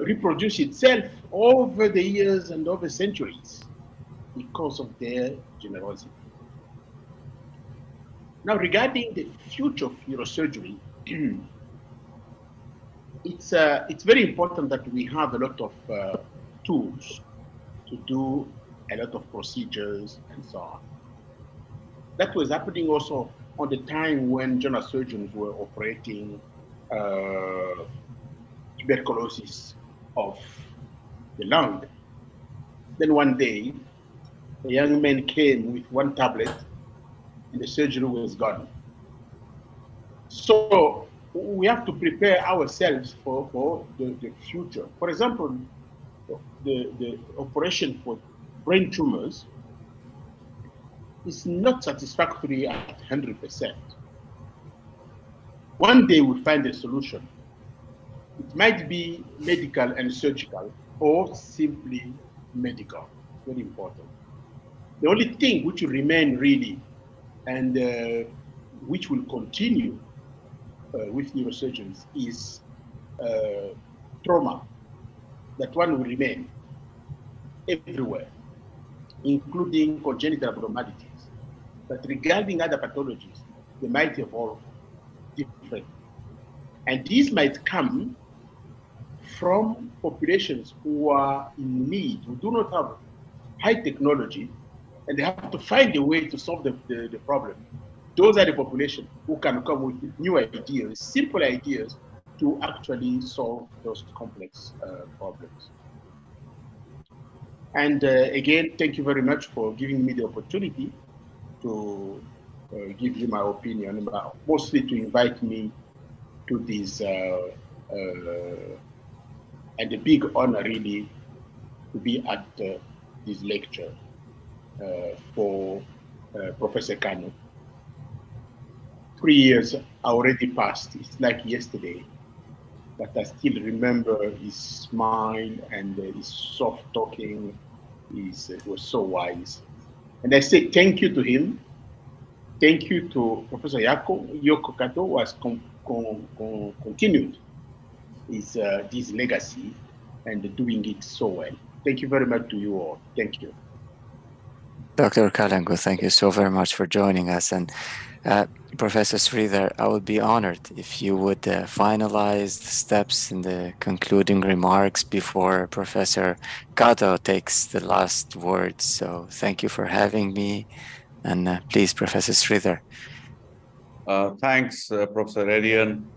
reproduce itself over the years and over centuries because of their generosity. Now, regarding the future of neurosurgery, it's very important that we have a lot of tools to do a lot of procedures and so on. That was happening also on the time when general surgeons were operating tuberculosis of the lung. Then one day, a young man came with one tablet and the surgery was gone. So we have to prepare ourselves for the future. For example, the operation for brain tumors is not satisfactory at 100%. One day we'll find a solution. It might be medical and surgical or simply medical. It's very important. The only thing which will remain really and which will continue with neurosurgeons is trauma. That one will remain everywhere, including congenital abnormalities. But regarding other pathologies, they might evolve differently. And these might come from populations who are in need, who do not have high technology, and they have to find a way to solve the problem. Those are the population who can come with new ideas, simple ideas, to actually solve those complex problems. And again, thank you very much for giving me the opportunity to give you my opinion, but mostly to invite me to this, and a big honor really to be at this lecture for Professor Kanno. 3 years already passed, it's like yesterday, but I still remember his smile and his soft talking. He was so wise. And I say thank you to him. Thank you to Professor Yoko Kato, who has continued his legacy and doing it so well. Thank you very much to you all. Thank you. Dr. Kalango, thank you so very much for joining us. And Professor Sridhar, I would be honored if you would finalize the steps in the concluding remarks before Professor Kato takes the last words. So thank you for having me. And please, Professor Sridhar. Thanks, Professor Arian.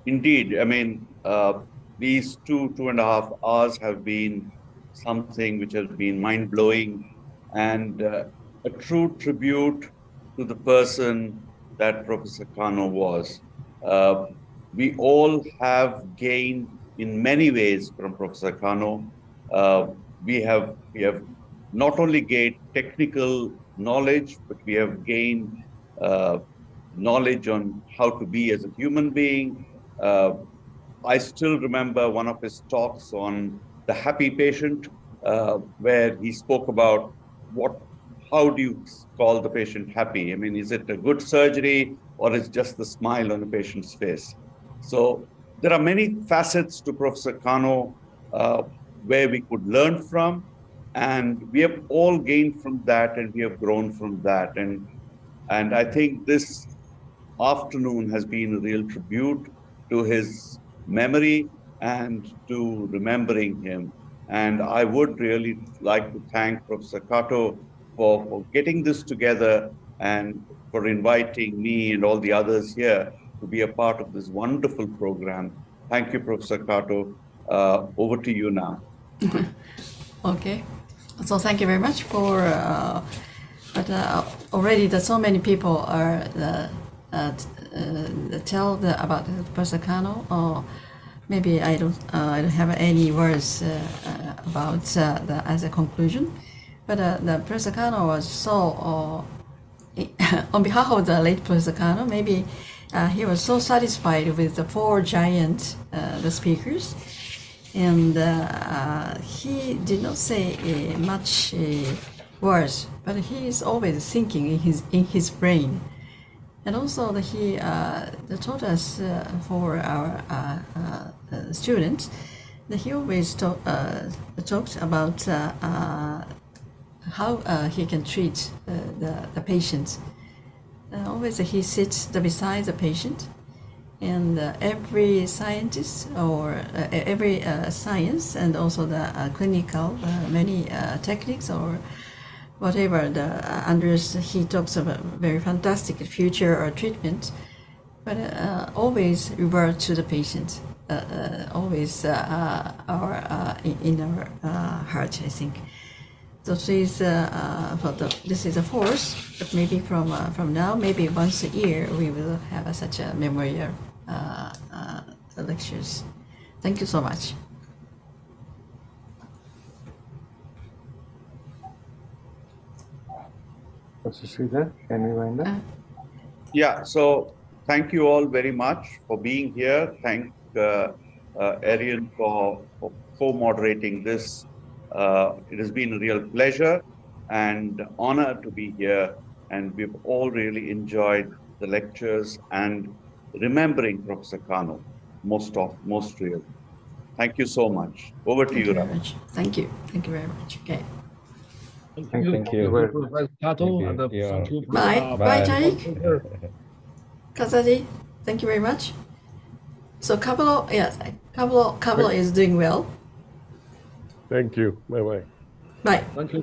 Indeed, I mean, these 2.5 hours have been something which has been mind-blowing and a true tribute to the person that Professor Kanno was. we all have gained in many ways from Professor Kanno. We have not only gained technical knowledge, but we have gained knowledge on how to be as a human being. I still remember one of his talks on the happy patient, where he spoke about how do you call the patient happy? I mean, is it a good surgery or is just the smile on the patient's face? So there are many facets to Professor Kanno where we could learn from, and we have all gained from that, and we have grown from that. And I think this afternoon has been a real tribute to his memory and to remembering him. And I would really like to thank Professor Kato for getting this together and for inviting me and all the others here to be a part of this wonderful program. Thank you, Professor Kato. Over to you now. Okay. So thank you very much for, already that so many people are tell about Professor Kanno, or maybe I don't have any words about as a conclusion. But the Professor Kanno was so, on behalf of the late Professor Kanno, maybe he was so satisfied with the four giant the speakers, and he did not say much words, but he is always thinking in his brain. And also he taught us for our students that he always talked about how he can treat the patient. Always he sits beside the patient, and every scientist or every science, and also the clinical many techniques or whatever he talks about very fantastic future or treatment, but always revert to the patient, always in our heart, I think. So this is a fourth, but maybe from now, maybe once a year, we will have such a memorial lectures. Thank you so much. Professor Sridhar, can we wind up? Yeah, so thank you all very much for being here. Thank Arian for co-moderating this. It has been a real pleasure and honor to be here, and we've all really enjoyed the lectures and remembering Professor Kanno most real. Thank you so much. Over to you, Ram. Thank you. Thank you very much. Okay. Thank you. Bye. Bye, Tariq. Kazaji, thank you very much. So Kabalo, yes, Kabalo is doing well. Thank you. Bye-bye. Bye. Thank you.